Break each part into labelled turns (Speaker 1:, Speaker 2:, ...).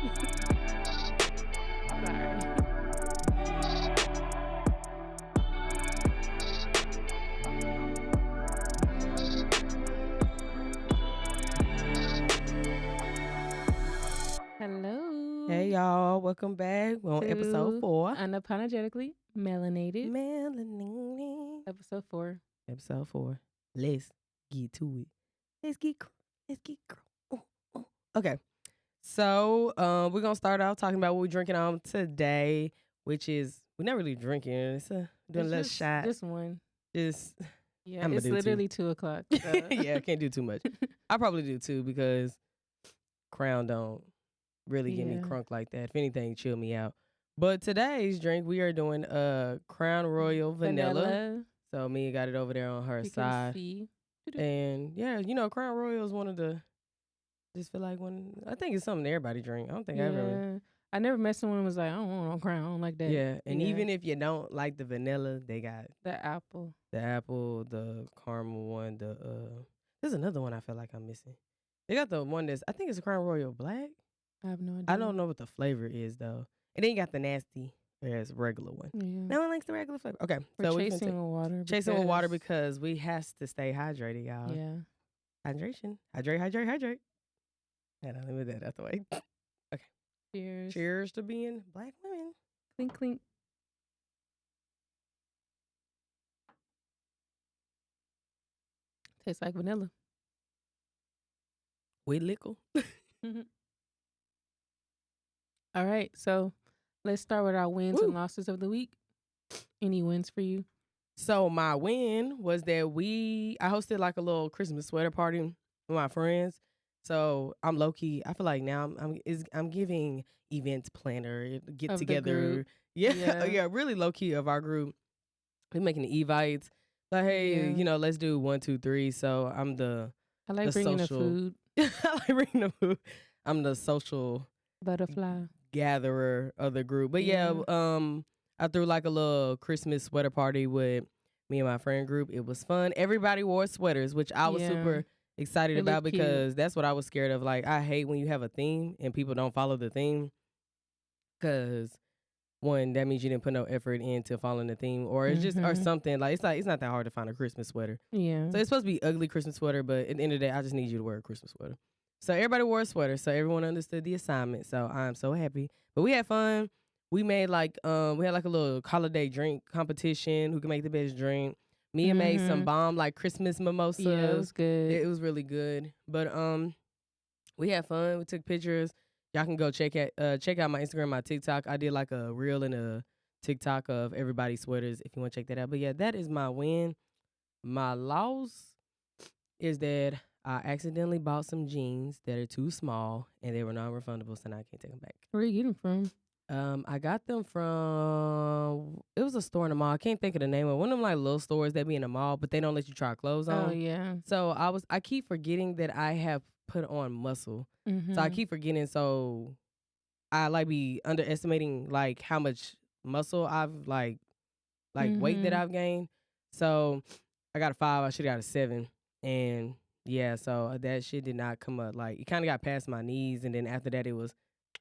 Speaker 1: Hello.
Speaker 2: Hey y'all, welcome back. We're on episode 4.
Speaker 1: Unapologetically Melanated.
Speaker 2: Melanated.
Speaker 1: Episode 4.
Speaker 2: Episode 4. Let's get to it. Let's get Okay. So we're gonna start off talking about what we're drinking on today, which is we're not really drinking. It's doing a little shot.
Speaker 1: Just one.
Speaker 2: Just
Speaker 1: yeah, it's literally 2 o'clock. So.
Speaker 2: Yeah, I can't do too much. I probably do too because Crown don't really get me crunk like that. If anything, chill me out. But today's drink, we are doing Crown Royal Vanilla. So Mia got it over there on her side. And yeah, you know, Crown Royal is one of the, just feel like I think it's something everybody drink. I don't think I ever.
Speaker 1: I never met someone who was like, I don't want no Crown. I don't like that.
Speaker 2: Yeah, and even if you don't like the vanilla, they got
Speaker 1: the apple.
Speaker 2: The apple, the caramel one, there's another one I feel like I'm missing. They got the one I think it's a Crown Royal Black.
Speaker 1: I have no idea.
Speaker 2: I don't know what the flavor is though. And then you got the nasty, there's regular one.
Speaker 1: Yeah.
Speaker 2: No one likes the regular flavor. Okay,
Speaker 1: so we're chasing with water.
Speaker 2: Chasing with water because we has to stay hydrated, y'all.
Speaker 1: Yeah.
Speaker 2: Hydration. Hydrate. And I'll leave that out the way. Okay.
Speaker 1: Cheers.
Speaker 2: Cheers to being Black women.
Speaker 1: Clink, clink. Tastes like vanilla.
Speaker 2: With liquor.
Speaker 1: All right, so let's start with our wins and losses of the week. Any wins for you?
Speaker 2: So my win was that I hosted like a little Christmas sweater party with my friends. So I'm low key. I feel like now I'm giving events planner, get together. Yeah, really low key of our group. We're making the evites. Like, hey, you know, let's do 1, 2, 3. So I'm
Speaker 1: I like bringing
Speaker 2: social,
Speaker 1: the food.
Speaker 2: I like bringing the food. I'm the social
Speaker 1: butterfly
Speaker 2: gatherer of the group. But yeah, I threw like a little Christmas sweater party with me and my friend group. It was fun. Everybody wore sweaters, which I was super excited about because that's what I was scared of. Like, I hate when you have a theme and people don't follow the theme, because one, that means you didn't put no effort into following the theme, or it's just or something. Like it's not that hard to find a Christmas sweater.
Speaker 1: Yeah. So
Speaker 2: it's supposed to be ugly Christmas sweater, but at the end of the day, I just need you to wear a Christmas sweater. So everybody wore a sweater, so everyone understood the assignment. So I'm so happy. But we had fun. We made we had like a little holiday drink competition. Who can make the best drink? Mia made some Balm like Christmas mimosas.
Speaker 1: Yeah, it was good.
Speaker 2: It was really good. But we had fun. We took pictures. Y'all can go check out my Instagram, my TikTok. I did like a reel and a TikTok of everybody's sweaters if you want to check that out. But yeah, that is my win. My loss is that I accidentally bought some jeans that are too small and they were non-refundable, so now I can't take them back.
Speaker 1: Where you get them from?
Speaker 2: I got them from, it was a store in the mall. I can't think of the name of one of them, like little stores that be in the mall, but they don't let you try clothes on.
Speaker 1: Oh yeah.
Speaker 2: So I keep forgetting that I have put on muscle. So I keep forgetting. So I like be underestimating like how much muscle I've like weight that I've gained. So I got a 5. I should have got a 7. And yeah, so that shit did not come up. Like, it kind of got past my knees, and then after that, it was.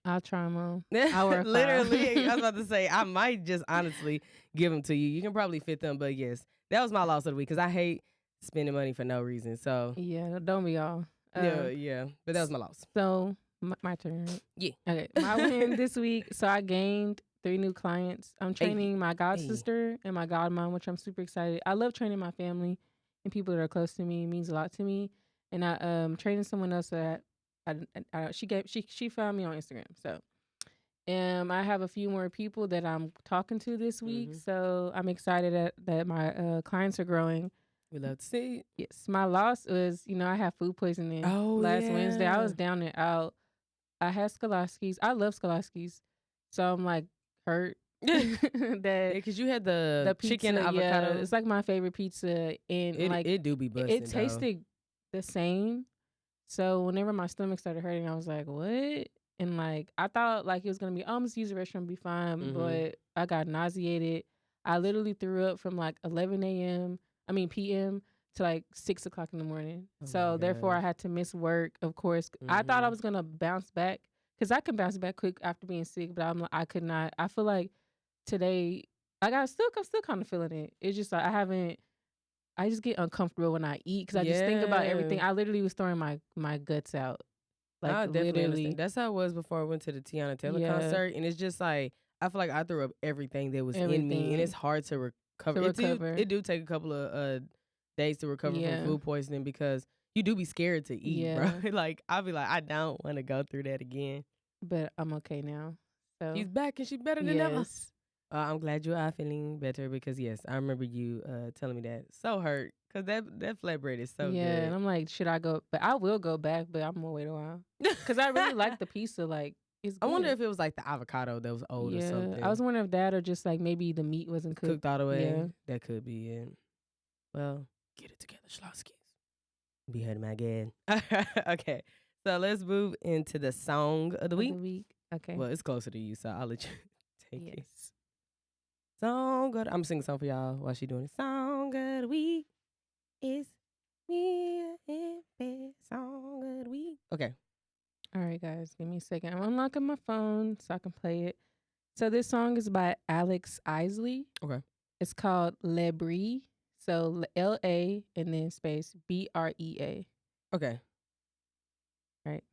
Speaker 1: I'll try them on. I'll wear
Speaker 2: Literally, I was about to say, I might just honestly give them to you. You can probably fit them, but yes, that was my loss of the week because I hate spending money for no reason. So
Speaker 1: yeah, don't be all.
Speaker 2: Yeah, but that was my loss.
Speaker 1: So my turn. Right?
Speaker 2: Yeah.
Speaker 1: Okay, my win this week. So I gained 3 new clients. I'm training my god sister and my godmom, which I'm super excited. I love training my family and people that are close to me. It means a lot to me. And I training someone else that she found me on Instagram. So I have a few more people that I'm talking to this week. So I'm excited that my clients are growing.
Speaker 2: We love to see it.
Speaker 1: Yes. My loss was, I had food poisoning last Wednesday. I was down and out. I had Skolaskis. I love Skolaskis. So I'm like hurt.
Speaker 2: Because you had the
Speaker 1: pizza,
Speaker 2: chicken avocado.
Speaker 1: It's like my favorite pizza. And
Speaker 2: it do be busting.
Speaker 1: It tasted the same. So whenever my stomach started hurting, I was like, what? And like, I thought like it was going to be, I'm just use the restroom, be fine. But I got nauseated. I literally threw up from like 11 p.m. to like 6 o'clock in the morning. So therefore I had to miss work, of course. I thought I was going to bounce back because I can bounce back quick after being sick, but I could not. I feel like today, like I'm still kind of feeling it. It's just like I just get uncomfortable when I eat because I just think about everything. I literally was throwing my guts out. Like
Speaker 2: I definitely
Speaker 1: literally.
Speaker 2: understand. That's how it was before I went to the Tiana Taylor concert, and it's just like I feel like I threw up everything that was in me, and it's hard to recover. It do take a couple of days to recover from food poisoning because you do be scared to eat, bro. Like I'll be like, I don't want to go through that again.
Speaker 1: But I'm okay now. So
Speaker 2: she's back and she's better than ever. I'm glad you are feeling better because yes, I remember you telling me that. So hurt because that flatbread is so good.
Speaker 1: Yeah, and I'm like, should I go? But I will go back, but I'm gonna wait a while because I really like the pizza. Like, it's good.
Speaker 2: I wonder if it was like the avocado that was old or something.
Speaker 1: I was wondering if that or just like maybe the meat wasn't cooked
Speaker 2: all the way. Yeah. That could be it. Well, get it together, Schlosskis. Be heard my again. Okay, so let's move into the song of the week.
Speaker 1: Okay.
Speaker 2: Well, it's closer to you, so I'll let you take it. Song of I'm singing a song for y'all while she doing it. Song of the week is me and song of the week. Okay.
Speaker 1: All right, guys, give me a second. I'm unlocking my phone so I can play it. So this song is by Alex Isley.
Speaker 2: Okay.
Speaker 1: It's called Labrie. So LA and then space BREA.
Speaker 2: Okay.
Speaker 1: All right.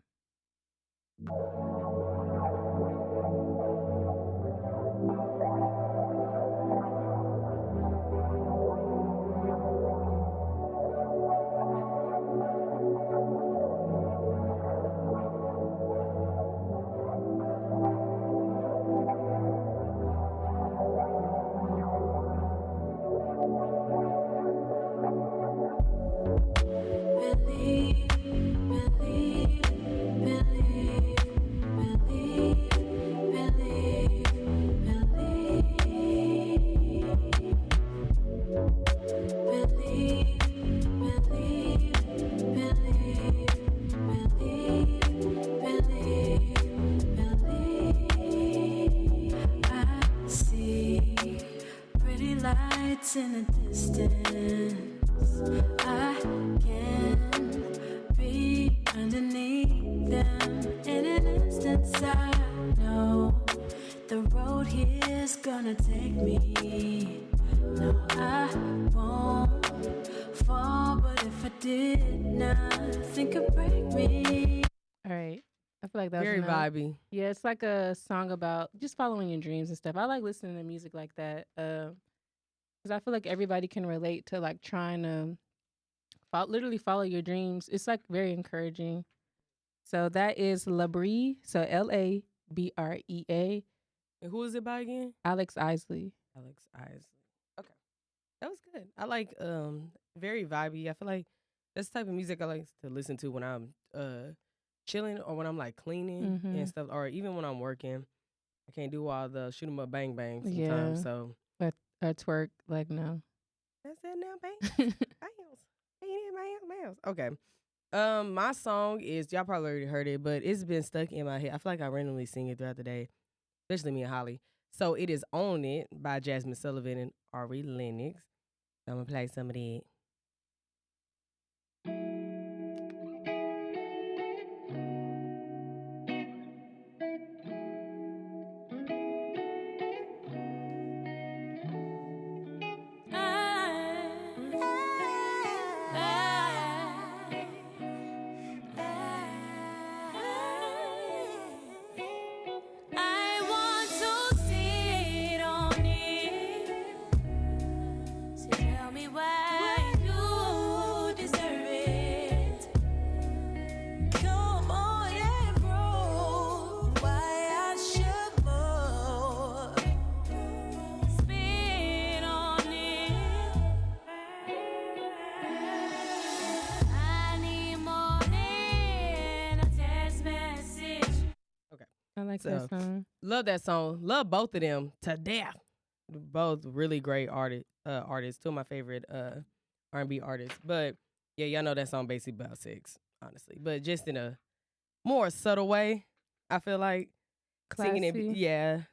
Speaker 3: In the distance, I can be underneath them. In an instant, I know the road here's gonna take me. No, I won't fall, but if I did, nothing could break me.
Speaker 1: All right. I feel like that
Speaker 2: very
Speaker 1: was
Speaker 2: vibey.
Speaker 1: Yeah, it's like a song about just following your dreams and stuff. I like listening to music like that. Because I feel like everybody can relate to like trying to literally follow your dreams. It's like very encouraging. So that is Labrie. So LABREA.
Speaker 2: And who is it by again?
Speaker 1: Alex Isley.
Speaker 2: Alex Isley. Okay. That was good. I like very vibey. I feel like that's the type of music I like to listen to when I'm chilling or when I'm like cleaning and stuff, or even when I'm working. I can't do all the shoot 'em up bang bang sometimes. So
Speaker 1: twerk, like, no.
Speaker 2: That's it now, bang. Mouse. Okay. My song is, y'all probably already heard it, but it's been stuck in my head. I feel like I randomly sing it throughout the day, especially me and Holly. So it is On It by Jasmine Sullivan and Ari Lennox. So I'm going to play some of it.
Speaker 1: That song.
Speaker 2: Love that song. Love both of them to death. Both really great artists. Two of my favorite R&B artists. But yeah, y'all know that song basically about sex, honestly. But just in a more subtle way, I feel like.
Speaker 1: Classy.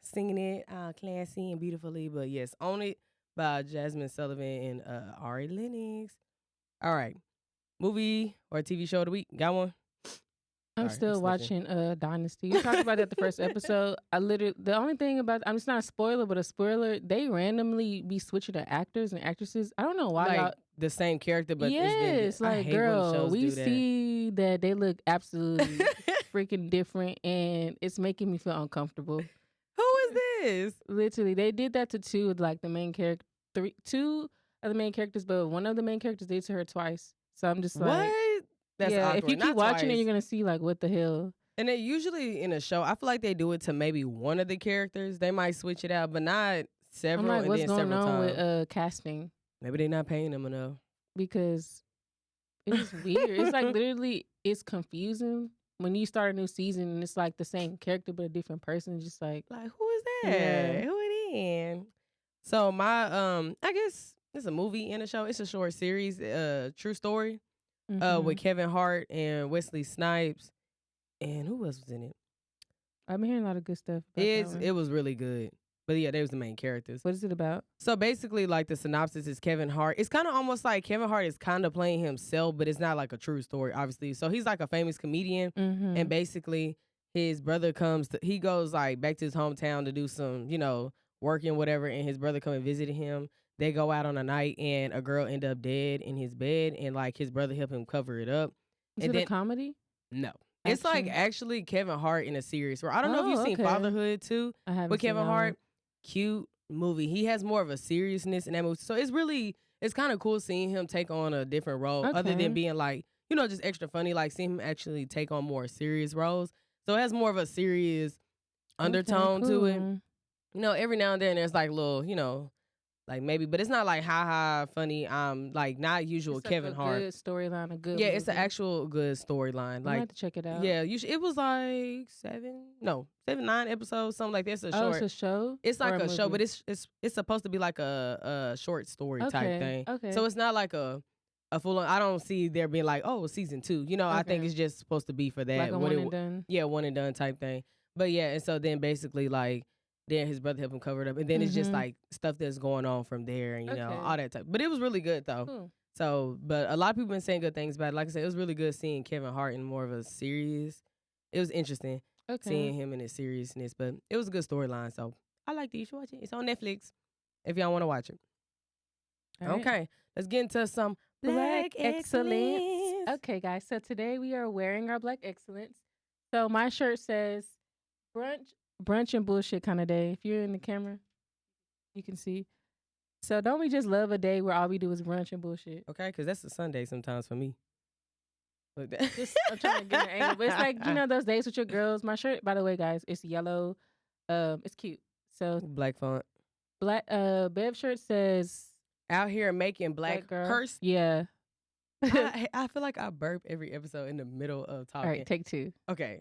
Speaker 2: Singing it classy and beautifully. But yes, On It by Jasmine Sullivan and Ari Lennox. All right. Movie or TV show of the week? Got one?
Speaker 1: I'm still watching Dynasty. You talked about that the first episode. The only thing about, I'm just not a spoiler, but a spoiler, they randomly be switching to actors and actresses. I don't know why.
Speaker 2: Like the same character, but
Speaker 1: yes, like girl, we see that they look absolutely freaking different, and it's making me feel uncomfortable.
Speaker 2: Who is this?
Speaker 1: Literally, they did that to two of like the main character, two of the main characters, but one of the main characters did to her twice. So I'm just like,
Speaker 2: what? That's awkward.
Speaker 1: If you keep watching it, you're gonna see like what the hell.
Speaker 2: And they usually in a show, I feel like they do it to maybe one of the characters. They might switch it out, but not several.
Speaker 1: I'm like, what's going on
Speaker 2: times.
Speaker 1: with casting?
Speaker 2: Maybe they're not paying them enough.
Speaker 1: Because it's weird. It's like literally, it's confusing when you start a new season and it's like the same character but a different person. Just like
Speaker 2: who is that?
Speaker 1: Yeah.
Speaker 2: Who it in? So my I guess it's a movie and a show. It's a short series, true story, with Kevin Hart and Wesley Snipes, and who else was in it?
Speaker 1: I've been hearing a lot of good stuff.
Speaker 2: It was really good. But yeah, they was the main characters.
Speaker 1: What is it about?
Speaker 2: So basically, like the synopsis is Kevin Hart. It's kind of almost like Kevin Hart is kind of playing himself, but it's not like a true story, obviously. So he's like a famous comedian, and basically his brother he goes like back to his hometown to do some, work and whatever, and his brother come and visit him. They go out on a night, and a girl end up dead in his bed, and like his brother help him cover it up.
Speaker 1: Is it a comedy?
Speaker 2: No. It's like actually Kevin Hart in a series where I don't know if you've seen Fatherhood too, with Kevin Hart. Cute movie. He has more of a seriousness in that movie. So it's kind of cool seeing him take on a different role other than being like, just extra funny, like seeing him actually take on more serious roles. So it has more of a serious undertone to it. Every now and then there's like little, like maybe, but it's not like ha funny. Like not usual
Speaker 1: it's
Speaker 2: Kevin Hart.
Speaker 1: Good storyline, a good.
Speaker 2: Yeah,
Speaker 1: movie.
Speaker 2: It's an actual good storyline. Like
Speaker 1: I have to check it out.
Speaker 2: Yeah, it was like 9 episodes, something like that. It's a short.
Speaker 1: It's a show.
Speaker 2: It's like a show, but it's supposed to be like a short story type thing.
Speaker 1: Okay.
Speaker 2: So it's not like a full on. I don't see there being like season 2. I think it's just supposed to be for that.
Speaker 1: Like a one and done.
Speaker 2: Yeah, one and done type thing. But yeah, and so then basically like. Then his brother helped him cover it up. And then it's just like stuff that's going on from there and, all that type. But it was really good though.
Speaker 1: Cool.
Speaker 2: So, but a lot of people been saying good things about it. Like I said, it was really good seeing Kevin Hart in more of a serious. It was interesting seeing him in his seriousness. But it was a good storyline. So I like it. You should watch it. It's on Netflix if y'all want to watch it. Right. Okay. Let's get into some Black Excellence.
Speaker 1: Okay, guys. So today we are wearing our Black Excellence. So my shirt says brunch and bullshit kind of day. If you're in the camera, you can see. So don't we just love a day where all we do is brunch and bullshit?
Speaker 2: Okay, because that's a Sunday sometimes for me.
Speaker 1: I'm trying to get an angle, but it's like those days with your girls. My shirt, by the way, guys, it's yellow. It's cute. So
Speaker 2: black font.
Speaker 1: Bev shirt says
Speaker 2: out here making black purse.
Speaker 1: Yeah.
Speaker 2: I feel like I burp every episode in the middle of talking.
Speaker 1: All right, take 2.
Speaker 2: Okay.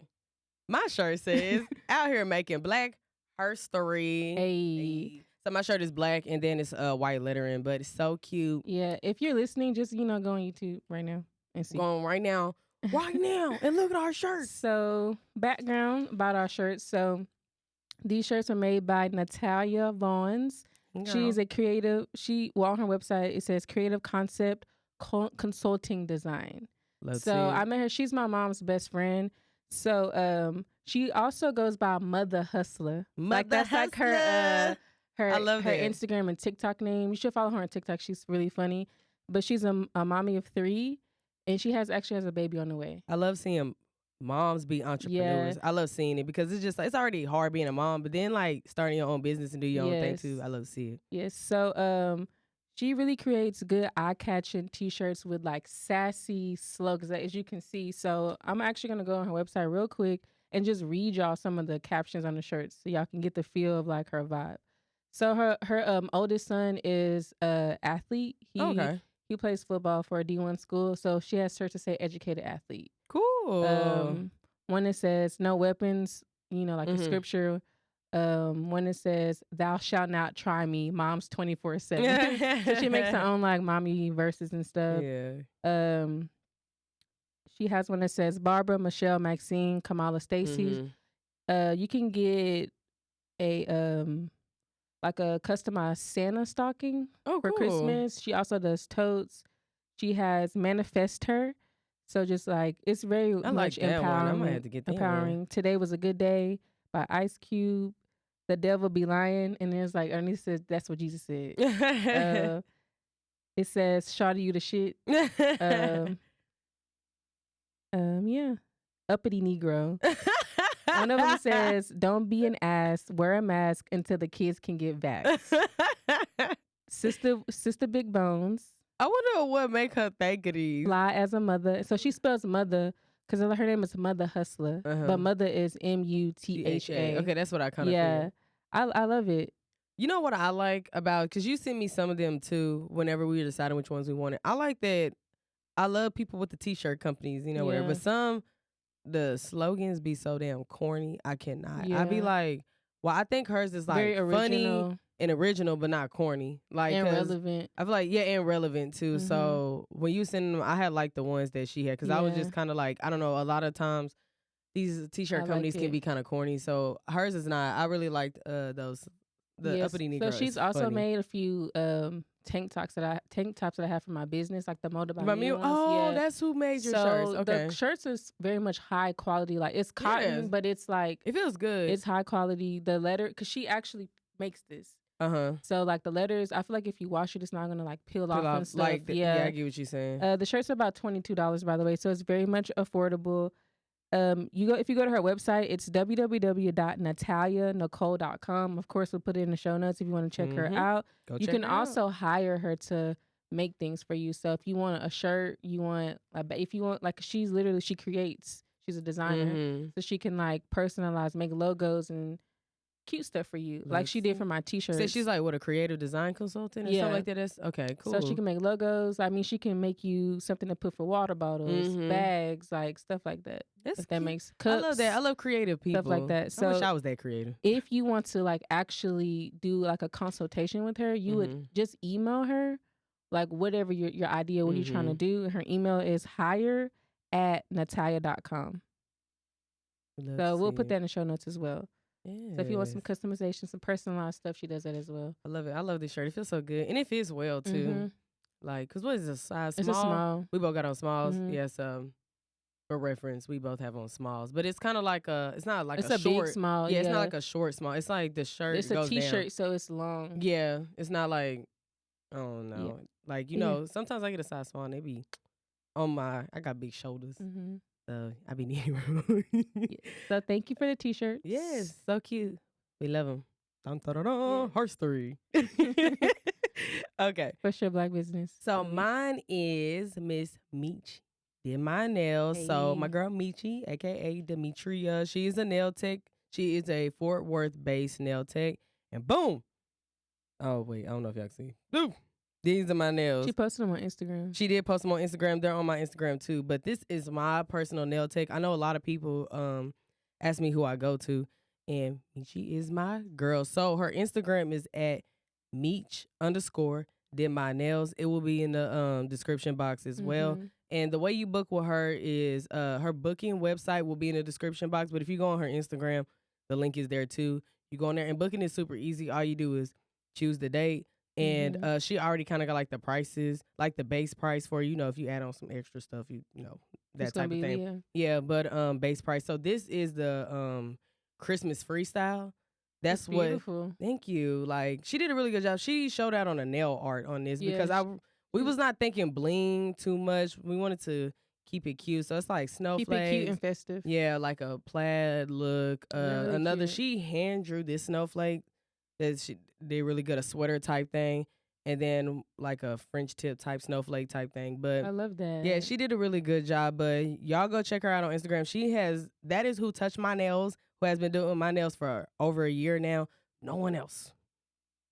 Speaker 2: My shirt says, out here making black herstory.
Speaker 1: Hey.
Speaker 2: So my shirt is black and then it's white lettering, but it's so cute.
Speaker 1: Yeah. If you're listening, just, go on YouTube right now and see.
Speaker 2: Going right now, and look at our shirts.
Speaker 1: So background about our shirts. So these shirts are made by Natalia Vaughns. She's a creative, on her website, it says creative concept consulting design. I met her. She's my mom's best friend. So she also goes by Mutha Hustla. That's like her I love her Instagram and TikTok name. You should follow her on TikTok. She's really funny. But she's a mommy of 3, and she actually has a baby on the way.
Speaker 2: I love seeing moms be entrepreneurs. Yeah. I love seeing it because it's already hard being a mom, but then like starting your own business and do your own thing too. I love to see it.
Speaker 1: Yes. So she really creates good eye-catching T-shirts with like sassy slogans, as you can see. So I'm actually gonna go on her website real quick and just read y'all some of the captions on the shirts so y'all can get the feel of like her vibe. So her oldest son is a athlete. He plays football for a D1 school. So she has shirts to say educated athlete.
Speaker 2: Cool.
Speaker 1: One that says no weapons, like the scripture. One that says thou shalt not try me, mom's 24/7. So she makes her own like mommy verses and stuff.
Speaker 2: Yeah.
Speaker 1: She has one that says Barbara, Michelle, Maxine, Kamala, Stacy. You can get a like a customized Santa stocking for Christmas. She also does totes. She has Manifest Her. So just like it's very much empowering.
Speaker 2: I might have to get that
Speaker 1: empowering.
Speaker 2: one.
Speaker 1: Today was a good day by Ice Cube. The devil be lying, and there's like Ernie says that's what Jesus said. It says, "Shawty, you the shit." Yeah, uppity Negro. One of them says, "Don't be an ass. Wear a mask until the kids can get vaxxed." Sister Big Bones.
Speaker 2: I wonder what make her think of these.
Speaker 1: Fly as a mother. So she spells mother because her name is Mother Hustla, but mother is Mutha.
Speaker 2: Okay, that's what I kind of feel.
Speaker 1: I love it.
Speaker 2: You know what I like about, because you sent me some of them too whenever we were deciding which ones we wanted. I like that. I love people with the T-shirt companies, whatever. But the slogans be so damn corny. I cannot. I be like, well, I think hers is like
Speaker 1: very
Speaker 2: funny and original, but not corny. Like,
Speaker 1: and relevant.
Speaker 2: I feel like, and relevant too. So when you send them, I had like the ones that she had, because I was just kind of like, I don't know, a lot of times these T-shirt companies can be kind of corny. So hers is not. I really liked those. The uppity Negro.
Speaker 1: So she's also made a few tank tops that I have for my business, like the Moda by Me ones.
Speaker 2: Oh, that's who made your shirts. Okay.
Speaker 1: The shirts is very much high quality. Like it's cotton, but it's like
Speaker 2: it feels good.
Speaker 1: It's high quality. The letter, because she actually makes this. So like the letters, I feel like if you wash it, it's not gonna like peel off and stuff.
Speaker 2: Like I get what you're saying.
Speaker 1: The shirts are about $22, by the way, so it's very much affordable. If you go to her website, it's www.natalianichole.com. Of course, we'll put it in the show notes if you want to check her out. You can also hire her to make things for you. So if you want a shirt, if you want like she creates. She's a designer, so she can like personalize, make logos and cute stuff for you, like she did for my T-shirts.
Speaker 2: So she's like a creative design consultant or something like that. That's okay, cool.
Speaker 1: So she can make logos. I mean, she can make you something to put for water bottles, bags, like stuff like that. That makes cups.
Speaker 2: I love that. I love creative people,
Speaker 1: stuff like that. So
Speaker 2: I wish I was that creative.
Speaker 1: If you want to like actually do like a consultation with her, you would just email her, like whatever your idea, what you're trying to do. Her email is hire@natalia.com. So we'll put that in the show notes as well. Yes. So if you want some customization, some personalized stuff, she does that as well.
Speaker 2: I love it. I love this shirt. It feels so good. And it fits well, too. Like, because what is this size? Small?
Speaker 1: It's a small.
Speaker 2: We both got on smalls. Yes. For reference, we both have on smalls. But it's kind of like it's not like a short.
Speaker 1: Big small.
Speaker 2: Yeah, it's not like a short small. It's like the shirt
Speaker 1: It's
Speaker 2: goes
Speaker 1: a T-shirt,
Speaker 2: down.
Speaker 1: so it's long.
Speaker 2: Yeah. It's not like, I don't know. Yeah. Like, sometimes I get a size small and they be I got big shoulders. I be needing room.
Speaker 1: So thank you for the T-shirts.
Speaker 2: Yes, so cute. We love them. Hearts 3. Okay.
Speaker 1: What's your black business?
Speaker 2: So mine is Miss Meech. Did my nails. Hey. So my girl Meechy, aka Demetria, she is a nail tech. She is a Fort Worth-based nail tech. And boom. Oh wait, I don't know if y'all can see. Boom. These are my nails.
Speaker 1: She posted them on Instagram.
Speaker 2: She did post them on Instagram. They're on my Instagram too. But this is my personal nail tech. I know a lot of people ask me who I go to, and she is my girl. So her Instagram is at Meech_did my nails. It will be in the description box as well. And the way you book with her is her booking website will be in the description box. But if you go on her Instagram, the link is there too. You go on there, and booking is super easy. All you do is choose the date. And she already kind of got like the prices, like the base price for, if you add on some extra stuff, that type of thing. Yeah, but base price. So this is the Christmas freestyle. That's what.
Speaker 1: Beautiful.
Speaker 2: Thank you. Like she did a really good job. She showed out on the nail art on this because we was not thinking bling too much. We wanted to keep it cute. So it's like snowflakes.
Speaker 1: Keep it cute and festive.
Speaker 2: Yeah, like a plaid look. Really she hand drew this snowflake. That she did really good, a sweater type thing, and then like a French tip type snowflake type thing. But
Speaker 1: I love that.
Speaker 2: Yeah, she did a really good job. But y'all go check her out on Instagram. That is who touched my nails, who has been doing my nails for over a year now. No one else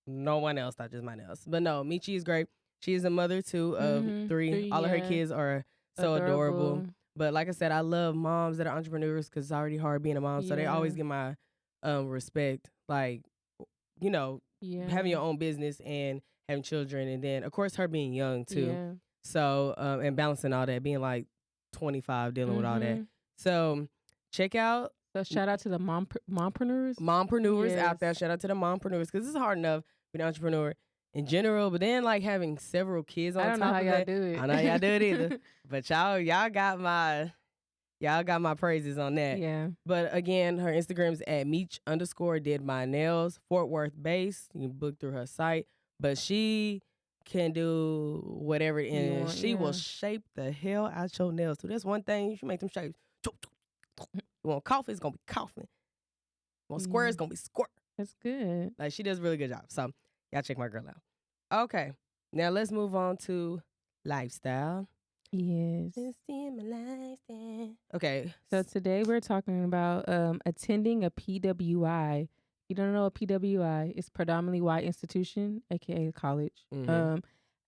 Speaker 2: touches my nails. But no, Meechy is great. She is a mother too of three. All of her kids are so adorable. But like I said, I love moms that are entrepreneurs because it's already hard being a mom. So they always get my respect. Like, having your own business and having children, and then of course her being young too. Yeah. So and balancing all that, being like 25, dealing with all that. So check out.
Speaker 1: So shout out to the mompreneurs.
Speaker 2: Mompreneurs out there. Shout out to the mompreneurs because it's hard enough being an entrepreneur in general, but then like having several kids on top of it.
Speaker 1: I don't know how y'all do it.
Speaker 2: I know y'all do it either. But y'all got my praises on that.
Speaker 1: Yeah.
Speaker 2: But again, her Instagram's at Meech_did my nails, Fort Worth based. You can book through her site. But she can do whatever and she will shape the hell out your nails too. That's one thing. You should make them shapes. You want coffee, it's gonna be coughing. You want square, it's gonna be square.
Speaker 1: That's good.
Speaker 2: Like she does a really good job. So y'all check my girl out. Okay. Now let's move on to lifestyle.
Speaker 1: Yes.
Speaker 2: Okay.
Speaker 1: So today we're talking about attending a PWI. You don't know a PWI? It's predominantly white institution, aka college.
Speaker 2: Mm-hmm.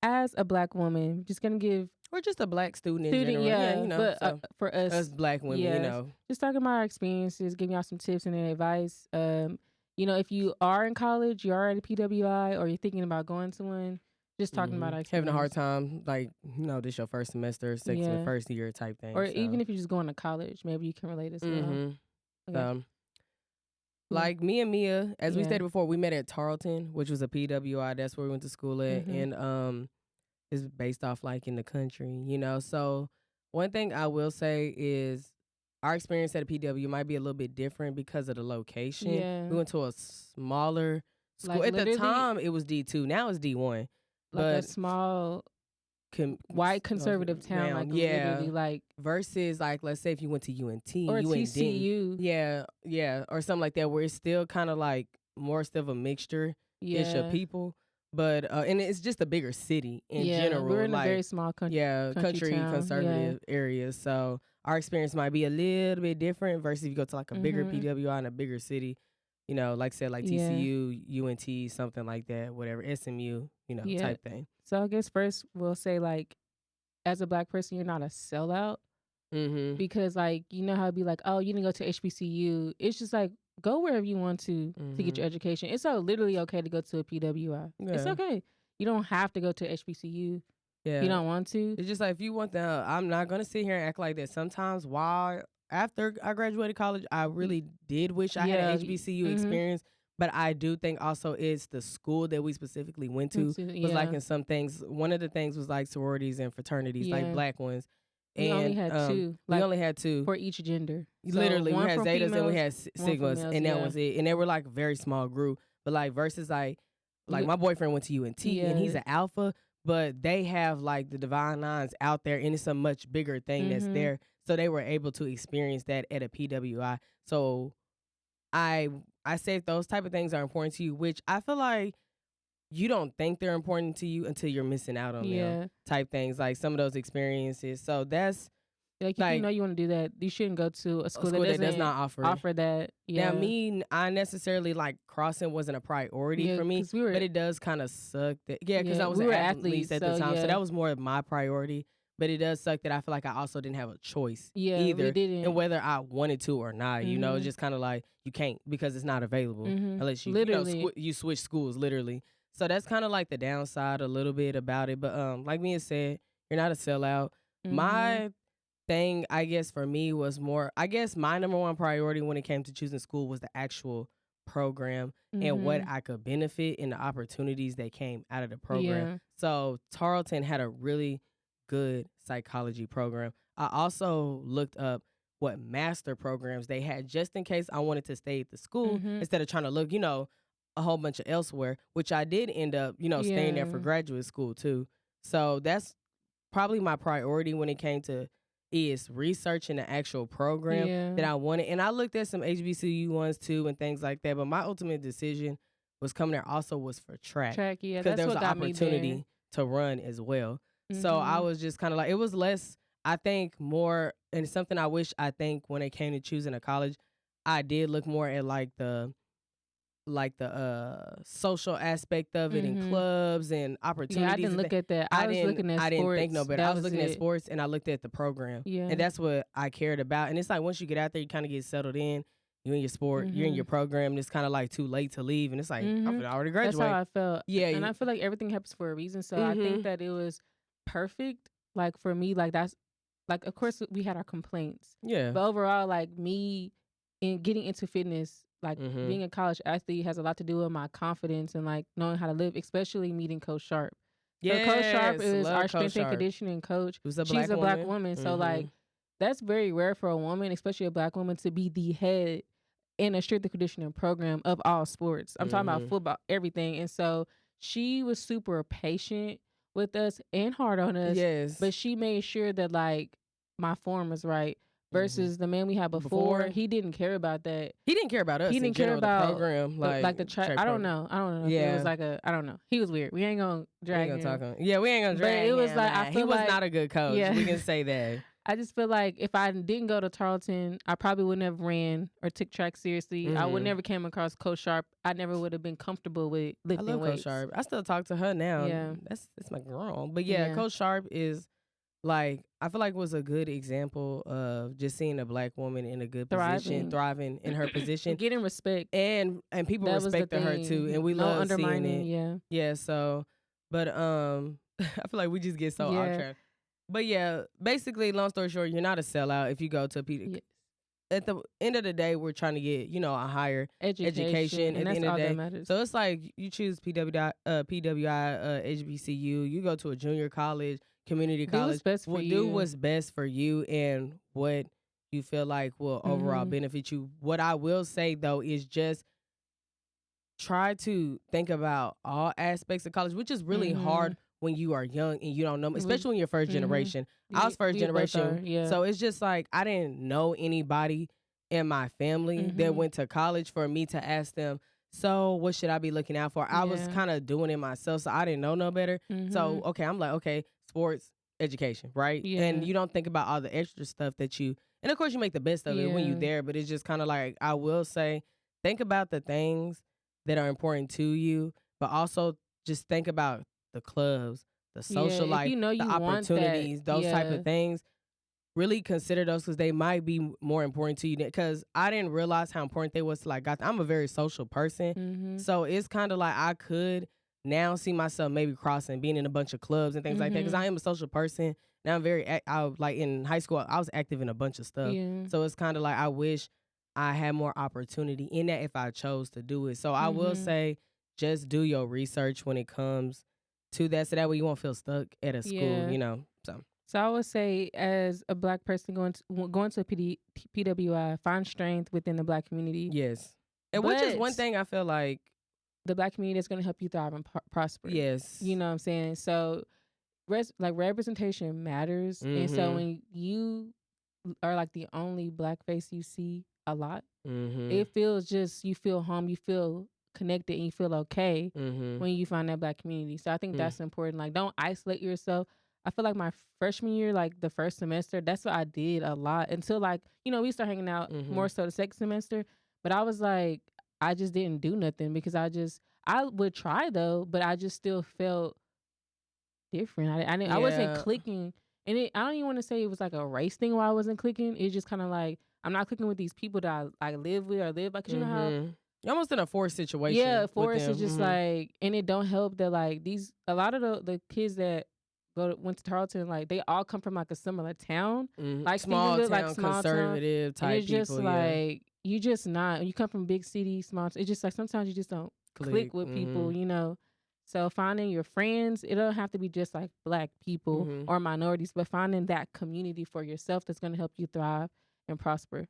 Speaker 1: As a Black woman, just gonna give
Speaker 2: or just a Black student in general. Yeah, you know.
Speaker 1: But
Speaker 2: so
Speaker 1: for us
Speaker 2: Black women, you know,
Speaker 1: just talking about our experiences, giving y'all some tips and advice. You know, if you are in college, you are at a PWI, or you're thinking about going to one, just talking about our experience.
Speaker 2: Having a hard time, like, you know, this your first semester, second, first year type thing.
Speaker 1: Or even if you're just going to college, maybe you can relate as well. Okay.
Speaker 2: Like me and Mia, as we stated before, we met at Tarleton, which was a PWI. That's where we went to school at. And it's based off like in the country, you know. So one thing I will say is our experience at a PW might be a little bit different because of the location.
Speaker 1: Yeah.
Speaker 2: We went to a smaller school.
Speaker 1: Like
Speaker 2: at the time, it was D2. Now it's D1.
Speaker 1: Like a small white conservative town. Like literally like.
Speaker 2: Versus like, let's say if you went to UNT.
Speaker 1: Or TCU.
Speaker 2: Yeah. Or something like that where it's still kind of like more still of a mixture-ish of people. But and it's just a bigger city in general.
Speaker 1: We're in a very small country.
Speaker 2: Country conservative areas. So our experience might be a little bit different versus if you go to like a bigger PWI in a bigger city. You know, like I said, like TCU, UNT, something like that, whatever, SMU, you know, type thing.
Speaker 1: So I guess first we'll say like, as a Black person, you're not a sellout. Because like, you know how it'd be like, oh, you didn't go to HBCU. It's just like, go wherever you want to get your education. It's literally okay to go to a PWI. Yeah. It's okay. You don't have to go to HBCU. Yeah. You don't want to.
Speaker 2: It's just like, if you want I'm not going to sit here and act like that. Sometimes after I graduated college, I really did wish I had an HBCU experience. But I do think also it's the school that we specifically went to was like in some things. One of the things was like sororities and fraternities, like Black ones.
Speaker 1: We only had two.
Speaker 2: We only had two.
Speaker 1: For each gender.
Speaker 2: Literally,
Speaker 1: so
Speaker 2: we had Zetas and we had Sigmas.
Speaker 1: Females,
Speaker 2: and that was it. And they were like a very small group. But like versus like my boyfriend went to UNT and he's an alpha. But they have like the Divine Nines out there and it's a much bigger thing that's there. So they were able to experience that at a PWI. So I say if those type of things are important to you, which I feel like you don't think they're important to you until you're missing out on them type things, like some of those experiences. So that's
Speaker 1: like if you know you want to do that, you shouldn't go to a school that does not offer that. Yeah.
Speaker 2: Now I necessarily like crossing wasn't a priority for me, but it does kind of suck that because I was an athlete at the time, so that was more of my priority. But it does suck that I feel like I also didn't have a choice either,
Speaker 1: we didn't.
Speaker 2: And whether I wanted to or not, you know, it's just kind of like you can't because it's not available unless you you switch schools literally. So that's kind of like the downside a little bit about it. But like Mia said, you're not a sellout. My thing, I guess, for me was more, I guess my number one priority when it came to choosing school was the actual program and what I could benefit and the opportunities that came out of the program. So Tarleton had a really good psychology program. I also looked up what master programs they had just in case I wanted to stay at the school instead of trying to look, you know, a whole bunch of elsewhere, which I did end up, you know, staying there for graduate school too. So that's probably my priority when it came to is researching the actual program that I wanted. And I looked at some HBCU ones too and things like that. But my ultimate decision was coming there also was for track. Because there was an opportunity to run as well. So I was just kind of like, it was less, I think more, and it's something I wish I think when it came to choosing a college, I did look more at like the social aspect of it and clubs and opportunities.
Speaker 1: Yeah, I didn't look at that. I was looking at sports.
Speaker 2: I didn't think no better. I was looking at sports and I looked at the program. Yeah. And that's what I cared about. And it's like once you get out there, you kind of get settled in. You're in your sport, you're in your program, and it's kind of like too late to leave. And it's like, I've already graduated.
Speaker 1: That's how I felt. Yeah. And I feel like everything happens for a reason. So I think that it was perfect. Like for me, like that's, like of course we had our complaints. Yeah. But overall, like me in getting into fitness like being a college athlete has a lot to do with my confidence and like knowing how to live, especially meeting Coach Sharp. So Coach Sharp is our strength and conditioning coach. She's a black woman. So like that's very rare for a woman, especially a black woman, to be the head in a strength and conditioning program of all sports. I'm talking about football, everything. And so she was super patient with us and hard on us. Yes. But she made sure that like my form was right. Versus the man we had before, he didn't care about that.
Speaker 2: He didn't care about us.
Speaker 1: He didn't care about
Speaker 2: the program, like the
Speaker 1: track. I don't know. Yeah, it was like I don't know. He was weird. We ain't gonna drag him.
Speaker 2: Yeah, we ain't gonna drag him.
Speaker 1: But it was like I feel
Speaker 2: he was not a good coach. Yeah. We can say that.
Speaker 1: I just feel like if I didn't go to Tarleton, I probably wouldn't have ran or took track seriously. I would never came across Coach Sharp. I never would have been comfortable with lifting weights. I love Coach
Speaker 2: Sharp. I still talk to her now. Yeah, that's my girl. But yeah, Coach Sharp is. Like, I feel like was a good example of just seeing a black woman in a good position, thriving in her position.
Speaker 1: Getting respect.
Speaker 2: And people respected her too. And we love seeing it. Yeah, so, but I feel like we just get so off track. But yeah, basically, long story short, you're not a sellout if you go to
Speaker 1: Yes.
Speaker 2: At the end of the day, we're trying to get, a higher education
Speaker 1: and
Speaker 2: at the end of the day.
Speaker 1: That matters.
Speaker 2: So it's like you choose PWI, HBCU, you go to a junior college, community college. Do what's best for you and what you feel like will overall benefit you. What I will say though is just try to think about all aspects of college, which is really hard when you are young and you don't know, especially when you're first generation. I was first generation. So it's just like I didn't know anybody in my family that went to college for me to ask them, so what should I be looking out for? I was kind of doing it myself, so I didn't know no better. So, okay, I'm like, okay, sports, education, right? Yeah. And you don't think about all the extra stuff that you, and of course you make the best of it when you're there, but it's just kind of like, I will say, think about the things that are important to you, but also just think about the clubs, the social life, the opportunities, those type of things. Really consider those because they might be more important to you. Because I didn't realize how important they was to like. I'm a very social person, so it's kind of like I could now see myself maybe crossing, being in a bunch of clubs and things like that. Because I am a social person. Now I'm very. I like in high school, I was active in a bunch of stuff. So it's kind of like I wish I had more opportunity in that if I chose to do it. So I will say, just do your research when it comes to that, so that way you won't feel stuck at a school.
Speaker 1: So I would say, as a black person going to a PWI, find strength within the black community.
Speaker 2: Yes, and which is one thing I feel like
Speaker 1: the black community is going to help you thrive and prosper.
Speaker 2: Yes,
Speaker 1: you know what I'm saying. So, representation matters, and so when you are like the only black face you see a lot, it feels just you feel home, you feel connected, and you feel okay when you find that black community. So I think that's important. Like, don't isolate yourself. I feel like my freshman year, like the first semester, that's what I did a lot until like, we start hanging out more so the second semester. But I was like, I just didn't do nothing because I would try though, but I just still felt different. I wasn't clicking. And I don't even want to say it was like a race thing why I wasn't clicking. It's just kind of like, I'm not clicking with these people that I live with or live by. Because you know how...
Speaker 2: You're almost in a forced situation.
Speaker 1: Yeah, forced is just like, and it don't help that like a lot of the kids that went to Tarleton, like they all come from like a similar town, like
Speaker 2: small town, like small conservative
Speaker 1: town.
Speaker 2: type
Speaker 1: and it's just
Speaker 2: people.
Speaker 1: Like you just not. You come from big city, small. It's just like sometimes you just don't click with people, So finding your friends, it don't have to be just like black people or minorities, but finding that community for yourself that's going to help you thrive and prosper.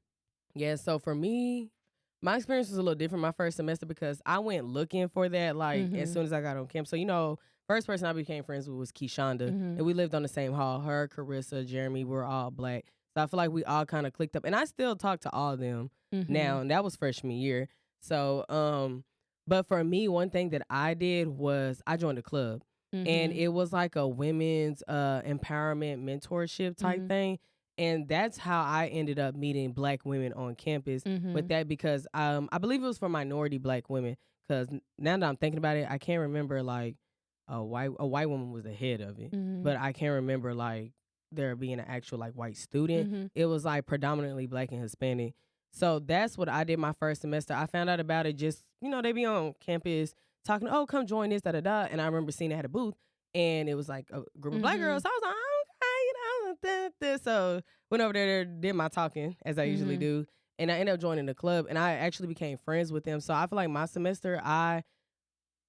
Speaker 2: Yeah. So for me, my experience was a little different my first semester because I went looking for that like as soon as I got on campus. So first person I became friends with was Keshonda, and we lived on the same hall. Her, Carissa, Jeremy, we're all black. So I feel like we all kind of clicked up. And I still talk to all of them now, and that was freshman year. So, but for me, one thing that I did was I joined a club. And it was like a women's empowerment mentorship type thing. And that's how I ended up meeting black women on campus with that because I believe it was for minority black women. Because now that I'm thinking about it, I can't remember like a white woman was the head of it, but I can't remember like there being an actual like white student. It was like predominantly black and Hispanic. So that's what I did my first semester. I found out about it just, they be on campus talking, oh, come join this, da-da-da. And I remember seeing it at a booth and it was like a group of black girls. So I was like, oh, okay, So went over there, did my talking as I usually do. and I ended up joining the club, and I actually became friends with them. So I feel like my semester, I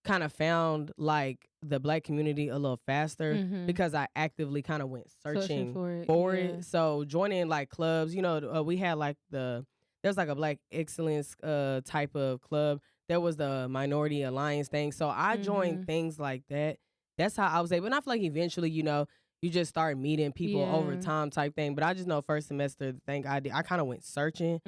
Speaker 2: kind of found like the Black community a little faster because I actively kind of went searching for it. So joining like clubs, we had like there's like a Black excellence type of club. There was the Minority Alliance thing. So I joined things like that. That's how I was able. And I feel like eventually, you just start meeting people over time type thing. But I just know first semester, the thing I did, I kind of went searching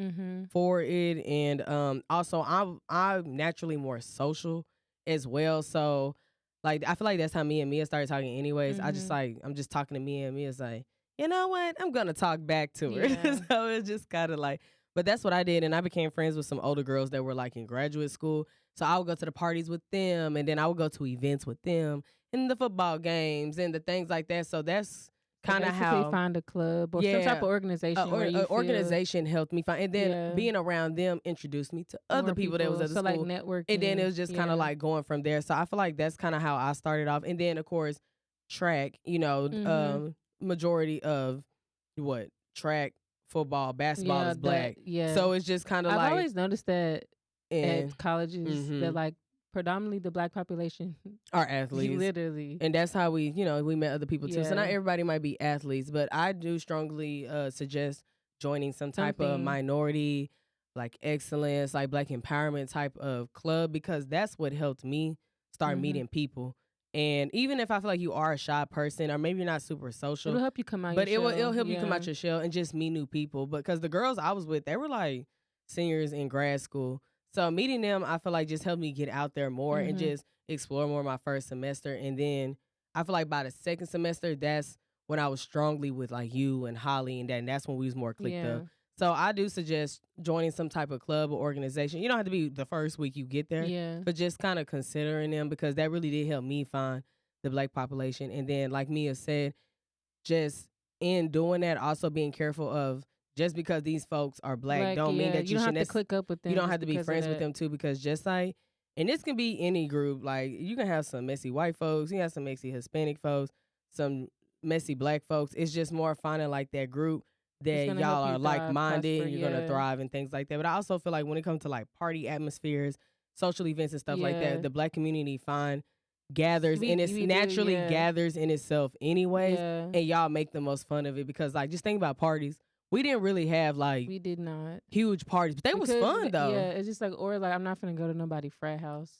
Speaker 2: for it. And also, I'm naturally more social as well. So, like, I feel like that's how me and Mia started talking anyways. I'm just talking to Mia, and Mia's like, you know what? I'm going to talk back to her.
Speaker 1: Yeah.
Speaker 2: So it's just kind of like, but that's what I did. And I became friends with some older girls that were like in graduate school. So I would go to the parties with them, and then I would go to events with them and the football games and the things like that. So that's kind of how
Speaker 1: find a club or some type of organization.
Speaker 2: Organization helped me find, and then being around them introduced me to other people that was at the school.
Speaker 1: Like networking,
Speaker 2: and then it was just kind of like going from there. So I feel like that's kind of how I started off. And then of course track, majority of track, football, basketball is Black. So it's just kind of like
Speaker 1: I've always noticed that at colleges that like predominantly the Black population
Speaker 2: are athletes,
Speaker 1: literally,
Speaker 2: and that's how we met other people too. So not everybody might be athletes, but I do strongly suggest joining some type of minority, like excellence, like Black empowerment type of club, because that's what helped me start meeting people. And even if I feel like you are a shy person, or maybe you're not super social,
Speaker 1: it'll help you come out.
Speaker 2: But it'll help you come out your shell and just meet new people. Because the girls I was with, they were like seniors in grad school. So meeting them, I feel like just helped me get out there more and just explore more my first semester. And then I feel like by the second semester, that's when I was strongly with like you and Holly, and that's when we was more clicked up. So I do suggest joining some type of club or organization. You don't have to be the first week you get there, but just kind of considering them, because that really did help me find the Black population. And then like Mia said, just in doing that, also being careful of, just because these folks are Black don't mean that you
Speaker 1: don't
Speaker 2: should
Speaker 1: have to click up with them.
Speaker 2: You don't have to be friends with them too, because just like, and this can be any group, like you can have some messy white folks, you can have some messy Hispanic folks, some messy Black folks. It's just more finding like that group that y'all are like-minded and you're going to thrive and things like that. But I also feel like when it comes to like party atmospheres, social events and stuff like that, the Black community gathers and it's naturally gathers in itself anyways, and y'all make the most fun of it, because like just think about parties. We didn't really have like
Speaker 1: we did not
Speaker 2: huge parties, but they was fun though.
Speaker 1: Yeah, it's just like, or like I'm not gonna go to nobody frat house.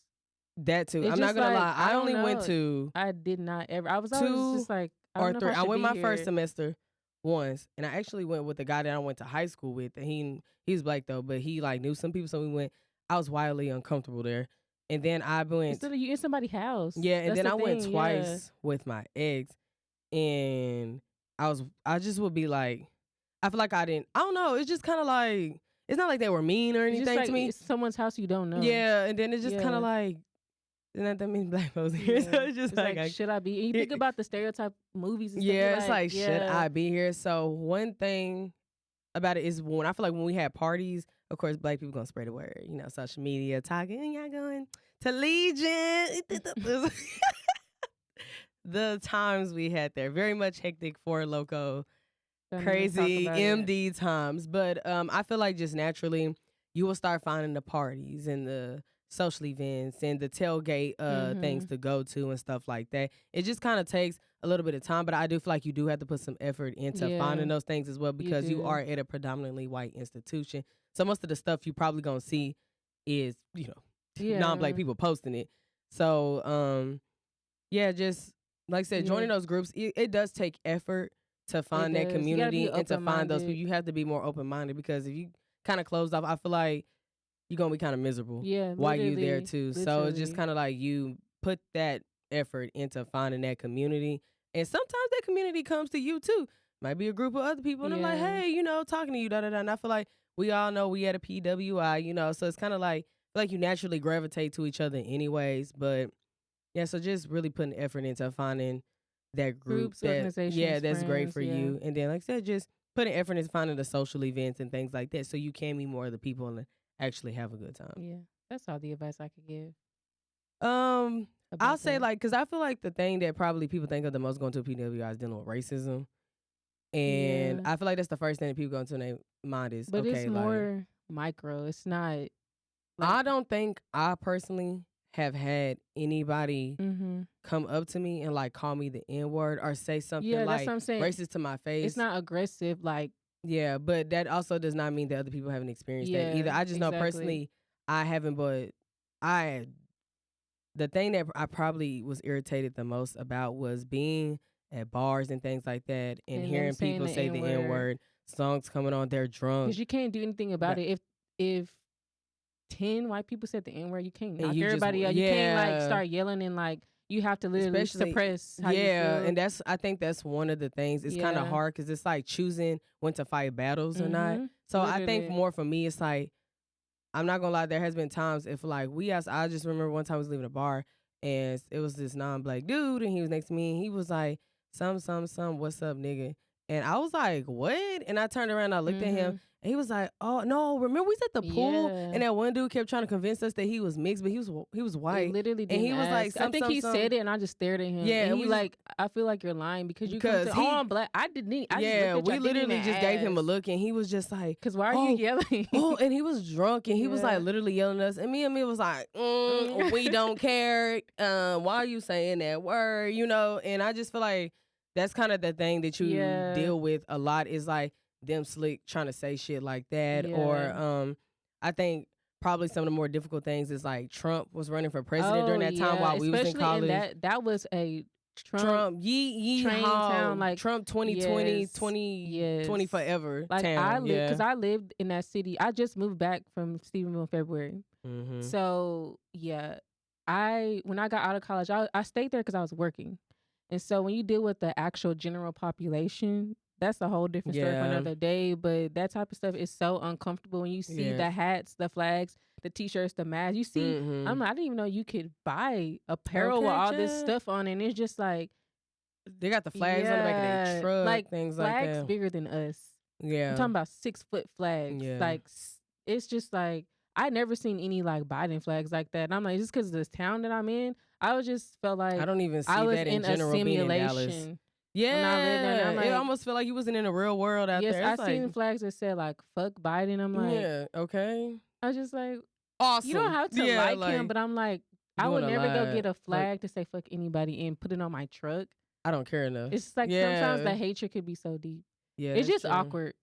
Speaker 2: That too. I'm not gonna lie. I only went to.
Speaker 1: I did not ever. I was always just like
Speaker 2: or three. I went my first semester once, and I actually went with the guy that I went to high school with. And he's Black though, but he like knew some people, so we went. I was wildly uncomfortable there, and then I went.
Speaker 1: Instead of you in somebody's house.
Speaker 2: Yeah, and then I went twice with my ex, and I just would be like. I feel like I don't know. It's just kind of like, it's not like they were mean or anything
Speaker 1: like
Speaker 2: to me.
Speaker 1: It's someone's house you don't know.
Speaker 2: Yeah, and then it's just kind of like, there's not that many Black folks here. So it's just like
Speaker 1: should I be? And you think about the stereotype movies and stuff.
Speaker 2: Yeah, it's like, should I be here? So one thing about it is when I feel like when we had parties, of course, Black people gonna spread the word. Social media talking, y'all going to Legion. The times we had there, very much hectic for Loco. Crazy MD times, but I feel like just naturally you will start finding the parties and the social events and the tailgate things to go to and stuff like that. It just kind of takes a little bit of time, but I do feel like you do have to put some effort into finding those things as well, because you are at a predominantly white institution. So most of the stuff you probably gonna see is non-Black people posting it. So just like I said, joining those groups, it does take effort to find that community and to find those people. You have to be more open-minded, because if you kind of closed off, I feel like you're going to be kind of miserable while you're there too. So it's just kind of like you put that effort into finding that community. And sometimes that community comes to you too. Might be a group of other people and they're like, hey, talking to you, da-da-da. And I feel like we all know we at a PWI, so it's kind of like, I feel like you naturally gravitate to each other anyways. But yeah, so just really putting effort into finding that group, organizations, that's great for you. And then, like I said, just putting effort into finding the social events and things like that, so you can meet more of the people and actually have a good time.
Speaker 1: Yeah, that's all the advice I could give.
Speaker 2: I'll say, like, because I feel like the thing that probably people think of the most going to a PWI is dealing with racism. And I feel like that's the first thing that people go into their mind is,
Speaker 1: but
Speaker 2: okay,
Speaker 1: it's more micro. It's not. Like,
Speaker 2: I don't think I personally have had anybody come up to me and like call me the N-word or say something like
Speaker 1: that's what I'm saying.
Speaker 2: racist to my face.
Speaker 1: It's not aggressive, like.
Speaker 2: Yeah, but that also does not mean that other people haven't experienced that either. I just know personally I haven't, but the thing that I probably was irritated the most about was being at bars and things like that and hearing people say the N-word, songs coming on, they're drunk.
Speaker 1: Because you can't do anything about it. If 10 white people said the N-word, you can't knock everybody out. You can't like start yelling and like you have to literally suppress how you feel.
Speaker 2: And I think that's one of the things. It's kind of hard because it's like choosing when to fight battles or not. So literally. I think more for me, it's like, I'm not gonna lie, there has been times if like I just remember one time I was leaving a bar and it was this non-black dude and he was next to me and he was like, some, what's up, nigga? And I was like, what? And I turned around and I looked at him and he was like, oh no, remember we was at the pool and that one dude kept trying to convince us that he was mixed, but he was white.
Speaker 1: He literally didn't
Speaker 2: and he was like,
Speaker 1: I think he said it and I just stared at him.
Speaker 2: Yeah,
Speaker 1: and he like, I feel like you're lying because you come to, I'm black. I didn't. We literally just gave him a look and he was just like, because why are you yelling?
Speaker 2: And he was drunk and he was like literally yelling at us and me was like, we don't care. Why are you saying that word? You know, and I just feel like that's kind of the thing that you deal with a lot is like them slick trying to say shit like that. Or I think probably some of the more difficult things is like Trump was running for president during that time while we was in college.
Speaker 1: That was a Trump
Speaker 2: train town, like Trump 2020, 2020 forever
Speaker 1: like
Speaker 2: town.
Speaker 1: Because I lived in that city. I just moved back from Stephenville in February. So when I got out of college, I stayed there because I was working. And so when you deal with the actual general population, that's a whole different story for another day. But that type of stuff is so uncomfortable when you see the hats, the flags, the T-shirts, the masks. You see, I'm like, I didn't even know you could buy apparel with all this stuff on it. And it's just like.
Speaker 2: They got the flags on the back of their truck,
Speaker 1: like
Speaker 2: things like that.
Speaker 1: Flags bigger than us.
Speaker 2: Yeah.
Speaker 1: I'm talking about 6-foot flags.
Speaker 2: Yeah.
Speaker 1: Like, it's just like, I never seen any like Biden flags like that. And I'm like, just because of this town that I'm in, I just felt like
Speaker 2: I don't even see that in general being in Dallas. Yeah, like, it almost felt like you wasn't in the real world out there.
Speaker 1: I seen flags that said like "fuck Biden." I'm like,
Speaker 2: yeah, okay.
Speaker 1: I was just like,
Speaker 2: awesome.
Speaker 1: You don't have to like him, but I'm like, I would never go get a flag to say "fuck anybody" and put it on my truck.
Speaker 2: I don't care enough.
Speaker 1: It's like sometimes the hatred could be so deep.
Speaker 2: Yeah,
Speaker 1: it's just awkward.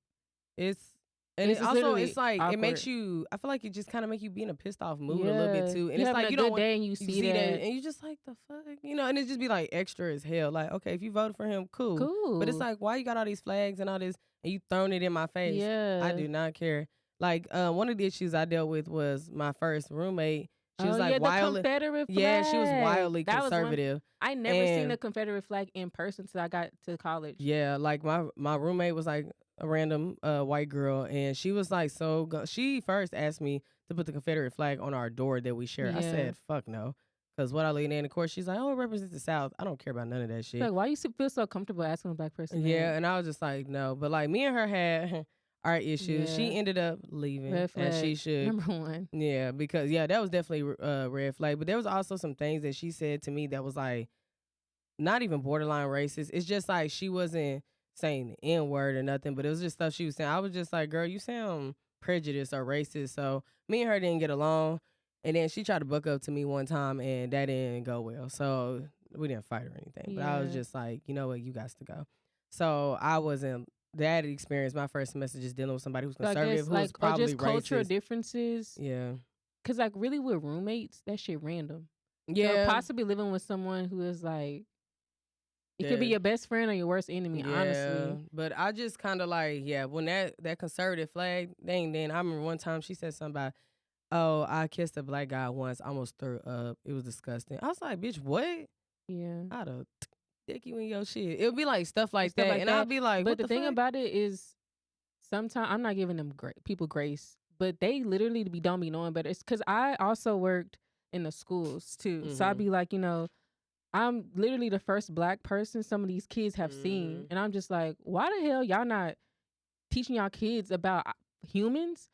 Speaker 2: And it's also, it's like, awkward. It makes you, I feel like it just kind of make you be in a pissed off mood a little bit too. And it's like, you don't
Speaker 1: day and you see that.
Speaker 2: And you just like, the fuck? You know, and it just be like extra as hell. Like, okay, if you voted for him, cool. But it's like, why you got all these flags and all this and you throwing it in my face?
Speaker 1: Yeah.
Speaker 2: I do not care. Like, one of the issues I dealt with was my first roommate. She was like wildly,
Speaker 1: the Confederate flag.
Speaker 2: Yeah, she was wildly conservative.
Speaker 1: I never seen a Confederate flag in person until I got to college.
Speaker 2: Yeah, like my roommate was like a random white girl, and she was like she first asked me to put the Confederate flag on our door that we share. I said, fuck no. Because what I lean in, of course, she's like, oh, it represents the South. I don't care about none of that shit.
Speaker 1: Like, why you feel so comfortable asking a black person that?
Speaker 2: Yeah, and I was just like, no. But like me and her had our issues. She ended up leaving, and she should.
Speaker 1: Number one.
Speaker 2: Yeah, because that was definitely a red flag. But there was also some things that she said to me that was like not even borderline racist. It's just like she wasn't saying the N-word or nothing, but it was just stuff she was saying. I was just like, girl, you sound prejudiced or racist. So me and her didn't get along. And then she tried to buck up to me one time, and that didn't go well. So we didn't fight or anything. But I was just like, you know what, you got to go. So I wasn't. That experience, my first semester, just dealing with somebody who's conservative, who's probably
Speaker 1: just cultural
Speaker 2: racist.
Speaker 1: Differences.
Speaker 2: Yeah.
Speaker 1: Because, like, really with roommates, that shit random.
Speaker 2: Yeah.
Speaker 1: So possibly living with someone who is, like, it could be your best friend or your worst enemy, honestly.
Speaker 2: But I just kind of like, when that conservative flag thing, then I remember one time she said something about, oh, I kissed a black guy once, almost threw up. It was disgusting. I was like, bitch, what?
Speaker 1: Yeah.
Speaker 2: I'd have dick you in your shit. It would be like stuff like that. And I'd be like,
Speaker 1: but
Speaker 2: what
Speaker 1: the thing
Speaker 2: fuck?
Speaker 1: about it is sometimes I'm not giving them people grace, but they literally don't be knowing better. It's because I also worked in the schools too. Mm-hmm. So I'd be like, I'm literally the first black person some of these kids have seen. And I'm just like, why the hell y'all not teaching y'all kids about humans?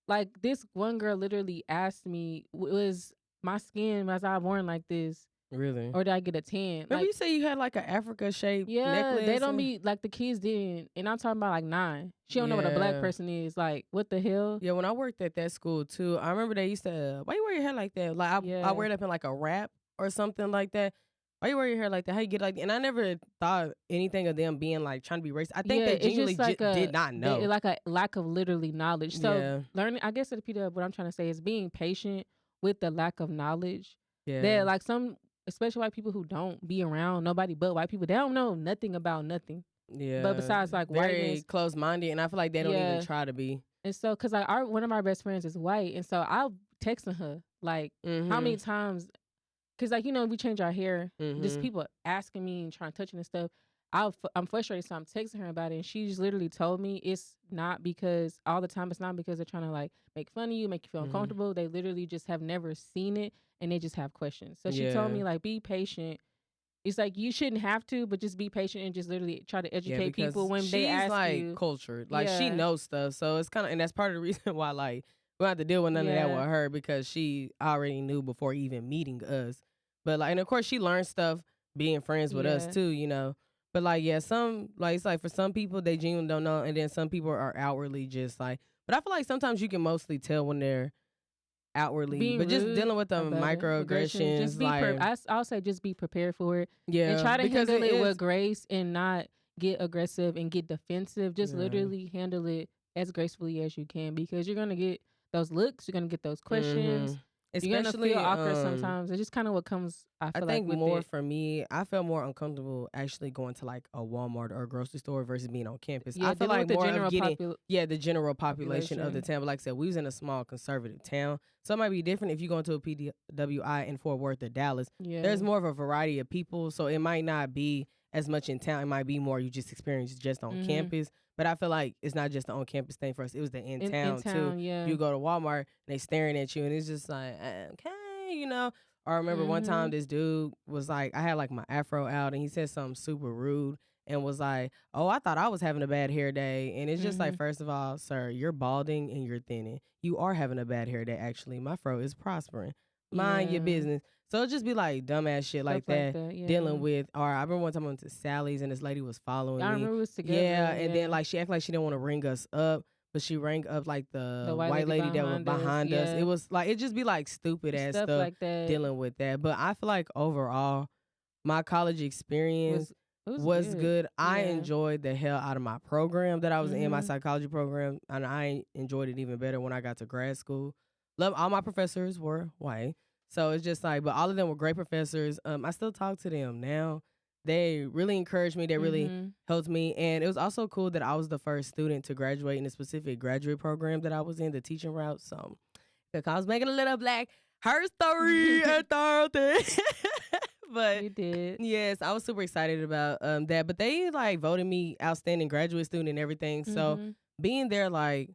Speaker 1: Like this one girl literally asked me, was my skin, was I born like this?
Speaker 2: Really?
Speaker 1: Or did I get a tan?
Speaker 2: Remember you said you had like an Africa shaped necklace?
Speaker 1: They don't be like the kids didn't. And I'm talking about like 9. She don't know what a black person is. Like, what the hell?
Speaker 2: Yeah, when I worked at that school too, I remember they used to, why you wear your hair like that? Like I wear it up in like a wrap or something like that. Why you wear your hair like that? How you get like that? And I never thought anything of them being like trying to be racist. I think they genuinely did not know.
Speaker 1: Like a lack of literally knowledge. So learning, I guess at the PW, what I'm trying to say is being patient with the lack of knowledge. Yeah. That like some, especially white people who don't be around nobody but white people, they don't know nothing about nothing. Yeah. But besides like
Speaker 2: very
Speaker 1: whiteness,
Speaker 2: close-minded, and I feel like they don't even try to be.
Speaker 1: And so, cause like one of our best friends is white, and so I'll texting her like how many times, cause like we change our hair, just people asking me and trying to touch it and stuff. I'm frustrated, so I'm texting her about it, and she just literally told me it's not because all the time. It's not because they're trying to like make fun of you, make you feel uncomfortable. They literally just have never seen it, and they just have questions. So she told me like, be patient. It's like you shouldn't have to, but just be patient and just literally try to educate people when they ask
Speaker 2: like
Speaker 1: you.
Speaker 2: Cultured, like she knows stuff, so it's kind of, and that's part of the reason why like we don't have to deal with none of that with her, because she already knew before even meeting us. But like, and of course she learned stuff being friends with us too, But like, some like it's like for some people they genuinely don't know, and then some people are outwardly just like. But I feel like sometimes you can mostly tell when they're outwardly, being but just dealing with the microaggressions. Just be like,
Speaker 1: I'll say just be prepared for it. Yeah, and try to handle it with grace and not get aggressive and get defensive. Just literally handle it as gracefully as you can, because you're gonna get those looks, you're gonna get those questions. Especially, you're gonna feel awkward sometimes. It's just kind of what comes. I think like
Speaker 2: more for me, I feel more uncomfortable actually going to like a Walmart or a grocery store versus being on campus. I feel like more of getting the general population of the town. But like I said, we was in a small conservative town, so it might be different if you go into a PWI in Fort Worth or Dallas. Yeah. There's more of a variety of people, so it might not be as much in town. It might be more you just experience just on campus. But I feel like it's not just the on-campus thing for us. It was the in-town too. Yeah. You go to Walmart, and they staring at you, and it's just like, okay, Or I remember one time this dude was like, I had like my afro out, and he said something super rude and was like, oh, I thought I was having a bad hair day. And it's just like, first of all, sir, you're balding and you're thinning. You are having a bad hair day, actually. My fro is prospering. Mind your business. So it'll just be like dumbass shit like that dealing with. Or I remember one time I went to Sally's and this lady was following me.
Speaker 1: I remember we was together.
Speaker 2: Yeah, and then like she acted like she didn't want to ring us up, but she rang up like the white lady that was behind us. It was like, it just be like stupid ass stuff like that, dealing with that. But I feel like overall, my college experience was good. I enjoyed the hell out of my program that I was in, my psychology program, and I enjoyed it even better when I got to grad school. All my professors were white. So it's just like, but all of them were great professors. I still talk to them now. They really encouraged me. They really helped me. And it was also cool that I was the first student to graduate in a specific graduate program that I was in, the teaching route. So because I was making a little black her story at Tarleton. But
Speaker 1: you did.
Speaker 2: Yes, I was super excited about that. But they like voted me outstanding graduate student and everything. So being there, like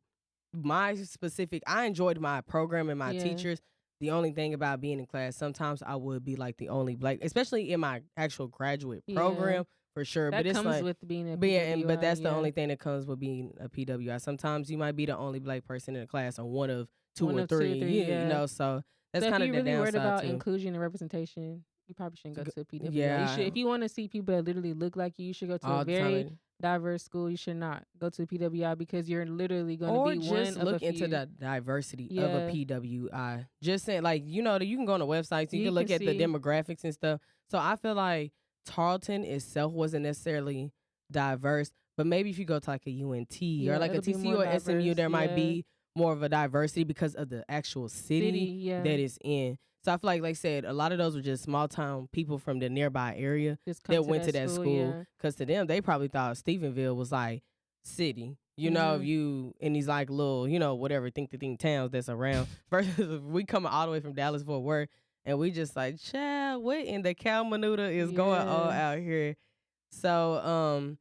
Speaker 2: I enjoyed my program and my teachers. The only thing about being in class, sometimes I would be like the only black, especially in my actual graduate program, for sure.
Speaker 1: That
Speaker 2: but it's
Speaker 1: comes
Speaker 2: like,
Speaker 1: with being a PWI.
Speaker 2: But that's the only thing that comes with being a PWI. Sometimes you might be the only black person in the class, or one of two or three. So that's kind of the downside. If you're really worried about
Speaker 1: inclusion and representation, you probably shouldn't go to a PWI. Yeah. If you want to see people that literally look like you should go to a very diverse school. You should not go to a PWI because you're literally going to be one of a few. Or just look into the diversity of a PWI. Just saying, like, you can go on the website, so you can look at the demographics and stuff. So I feel like Tarleton itself wasn't necessarily diverse, but maybe if you go to like a UNT or like a TCU or SMU, there might be more of a diversity because of the actual city that it's in. So I feel like I said, a lot of those were just small town people from the nearby area that went to that school. Because to them, they probably thought Stephenville was like city. If you in these like little, whatever think towns that's around. Versus we coming all the way from Dallas for work, and we just like, child, what in the cow manuta is going on out here? So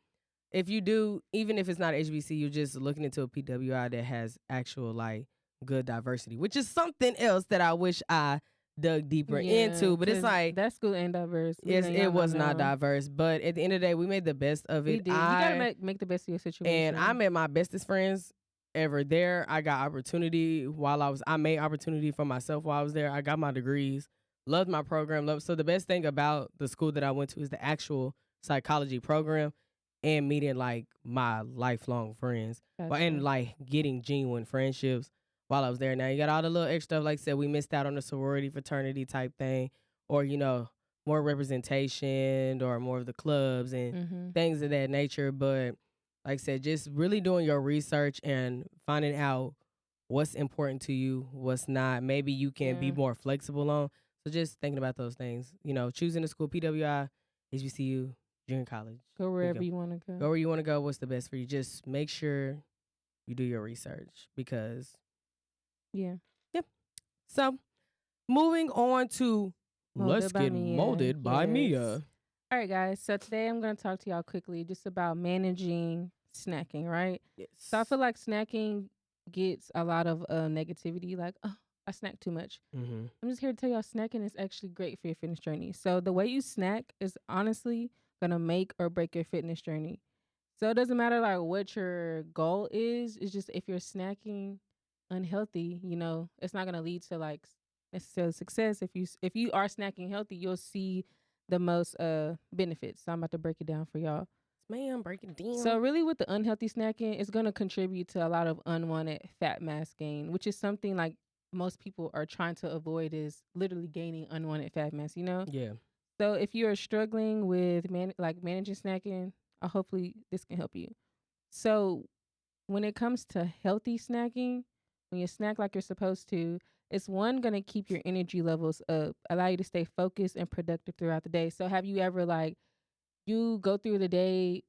Speaker 1: if you do, even if it's not HBCU, just looking into a PWI that has actual like good diversity, which is something else that I wish I dug deeper into, but it's like that school ain't diverse.
Speaker 2: Yes, it was not diverse, but at the end of the day, we made the best of it.
Speaker 1: We did. You gotta make the best of your situation.
Speaker 2: And I met my bestest friends ever there. I got opportunity I made opportunity for myself while I was there. I got my degrees Loved my program. So the best thing about the school that I went to is the actual psychology program and meeting like my lifelong friends. And like getting genuine friendships while I was there. Now you got all the little extra stuff, like I said, we missed out on the sorority fraternity type thing, or more representation or more of the clubs and things of that nature. But like I said, just really doing your research and finding out what's important to you, what's not. Maybe you can be more flexible on. So just thinking about those things, choosing a school, PWI, HBCU, junior college.
Speaker 1: Go wherever you want to go.
Speaker 2: Go where you want to go. What's the best for you? Just make sure you do your research because.
Speaker 1: Yeah.
Speaker 2: Yep. So moving on to Let's Get Molded by Mia.
Speaker 1: All right, guys. So today I'm going to talk to y'all quickly just about managing snacking, right?
Speaker 2: Yes.
Speaker 1: So I feel like snacking gets a lot of negativity, like, oh, I snack too much. I'm just here to tell y'all snacking is actually great for your fitness journey. So the way you snack is honestly going to make or break your fitness journey. So it doesn't matter like what your goal is. It's just if you're snacking unhealthy, it's not going to lead to like necessarily success. If you are snacking healthy, you'll see the most benefits. So I'm about to break it down for y'all.
Speaker 2: Man, break it down.
Speaker 1: So really with the unhealthy snacking, it's going to contribute to a lot of unwanted fat mass gain, which is something like most people are trying to avoid, is literally gaining unwanted fat mass,
Speaker 2: Yeah.
Speaker 1: So if you are struggling with managing snacking, hopefully this can help you. So when it comes to healthy snacking, when you snack like you're supposed to, it's going to keep your energy levels up, allow you to stay focused and productive throughout the day. So have you ever you go through the day,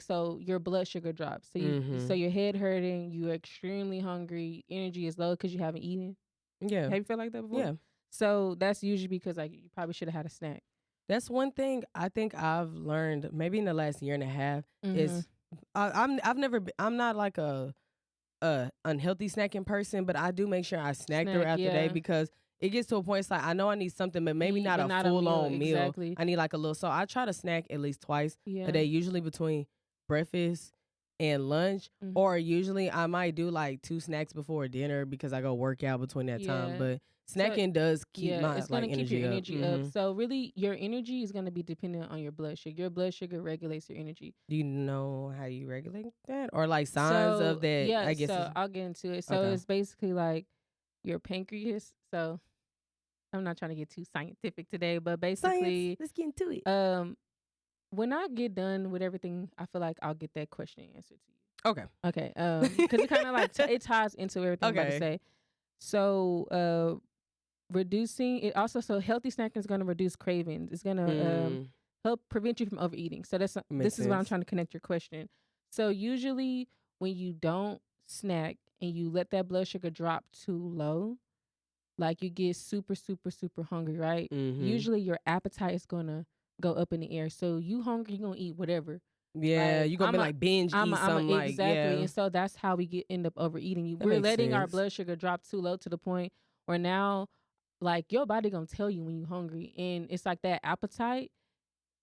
Speaker 1: so your blood sugar drops. So your head hurting, you're extremely hungry, energy is low because you haven't eaten.
Speaker 2: Yeah.
Speaker 1: Have you felt like that before?
Speaker 2: Yeah.
Speaker 1: So that's usually because you probably should have had a snack.
Speaker 2: That's one thing I think I've learned maybe in the last year and a half is I'm not like a unhealthy snacking person, but I do make sure I snack throughout the day because it gets to a point it's like I know I need something, but maybe not a full on meal.
Speaker 1: Exactly.
Speaker 2: I need like a little. So I try to snack at least twice a day, usually between breakfast and lunch, or usually I might do like 2 snacks before dinner because I go work out between that time. But snacking does keep my
Speaker 1: it's gonna keep your energy
Speaker 2: up.
Speaker 1: up. So really, your energy is gonna be dependent on your blood sugar. Your blood sugar regulates your energy.
Speaker 2: Do you know how you regulate that, or like signs of that?
Speaker 1: Yeah,
Speaker 2: I guess
Speaker 1: so I'll get into it. So it's basically like your pancreas. So I'm not trying to get too scientific today, but basically,
Speaker 2: Science. Let's get into it.
Speaker 1: When I get done with everything, I feel like I'll get that question answered to you.
Speaker 2: Okay.
Speaker 1: Because it kind of it ties into everything I'm about to say. So reducing it also. So healthy snacking is going to reduce cravings. It's going to help prevent you from overeating. So this is what I'm trying to connect your question. So usually when you don't snack and you let that blood sugar drop too low, like you get super, super, super hungry, right? Usually your appetite is going to go up in the air. So you hungry, you're going to eat whatever.
Speaker 2: Yeah, you're going to be like binge eat something
Speaker 1: exactly. And so that's how we end up overeating. We're letting our blood sugar drop too low to the point where now like your body going to tell you when you're hungry. And it's like that appetite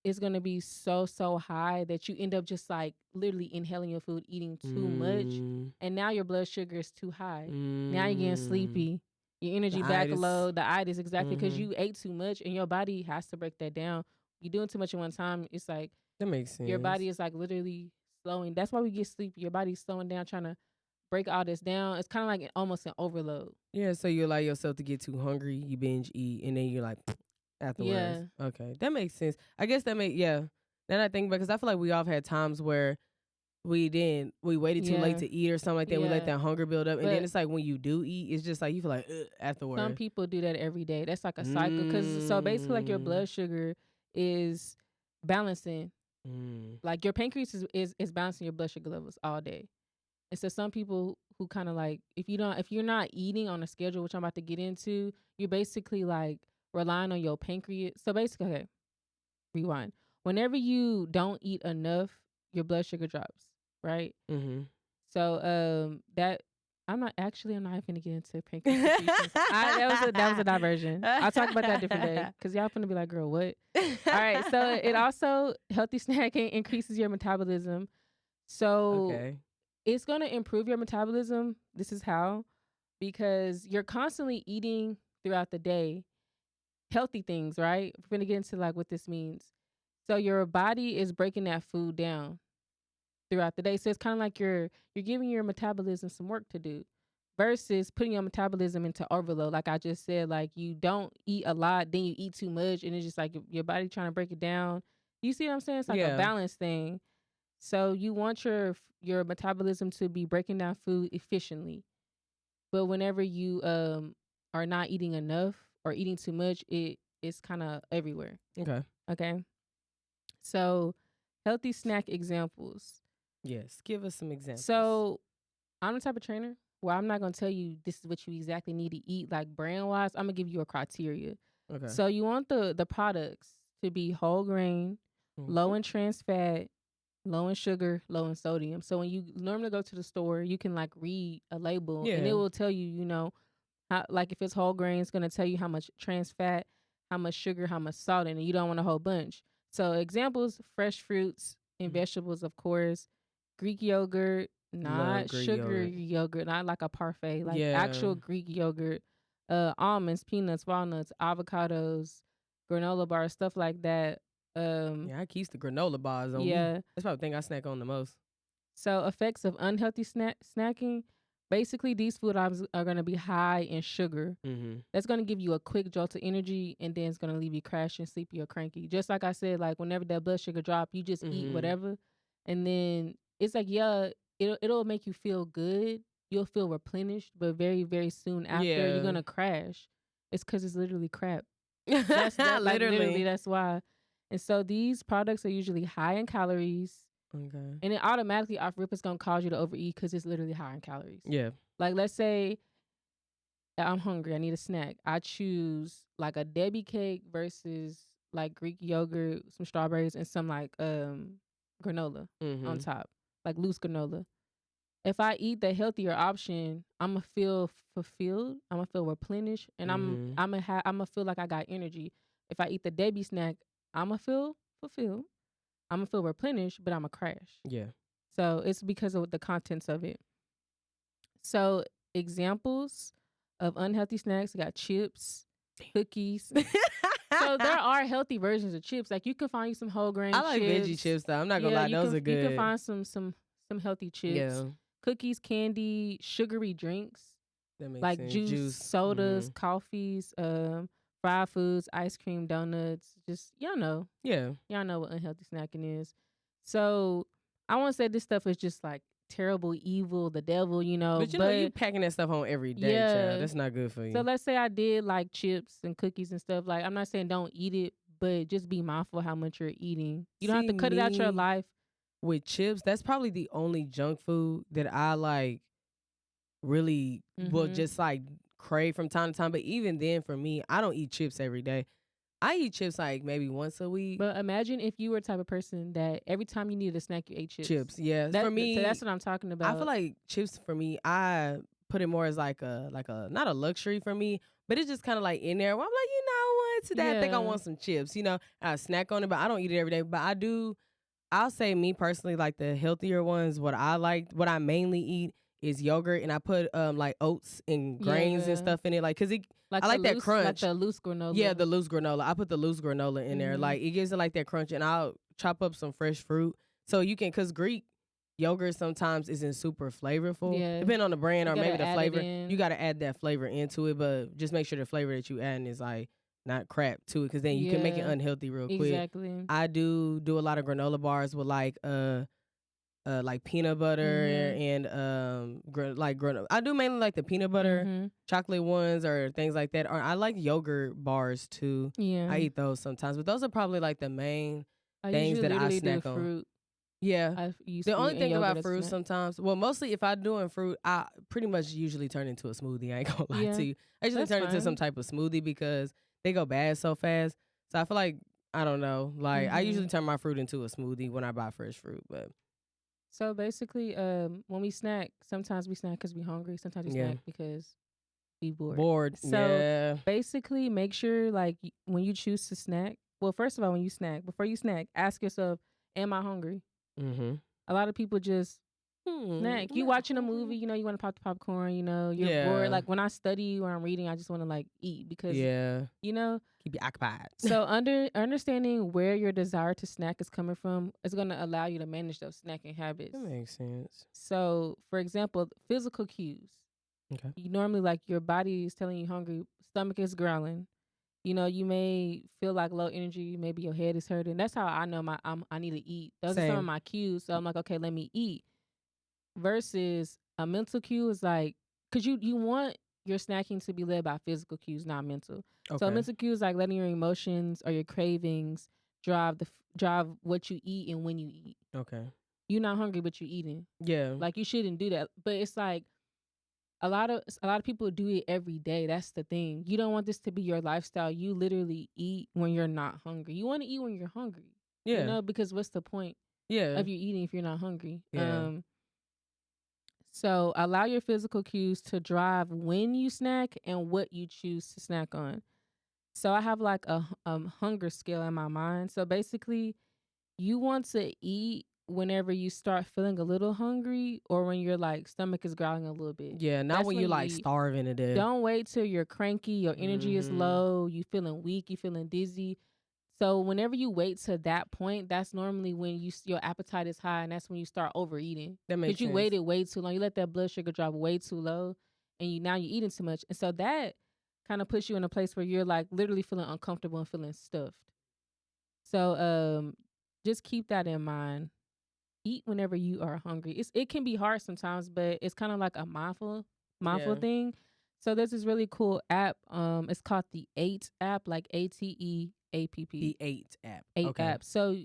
Speaker 1: is going to be so, so high that you end up just like literally inhaling your food, eating too much. And now your blood sugar is too high. Now you're getting sleepy. Your energy back low. The itis, exactly, because you ate too much and your body has to break that down. You're doing too much at one time. It's like
Speaker 2: that makes sense.
Speaker 1: Your body is like literally slowing. That's why we get sleepy. Your body's slowing down, trying to break all this down. It's kind of like almost an overload.
Speaker 2: Yeah, so you allow yourself to get too hungry, you binge eat, and then you're like afterwards. Yeah. Okay, that makes sense. I guess that then I think because I feel like we all have had times where we waited too late to eat or something like that. We let that hunger build up, and then it's like when you do eat, it's just like you feel like afterwards.
Speaker 1: Some people do that every day. That's like a cycle. Because so basically, like your blood sugar is balancing. Like your pancreas is balancing your blood sugar levels all day. And so some people who kind of like if you're not eating on a schedule, which I'm about to get into, you're basically like relying on your pancreas. So basically, okay, rewind. Whenever you don't eat enough, your blood sugar drops, right? So that I'm not even going to get into pancreas secretions. That was a diversion. I'll talk about that a different day because y'all finna be like, girl, what? All right. So it also, healthy snacking increases your metabolism. So it's going to improve your metabolism. This is how, because you're constantly eating throughout the day. healthy things, right? We're gonna get into like what this means. So your body is breaking that food down throughout the day. So it's kind of like you're giving your metabolism some work to do versus putting your metabolism into overload. Like I just said, like you don't eat a lot, then you eat too much, and it's just like your body trying to break it down. You see what I'm saying? It's like a balance thing. So you want your metabolism to be breaking down food efficiently. But whenever you are not eating enough or eating too much, it's kind of everywhere. Okay. So healthy snack examples.
Speaker 2: Yes, give us some examples.
Speaker 1: So I'm the type of trainer where I'm not going to tell you this is what you exactly need to eat, like brand wise. I'm going to give you a criteria.
Speaker 2: Okay.
Speaker 1: So you want the products to be whole grain, low in trans fat, low in sugar, low in sodium. So when you normally go to the store, you can like read a label and it will tell you, you know, how, like if it's whole grain, it's going to tell you how much trans fat, how much sugar, how much salt in it. You don't want a whole bunch. So examples, fresh fruits and vegetables, of course, Greek yogurt, not Greek sugar yogurt, not like a parfait, like actual Greek yogurt, almonds, peanuts, walnuts, avocados, granola bars, stuff like that.
Speaker 2: I keep the granola bars on me. That's probably the thing I snack on the most.
Speaker 1: So effects of unhealthy snacking. Basically, these food items are going to be high in sugar. That's going to give you a quick jolt of energy, and then it's going to leave you crashing, sleepy, or cranky. Just like I said, like whenever that blood sugar drop, you just eat whatever, and then it's like it'll make you feel good. You'll feel replenished, but very, very soon after you're gonna crash. It's because it's literally crap. That's literally that's why. And so these products are usually high in calories.
Speaker 2: Okay.
Speaker 1: And it automatically off rip is gonna cause you to overeat because it's literally high in calories.
Speaker 2: Yeah.
Speaker 1: Like let's say I'm hungry, I need a snack. I choose like a Debbie cake versus like Greek yogurt, some strawberries, and some like granola on top, like loose granola. If I eat the healthier option, I'm gonna feel fulfilled. I'm gonna feel replenished, and I'm gonna feel like I got energy. If I eat the Debbie snack, I'm gonna feel fulfilled. I'm gonna feel replenished, but I'm gonna crash.
Speaker 2: Yeah.
Speaker 1: So it's because of the contents of it. So examples of unhealthy snacks: you got chips, cookies. So there are healthy versions of chips. Like you can find you some whole grain.
Speaker 2: I like
Speaker 1: chips.
Speaker 2: veggie chips though. I'm not gonna lie, those are good.
Speaker 1: You can find some healthy chips.
Speaker 2: Yeah.
Speaker 1: Cookies, candy, sugary drinks.
Speaker 2: That makes
Speaker 1: like
Speaker 2: sense.
Speaker 1: juice, sodas, coffees, fried foods, ice cream, donuts. Just y'all know.
Speaker 2: Yeah.
Speaker 1: Y'all know what unhealthy snacking is. So I won't say this stuff is just like terrible, evil, the devil, you know.
Speaker 2: But you know, you packing that stuff home every day, child. That's not good for you.
Speaker 1: So let's say I did like chips and cookies and stuff. Like I'm not saying don't eat it, but just be mindful how much you're eating. You don't have to cut it out your life.
Speaker 2: With chips, that's probably the only junk food that I like really will just like crave from time to time. But even then, for me, I don't eat chips every day. I eat chips like maybe once a week.
Speaker 1: But imagine if you were the type of person that every time you needed a snack, you ate chips.
Speaker 2: Chips, yeah. For me,
Speaker 1: so that's what I'm talking about.
Speaker 2: I feel like chips for me, I put it more as like a not a luxury for me, but it's just kind of like in there where I'm like, you know what, today I think I want some chips. You know, I snack on it, but I don't eat it every day. But I'll say me personally, like the healthier ones, what I mainly eat is yogurt, and I put like oats and grains and stuff in it, like because I like that crunch.
Speaker 1: Like the loose granola.
Speaker 2: Yeah, the loose granola. I put the loose granola in there, like it gives it like that crunch, and I'll chop up some fresh fruit so you can, because Greek yogurt sometimes isn't super flavorful. Yeah, depending on the brand or maybe the flavor. You got to add that flavor into it, but just make sure the flavor that you add is like not crap to it, because then you can make it unhealthy real quick.
Speaker 1: Exactly.
Speaker 2: I do a lot of granola bars with like peanut butter and granola. I do mainly like the peanut butter chocolate ones or things like that. Or I like yogurt bars too.
Speaker 1: Yeah,
Speaker 2: I eat those sometimes, but those are probably like the main things that I snack on.
Speaker 1: Fruit.
Speaker 2: Yeah, the only thing about fruit sometimes, well, mostly if I'm doing fruit, I pretty much usually turn into a smoothie. I ain't gonna lie to you. I usually turn into some type of smoothie because they go bad so fast. So I feel like, I don't know, like I usually turn my fruit into a smoothie when I buy fresh fruit. But
Speaker 1: so basically, when we snack, sometimes we snack because we hungry. Sometimes we snack because we bored. So basically, make sure like when you choose to snack. Well, first of all, when you snack, before you snack, ask yourself, "Am I hungry?" A lot of people just Snack. You watching a movie, you want to pop the popcorn, you're bored. Like when I study or I'm reading, I just want to like eat because,
Speaker 2: keep you occupied.
Speaker 1: So understanding where your desire to snack is coming from is going to allow you to manage those snacking habits.
Speaker 2: That makes sense.
Speaker 1: So for example, physical cues.
Speaker 2: Okay.
Speaker 1: You normally like your body is telling you hungry, stomach is growling. You may feel like low energy, maybe your head is hurting. That's how I know I need to eat. Those are some of my cues. So I'm like, okay, let me eat. Versus a mental cue is like, because you want your snacking to be led by physical cues, not mental. Okay. So mental cue is like letting your emotions or your cravings drive what you eat and when you eat.
Speaker 2: Okay.
Speaker 1: You're not hungry, but you're eating.
Speaker 2: Yeah.
Speaker 1: Like you shouldn't do that. But it's like a lot of people do it every day. That's the thing. You don't want this to be your lifestyle. You literally eat when you're not hungry. You want to eat when you're hungry. Yeah. Because what's the point of you eating if you're not hungry?
Speaker 2: Yeah.
Speaker 1: So allow your physical cues to drive when you snack and what you choose to snack on. So I have like a hunger scale in my mind. So basically, you want to eat whenever you start feeling a little hungry or when your like stomach is growling a little bit.
Speaker 2: Yeah, not when you like starving to death.
Speaker 1: Don't wait till you're cranky, your energy is low, you feeling weak, you feeling dizzy. So whenever you wait to that point, that's normally when your appetite is high, and that's when you start overeating.
Speaker 2: That makes sense.
Speaker 1: Because you waited way too long. You let that blood sugar drop way too low, and now you're eating too much. And so that kind of puts you in a place where you're like literally feeling uncomfortable and feeling stuffed. So just keep that in mind. Eat whenever you are hungry. It can be hard sometimes, but it's kind of like a mindful thing. So there's this really cool app. It's called the 8 app, like ATEAPP.
Speaker 2: The 8 app.
Speaker 1: 8 app. So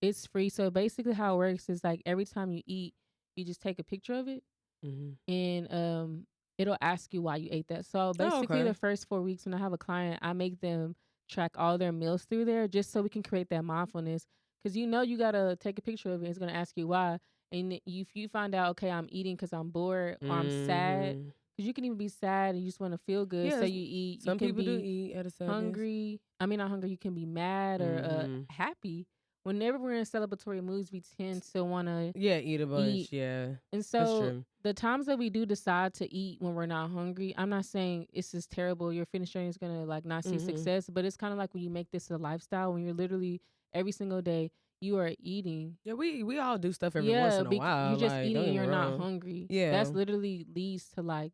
Speaker 1: it's free. So basically how it works is like every time you eat, you just take a picture of it, and it'll ask you why you ate that. So basically the first 4 weeks when I have a client, I make them track all their meals through there just so we can create that mindfulness. Because you got to take a picture of it. It's going to ask you why. And if you find out, okay, I'm eating because I'm bored or I'm sad. Because you can even be sad and you just want to feel good. So you eat.
Speaker 2: Some people do eat at a sadness.
Speaker 1: Hungry. I mean, not hungry. You can be mad or happy. Whenever we're in celebratory moods, we tend to want to
Speaker 2: eat a bunch. Yeah.
Speaker 1: And so the times that we do decide to eat when we're not hungry, I'm not saying it's just terrible. Your fitness journey is going to like not see success. But it's kind of like when you make this a lifestyle, when you're literally every single day you are eating.
Speaker 2: Yeah, we all do stuff every once in a while.
Speaker 1: You're just eating and you're not hungry.
Speaker 2: Yeah.
Speaker 1: That's literally leads to like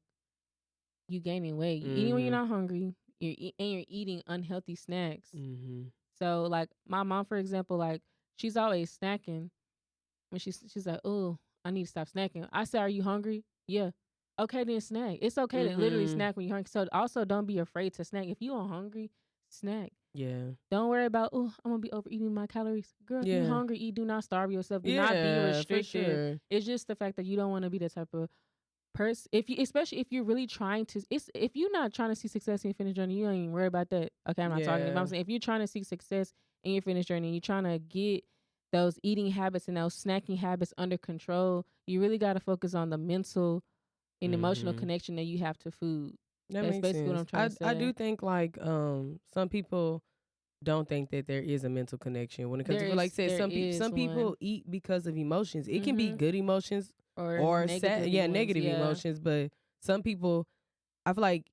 Speaker 1: you gaining weight. You're eating when you're not hungry. You're eating unhealthy snacks. So like my mom, for example, like she's always snacking. When she's like, oh, I need to stop snacking. I say, are you hungry? Yeah. Okay, then snack. It's okay to literally snack when you're hungry. So also don't be afraid to snack. If you are hungry, snack.
Speaker 2: Yeah.
Speaker 1: Don't worry about, oh, I'm going to be overeating my calories. Girl, if you're hungry, eat. Do not starve yourself. Do not be restricted. Sure. It's just the fact that you don't want to be the type of person. Especially if you're really trying to, if you're not trying to see success in your fitness journey, you don't even worry about that. Okay, I'm not talking about. I'm saying if you're trying to see success in your fitness journey, you're trying to get those eating habits and those snacking habits under control, you really got to focus on the mental and emotional connection that you have to food.
Speaker 2: That's basically sense. What I'm trying to say. I do think like some people don't think that there is a mental connection when it comes to, like I said, some people eat because of emotions. It can be good emotions or sad, negative emotions, but some people, I feel like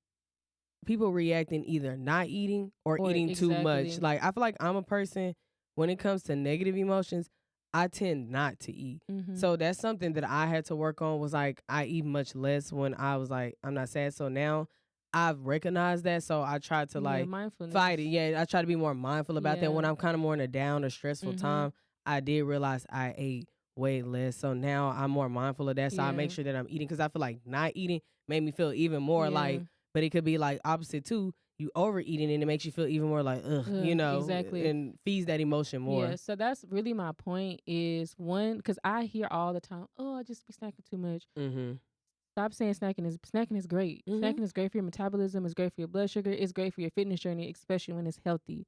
Speaker 2: people react in either not eating or eating too much. Like I feel like I'm a person, when it comes to negative emotions, I tend not to eat. So that's something that I had to work on, was like I eat much less when I was like, I'm not sad. So now I've recognized that, so I try to like fight it. Yeah, I try to be more mindful about that. When I'm kind of more in a down or stressful time, I did realize I ate way less. So now I'm more mindful of that. So I make sure that I'm eating, because I feel like not eating made me feel even more like, but it could be like opposite too. You overeating and it makes you feel even more like, exactly, and feeds that emotion more.
Speaker 1: Yeah, so that's really my point is, one, because I hear all the time, oh, I just be snacking too much. Stop saying snacking is great. Snacking is great for your metabolism. It's great for your blood sugar. It's great for your fitness journey, especially when it's healthy.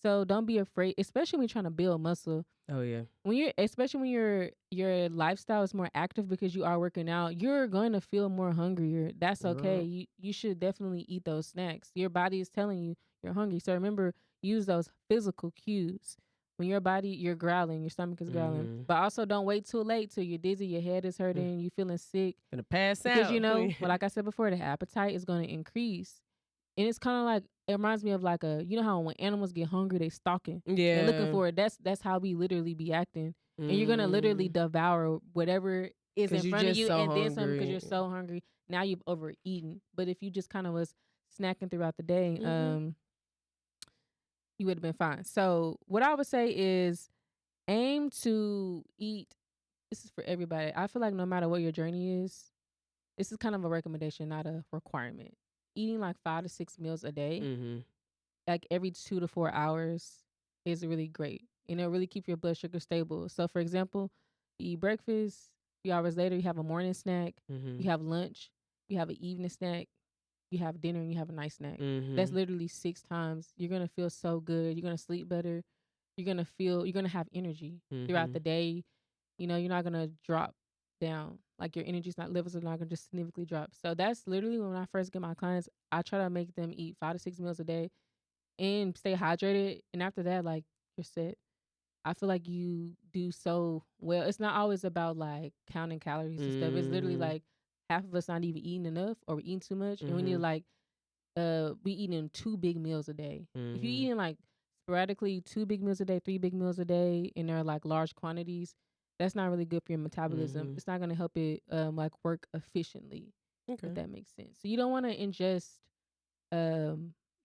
Speaker 1: So don't be afraid, especially when you're trying to build muscle.
Speaker 2: Oh yeah.
Speaker 1: Especially when your lifestyle is more active because you are working out, you're going to feel more hungrier. That's okay. You should definitely eat those snacks. Your body is telling you you're hungry. So remember, use those physical cues. when you're growling, your stomach is growling. But also don't wait too late till you're dizzy, your head is hurting, you feeling sick.
Speaker 2: Gonna pass
Speaker 1: because
Speaker 2: out.
Speaker 1: well, like I said before, the appetite is going to increase. And it's kind of like, it reminds me of like you know how when animals get hungry, they stalking.
Speaker 2: Yeah.
Speaker 1: They're looking for it. That's how we literally be acting. And you're going to literally devour whatever is in front of you
Speaker 2: so
Speaker 1: and then some
Speaker 2: hungry.
Speaker 1: because you're so hungry. Now you've overeaten. But if you just kind of was snacking throughout the day, you would have been fine. So what I would say is aim to eat. This is for everybody. I feel like no matter what your journey is, this is kind of a recommendation, not a requirement. Eating like 5 to 6 meals a day, like every 2 to 4 hours, is really great. And it'll really keep your blood sugar stable. So, for example, you eat breakfast, a few hours later, you have a morning snack, you have lunch, you have an evening snack, you have dinner, and you have a night snack. That's literally 6 times. You're going to feel so good. You're going to sleep better. You're going to have energy throughout the day. You know, you're not going to drop down. Like your levels are not going to just significantly drop. So that's literally when I first get my clients, I try to make them eat 5 to 6 meals a day and stay hydrated. And after that, like, you're set. I feel like you do so well. It's not always about like counting calories and stuff. It's literally like half of us not even eating enough or we're eating too much. And we need to like, we eating 2 big meals a day. If you're eating like sporadically 2 big meals a day, 3 big meals a day, and they're like large quantities, that's not really good for your metabolism. It's not going to help it like work efficiently, if that makes sense. So you don't want to ingest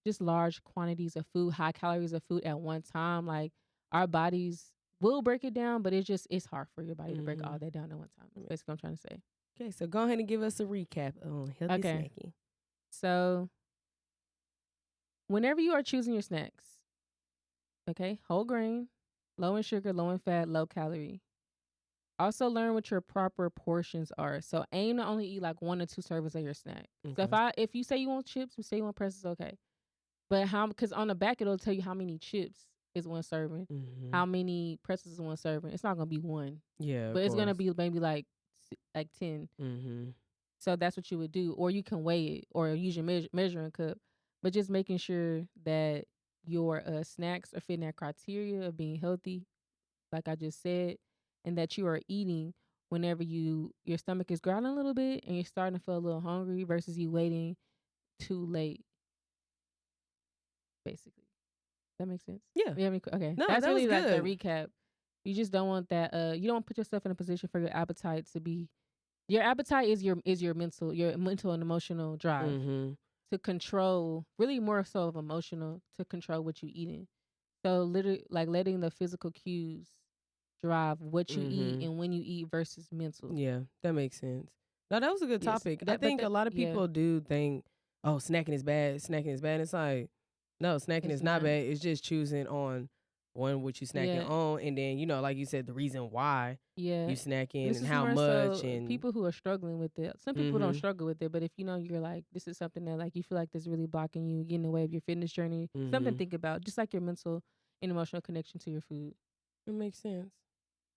Speaker 1: just large quantities of food, high calories of food at one time. Like our bodies will break it down, but it's hard for your body to break all that down at one time. That's basically what I'm trying to say.
Speaker 2: Okay, so go ahead and give us a recap on healthy snacking.
Speaker 1: So whenever you are choosing your snacks, okay, whole grain, low in sugar, low in fat, low calorie. Also learn what your proper portions are. So aim to only eat like 1 or 2 servings of your snack. So if you say you want chips, you say you want pretzels, okay. But because on the back it'll tell you how many chips is 1 serving, how many pretzels is 1 serving. It's not gonna be 1.
Speaker 2: Yeah,
Speaker 1: but it's gonna be maybe like 10. So that's what you would do, or you can weigh it, or use your measuring cup. But just making sure that your snacks are fitting that criteria of being healthy, like I just said. And that you are eating whenever your stomach is growling a little bit and you're starting to feel a little hungry versus you waiting too late. Basically. That makes sense?
Speaker 2: Yeah.
Speaker 1: Okay.
Speaker 2: No,
Speaker 1: that's
Speaker 2: that
Speaker 1: really
Speaker 2: was
Speaker 1: like
Speaker 2: good.
Speaker 1: the recap. You just don't want that. You don't put yourself in a position for your appetite to be. Your appetite is your mental and emotional drive to control. Really more so of emotional to control what you're eating. So literally, like letting the physical cues drive what you eat and when you eat versus mental.
Speaker 2: Yeah, that makes sense. No, that was a good topic. I think a lot of people do think, oh, snacking is bad. Snacking is bad. It's like, no, snacking is not bad. It's just choosing on what you snacking on, and then like you said, the reason why you snacking and how much.
Speaker 1: So
Speaker 2: and
Speaker 1: people who are struggling with it. Some people don't struggle with it, but if you're like, this is something that like you feel like this really blocking you, getting in the way of your fitness journey. Something to think about, just like your mental and emotional connection to your food.
Speaker 2: It makes sense.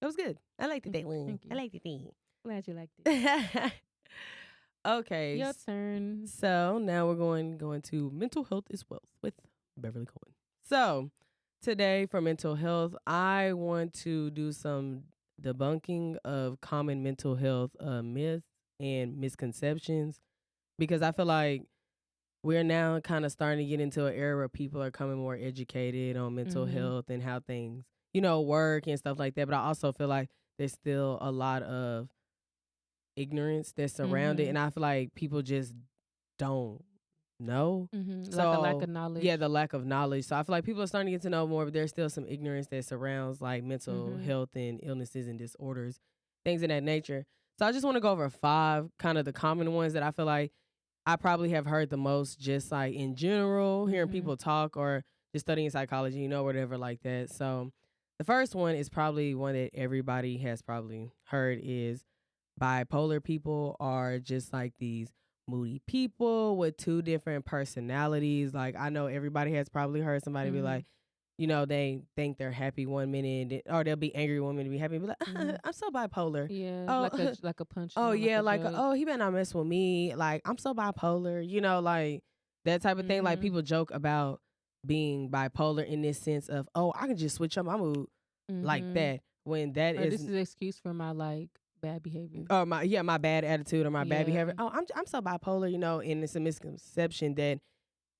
Speaker 2: That was good. I liked it. I liked it.
Speaker 1: Glad you liked it.
Speaker 2: Okay.
Speaker 1: Your turn.
Speaker 2: So now we're going to mental health is wealth with Beverly Cohen. So today for mental health, I want to do some debunking of common mental health myths and misconceptions, because I feel like we're now kind of starting to get into an era where people are becoming more educated on mental health and how things work and stuff like that. But I also feel like there's still a lot of ignorance that's surrounded, and I feel like people just don't know. So
Speaker 1: like a lack of knowledge.
Speaker 2: Yeah, the lack of knowledge. So I feel like people are starting to get to know more, but there's still some ignorance that surrounds like mental health and illnesses and disorders, things of that nature. So I just want to go over 5 kind of the common ones that I feel like I probably have heard the most, just like in general, hearing people talk or just studying psychology, whatever like that. So the first one is probably one that everybody has probably heard is bipolar people are just like these moody people with 2 different personalities. Like I know everybody has probably heard somebody be like, they think they're happy one minute, or they'll be angry one minute, be happy, and be like, I'm so bipolar.
Speaker 1: Yeah,
Speaker 2: oh,
Speaker 1: like a punch.
Speaker 2: Oh yeah, like he better not mess with me. Like I'm so bipolar. Like that type of thing. Like people joke about being bipolar in this sense of, oh, I can just switch up my mood like that, when that
Speaker 1: this is an excuse for my like bad behavior.
Speaker 2: Or my bad attitude or my bad behavior. Oh, I'm so bipolar, and it's a misconception that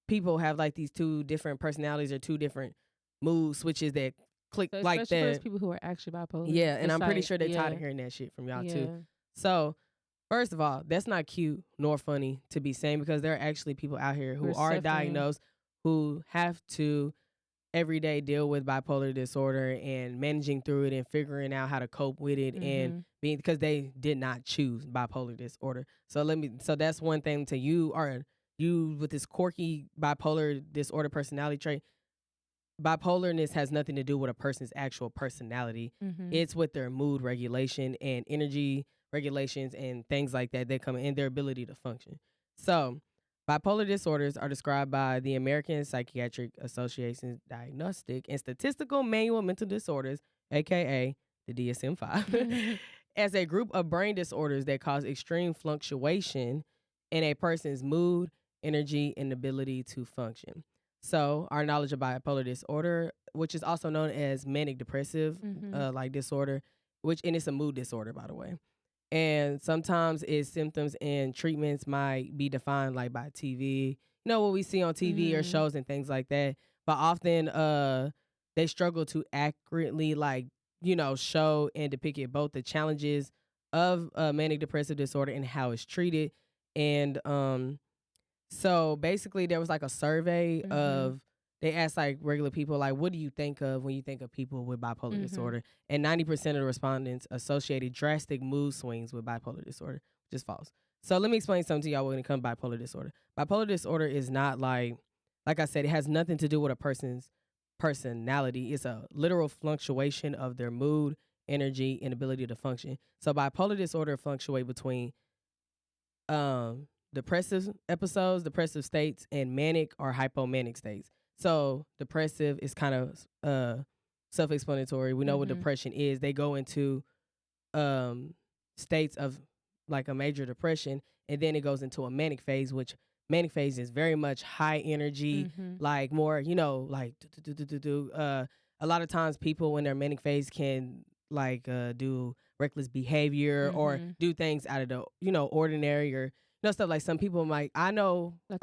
Speaker 2: people have like these two different personalities or two different mood switches that click
Speaker 1: so
Speaker 2: like that.
Speaker 1: For people who are actually bipolar.
Speaker 2: Yeah, and I'm pretty sure they're tired of hearing that shit from y'all too. So, first of all, that's not cute nor funny to be saying, because there are actually people out here who are diagnosed, who have to every day deal with bipolar disorder and managing through it and figuring out how to cope with it and being, because they did not choose bipolar disorder. So that's one thing to you with this quirky bipolar disorder personality trait. Bipolarness has nothing to do with a person's actual personality. It's with their mood regulation and energy regulations and things like that come in their ability to function. So bipolar disorders are described by the American Psychiatric Association's Diagnostic and Statistical Manual of Mental Disorders, aka the DSM-5, as a group of brain disorders that cause extreme fluctuation in a person's mood, energy, and ability to function. So our knowledge of bipolar disorder, which is also known as manic depressive like disorder, and it's a mood disorder, by the way. And sometimes its symptoms and treatments might be defined like by TV, what we see on TV or shows and things like that. But often they struggle to accurately show and depict both the challenges of manic depressive disorder and how it's treated. And so basically there was like a survey of, they asked like regular people, like, what do you think of when you think of people with bipolar disorder? And 90% of the respondents associated drastic mood swings with bipolar disorder, which is false. So let me explain something to y'all when it comes to bipolar disorder. Bipolar disorder is not like I said, it has nothing to do with a person's personality. It's a literal fluctuation of their mood, energy, and ability to function. So bipolar disorder fluctuate between depressive episodes, depressive states, and manic or hypomanic states. So depressive is kind of self-explanatory. We know what depression is. They go into states of like a major depression, and then it goes into a manic phase, which manic phase is very much high energy, like more, like a lot of times people when they're manic phase can like do reckless behavior or do things out of the ordinary, or stuff like some people might, I know,
Speaker 1: like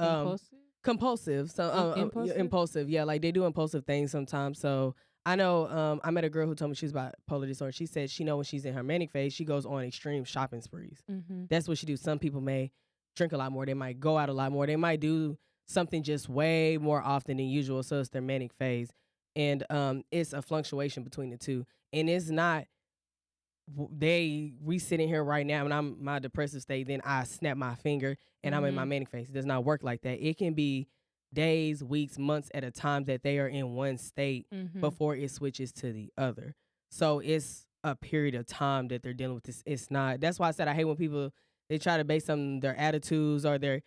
Speaker 2: compulsive, so impulsive, yeah, like they do impulsive things sometimes. So I know I met a girl who told me she was bipolar disorder. She said she when she's in her manic phase, she goes on extreme shopping sprees. That's what she do. Some people may drink a lot more, they might go out a lot more, they might do something just way more often than usual, so it's their manic phase. And it's a fluctuation between the two, and it's not we sitting here right now and I'm my depressive state, then I snap my finger and I'm in my manic phase. It does not work like that. It can be days, weeks, months at a time that they are in one state before it switches to the other. So it's a period of time that they're dealing with this. It's not, that's why I said I hate when people, they try to base on their attitudes or their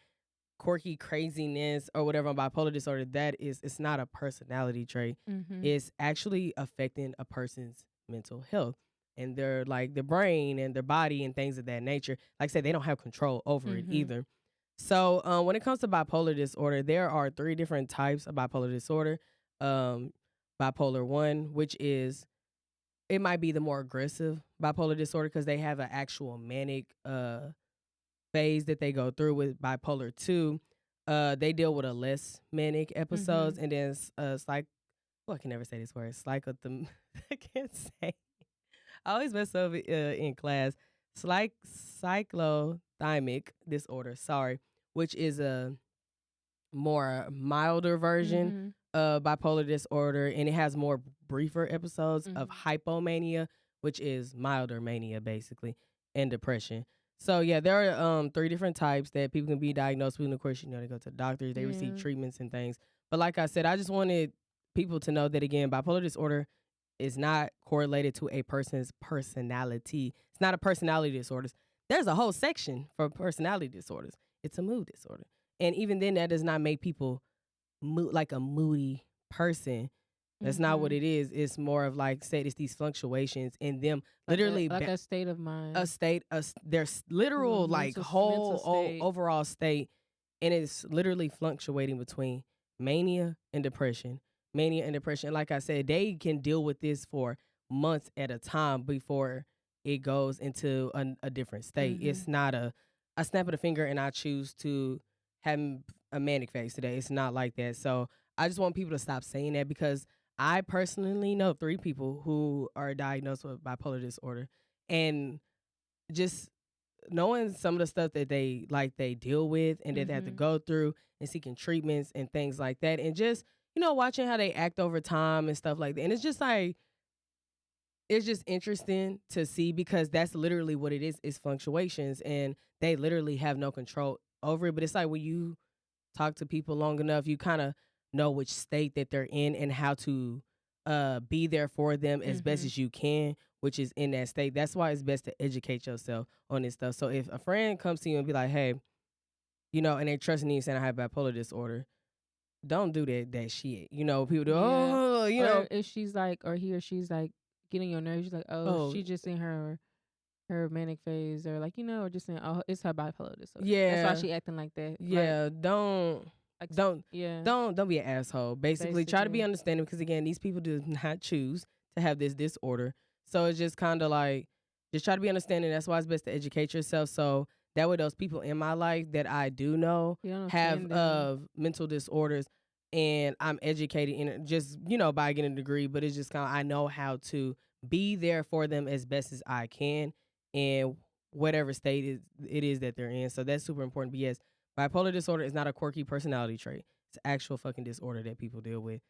Speaker 2: quirky craziness or whatever on bipolar disorder. It's not a personality trait. It's actually affecting a person's mental health and their like their brain and their body and things of that nature. Like I said, they don't have control over it either. So when it comes to bipolar disorder, there are 3 different types of bipolar disorder. Bipolar 1, which is, it might be the more aggressive bipolar disorder because they have an actual manic phase that they go through. With bipolar 2, they deal with a less manic episodes. And then I can never say this word. I can't say. I always mess up in class. Cyclothymic disorder, which is a more milder version of bipolar disorder, and it has more briefer episodes of hypomania, which is milder mania basically, and depression. So yeah, there are 3 different types that people can be diagnosed with. And of course, they go to the doctors, they receive treatments and things. But like I said, I just wanted people to know that, again, bipolar disorder is not correlated to a person's personality. It's not a personality disorder. There's a whole section for personality disorders. It's a mood disorder. And even then, that does not make people like a moody person. That's not what it is. It's more of like, say, it's these fluctuations in them, like literally
Speaker 1: a state of mind,
Speaker 2: their literal like whole overall state, and it's literally fluctuating between mania and depression. Mania and depression. Like I said, they can deal with this for months at a time before it goes into a different state. It's not a snap of the finger and I choose to have a manic phase today. It's not like that. So I just want people to stop saying that, because I personally know 3 people who are diagnosed with bipolar disorder, and just knowing some of the stuff that they deal with and that they have to go through and seeking treatments and things like that, and just, watching how they act over time and stuff like that. And it's just like, it's just interesting to see, because that's literally what it is. It's fluctuations, and they literally have no control over it. But it's like, when you talk to people long enough, you kind of know which state that they're in and how to be there for them as best as you can, which is in that state. That's why it's best to educate yourself on this stuff. So if a friend comes to you and be like, hey, and they trusting you saying I have bipolar disorder, don't do that shit. People do,
Speaker 1: or if she's like, or he or she's like getting your nerves, she's like, she just in her manic phase, or like, or just saying, oh, it's her bipolar disorder.
Speaker 2: Yeah.
Speaker 1: That's why she acting like that.
Speaker 2: Yeah. Don't be an asshole. Basically, try to be understanding, because again, these people do not choose to have this disorder. So it's just kind of like, just try to be understanding. That's why it's best to educate yourself. So that way, those people in my life that I do know have mental disorders, and I'm educated in it, just, by getting a degree, but it's just kind of, I know how to be there for them as best as I can in whatever state it is that they're in. So that's super important. But yes, bipolar disorder is not a quirky personality trait. It's an actual fucking disorder that people deal with.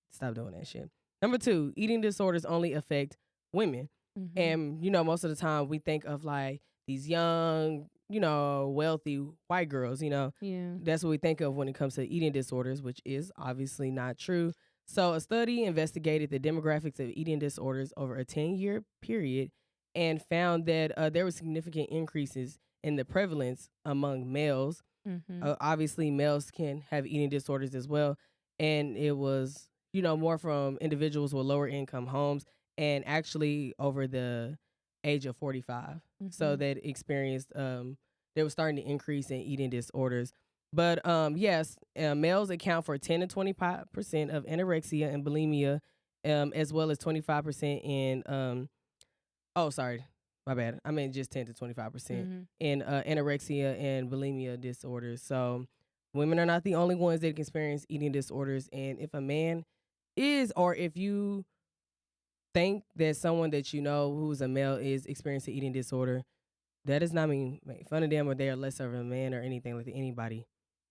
Speaker 2: Stop doing that shit. Number 2, eating disorders only affect women. And, most of the time we think of like these young, wealthy white girls, That's what we think of when it comes to eating disorders, which is obviously not true. So a study investigated the demographics of eating disorders over a 10-year period and found that there were significant increases in the prevalence among males. Obviously, males can have eating disorders as well. And it was, more from individuals with lower income homes, and actually over the age of 45. So that experienced, they were starting to increase in eating disorders. But yes, males account for 10 to 25% of anorexia and bulimia, as well as 25% in, my bad. I meant just 10 to 25% in anorexia and bulimia disorders. So women are not the only ones that can experience eating disorders. And if a man is, or if you think that someone that who's a male is experiencing eating disorder, that does not mean make fun of them or they are less of a man or anything like that. Anybody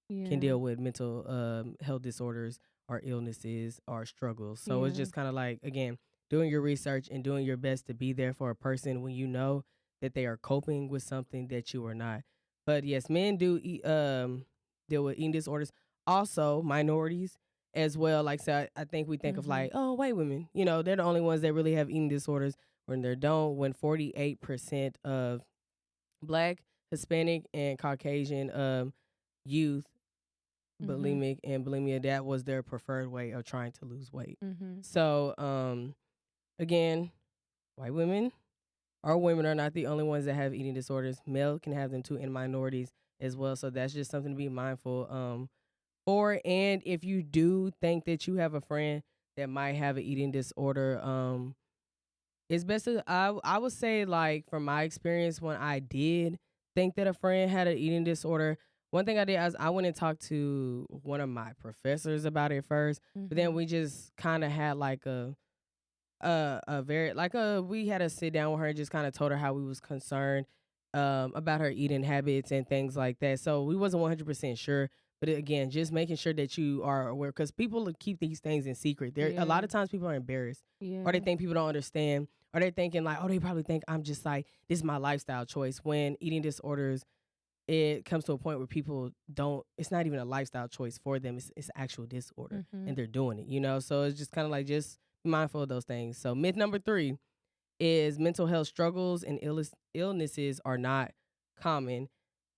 Speaker 2: can deal with mental health disorders or illnesses or struggles. So it's just kind of like, again, doing your research and doing your best to be there for a person when you know that they are coping with something that you are not. But yes, men do deal with eating disorders. Also, minorities as well. Like, so I think we think of like, oh, white women, they're the only ones that really have eating disorders, when they don't. When 48% of Black, Hispanic, and Caucasian youth bulimic and bulimia, that was their preferred way of trying to lose weight. So again, white women or women are not the only ones that have eating disorders. Male can have them too, and minorities as well. So that's just something to be mindful for. And if you do think that you have a friend that might have an eating disorder, it's best to, I would say, like, from my experience, when I did think that a friend had an eating disorder, one thing I did is I went and talked to one of my professors about it first, but then we just kind of had like we had a sit down with her and just kind of told her how we was concerned about her eating habits and things like that. So we wasn't 100% sure, but again, just making sure that you are aware, because people keep these things in secret. A lot of times people are embarrassed, or they think people don't understand, or they're thinking like, oh, they probably think I'm just like, this is my lifestyle choice. When eating disorders, it comes to a point where people don't, it's not even a lifestyle choice for them. It's an actual disorder and they're doing it, So it's just kind of like, just be mindful of those things. So myth number 3 is mental health struggles and illnesses are not common.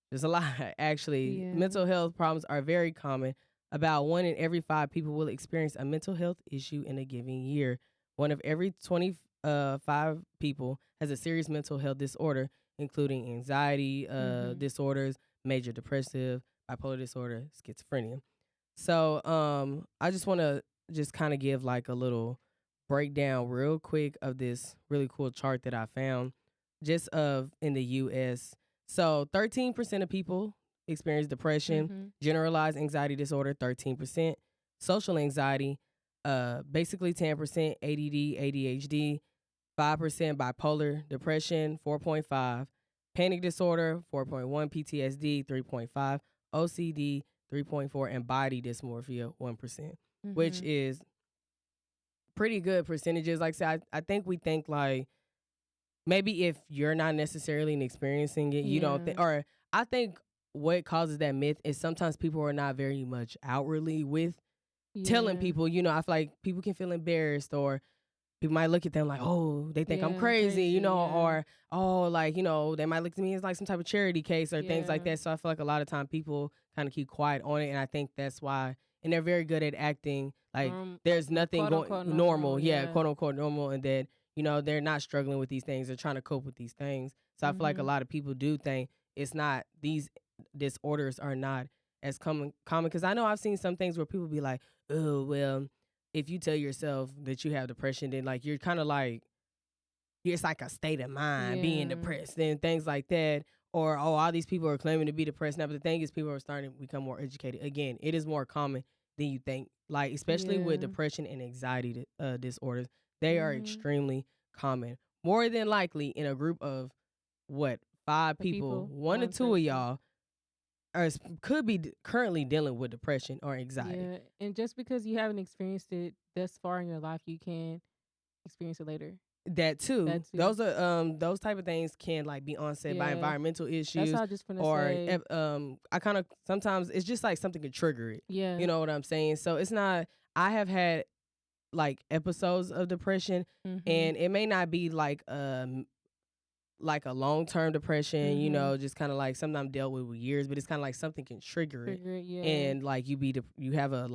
Speaker 2: There's a lot, actually. Mental health problems are very common. About 1 in every 5 people will experience a mental health issue in a given year. 1 of every 25 people has a serious mental health disorder, including anxiety disorders, major depressive, bipolar disorder, schizophrenia. So I just want to just kind of give like a little breakdown real quick of this really cool chart that I found just of in the US. So 13% of people experience depression, generalized anxiety disorder, 13%, social anxiety, basically 10%, ADD, ADHD, 5% bipolar depression, 4.5, panic disorder, 4.1, PTSD, 3.5, OCD, 3.4, and body dysmorphia, 1%, which is pretty good percentages. Like I said, I think we think like maybe if you're not necessarily experiencing it, you don't think, or I think what causes that myth is sometimes people are not very much outwardly with telling people, you know, I feel like people can feel embarrassed, or people might look at them like, oh, they think I'm crazy, you know, or, oh, like, you know, they might look at me as like some type of charity case or things like that. So I feel like a lot of time people kind of keep quiet on it. And I think that's why, and they're very good at acting like there's nothing going normal. Yeah, quote unquote normal. And that, you know, they're not struggling with these things. They're trying to cope with these things. So I feel like a lot of people do think it's not, these disorders are not as common. Because I know I've seen some things where people be like, oh, well, if you tell yourself that you have depression, then like you're kind of like, it's like a state of mind being depressed and things like that. Or, oh, all these people are claiming to be depressed now. But the thing is, people are starting to become more educated. Again, it is more common than you think. Like, especially with depression and anxiety disorders, they are extremely common. More than likely in a group of, what, 5 people, 1 to 2 of y'all could be currently dealing with depression or anxiety.
Speaker 1: Yeah, and just because you haven't experienced it thus far in your life, you can experience it later.
Speaker 2: That too. Those are those type of things can like be onset by environmental issues.
Speaker 1: That's what I just say.
Speaker 2: I kind of sometimes it's just like something could trigger it.
Speaker 1: Yeah,
Speaker 2: you know what I'm saying. So it's not. I have had like episodes of depression, and it may not be like a long-term depression, you know, just kind of like something I'm dealt with years, but it's kind of like something can trigger it, and like you have a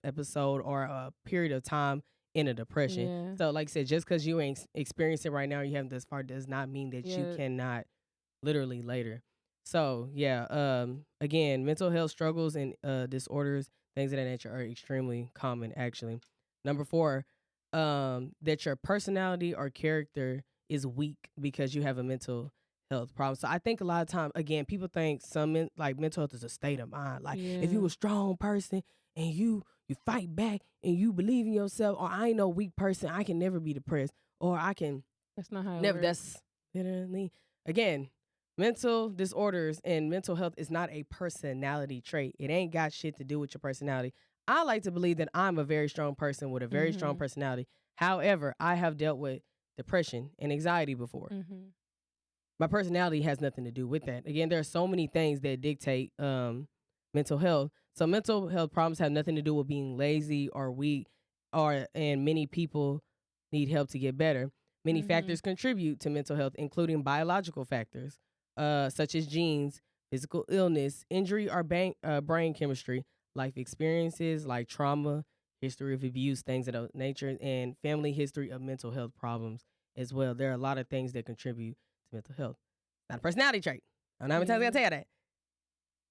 Speaker 2: episode or a period of time in a depression. So like I said, just because you ain't experiencing it right now, you haven't this far, does not mean that you cannot literally later. So again, mental health struggles and disorders, things of that nature are extremely common actually. Number 4, that your personality or character is weak because you have a mental health problem. So I think a lot of times, again, people think like mental health is a state of mind. Like if you a strong person and you fight back and you believe in yourself, or I ain't no weak person, I can never be depressed, or I can.
Speaker 1: That's not how it
Speaker 2: never.
Speaker 1: works.
Speaker 2: That's literally, again, mental disorders and mental health is not a personality trait. It ain't got shit to do with your personality. I like to believe that I'm a very strong person with a very strong personality. However, I have dealt with depression and anxiety before. My personality has nothing to do with that. Again, there are so many things that dictate mental health. So mental health problems have nothing to do with being lazy or weak, and many people need help to get better. Many factors contribute to mental health, including biological factors, such as genes, physical illness, injury, or brain chemistry, life experiences like trauma, history of abuse, things of that nature, and family history of mental health problems as well. There are a lot of things that contribute to mental health. Not a personality trait. I'm not even telling you to tell you that.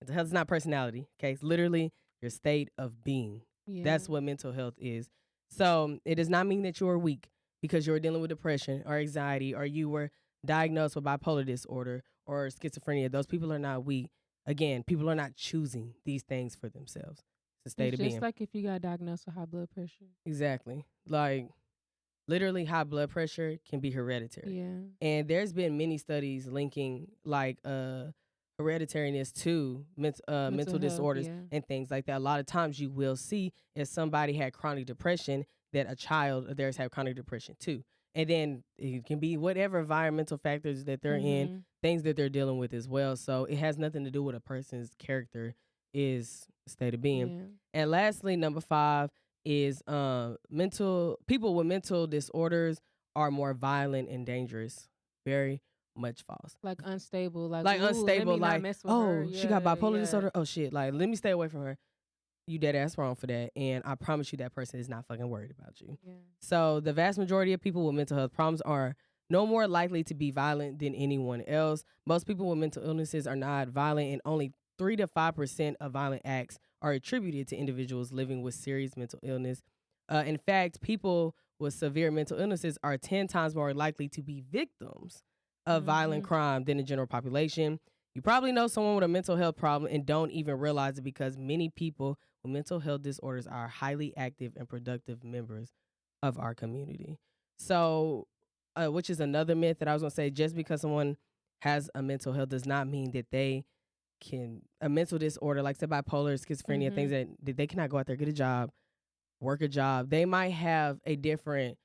Speaker 2: Mental health is not personality. Okay, it's literally your state of being. That's what mental health is. So it does not mean that you are weak because you're dealing with depression or anxiety, or you were diagnosed with bipolar disorder or schizophrenia. Those people are not weak. Again, people are not choosing these things for themselves. It's a state of being.
Speaker 1: Just like if you got diagnosed with high blood pressure.
Speaker 2: Exactly. Like literally high blood pressure can be hereditary.
Speaker 1: Yeah.
Speaker 2: And there's been many studies linking like hereditariness to mental disorders and things like that. A lot of times you will see if somebody had chronic depression that a child of theirs have chronic depression too. And then it can be whatever environmental factors that they're in, things that they're dealing with as well. So it has nothing to do with a person's character, is state of being.
Speaker 1: Yeah.
Speaker 2: And lastly, number 5 is people with mental disorders are more violent and dangerous. Very much false.
Speaker 1: Like unstable. Like
Speaker 2: unstable. Like,
Speaker 1: her.
Speaker 2: She got bipolar disorder. Oh shit. Like, let me stay away from her. You dead ass wrong for that. And I promise you that person is not fucking worried about you.
Speaker 1: Yeah.
Speaker 2: So the vast majority of people with mental health problems are no more likely to be violent than anyone else. Most people with mental illnesses are not violent, and only 3 to 5% of violent acts are attributed to individuals living with serious mental illness. In fact, people with severe mental illnesses are 10 times more likely to be victims of violent crime than the general population. You probably know someone with a mental health problem and don't even realize it, because many people with mental health disorders are highly active and productive members of our community. So, which is another myth that I was going to say, just because someone has a mental health does not mean that they can, a mental disorder, like say bipolar, schizophrenia, things that they cannot go out there, get a job, work a job. They might have a different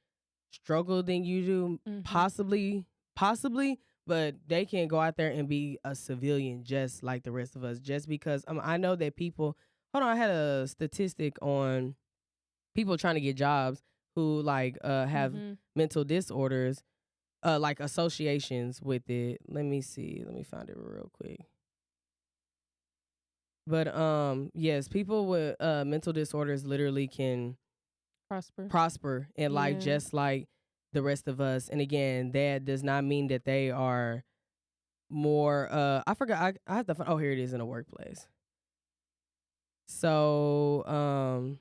Speaker 2: struggle than you do, possibly, but they can go out there and be a civilian just like the rest of us. Just because I know that people, I had a statistic on people trying to get jobs who like have mental disorders, like associations with it. Let me see. Let me find it real quick. But yes, people with mental disorders literally can prosper in life just like the rest of us. And again, that does not mean that they are more I forgot, I have to find, oh, here it is, in a workplace. So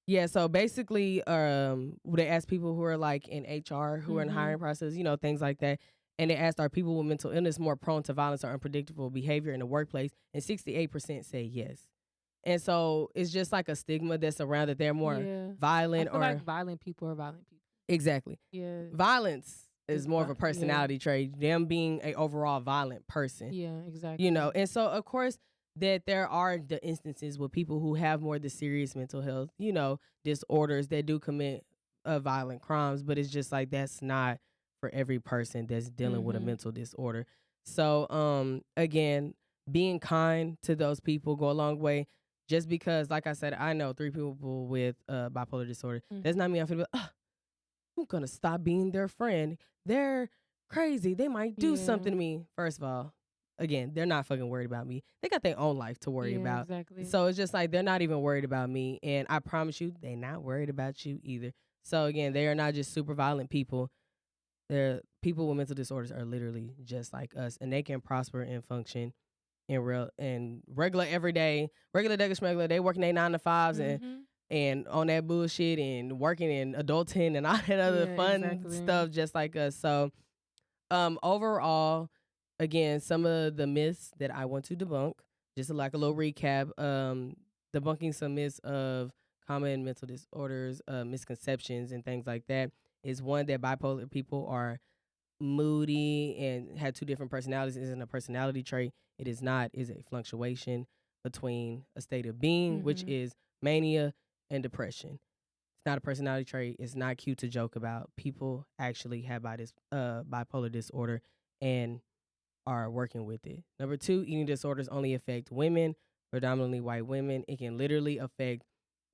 Speaker 2: yeah, so basically they ask people who are like in HR, who are in hiring process, things like that. And they asked, are people with mental illness more prone to violence or unpredictable behavior in the workplace? And 68% say yes. And so it's just like a stigma that's around that they're more violent.
Speaker 1: I feel like violent people are violent people.
Speaker 2: Exactly.
Speaker 1: Yeah.
Speaker 2: Violence is more of a personality trait, them being a overall violent person.
Speaker 1: Yeah, exactly.
Speaker 2: And so of course that there are the instances with people who have more the serious mental health, disorders that do commit violent crimes, but it's just like that's not for every person that's dealing with a mental disorder. So again, being kind to those people go a long way. Just because, like I said, I know 3 people with bipolar disorder. Does not mean I feel like, I'm gonna stop being their friend. They're crazy. They might do something to me. First of all, again, they're not fucking worried about me. They got their own life to worry about.
Speaker 1: Exactly.
Speaker 2: So it's just like they're not even worried about me. And I promise you, they're not worried about you either. So again, they are not just super violent people. They're people with mental disorders are literally just like us, and they can prosper and function in regular everyday, regular day schmegular. They working their 9 to 5s and on that bullshit and working in adulting and all that other fun stuff just like us. So overall, again, some of the myths that I want to debunk, just like a little recap, debunking some myths of common mental disorders, misconceptions and things like that, is one, that bipolar people are moody and have 2 different personalities. Isn't a personality trait. It is not. Is a fluctuation between a state of being, which is mania, and depression. It's not a personality trait. It's not cute to joke about. People actually have bipolar disorder and are working with it. Number 2, eating disorders only affect women, predominantly white women. It can literally affect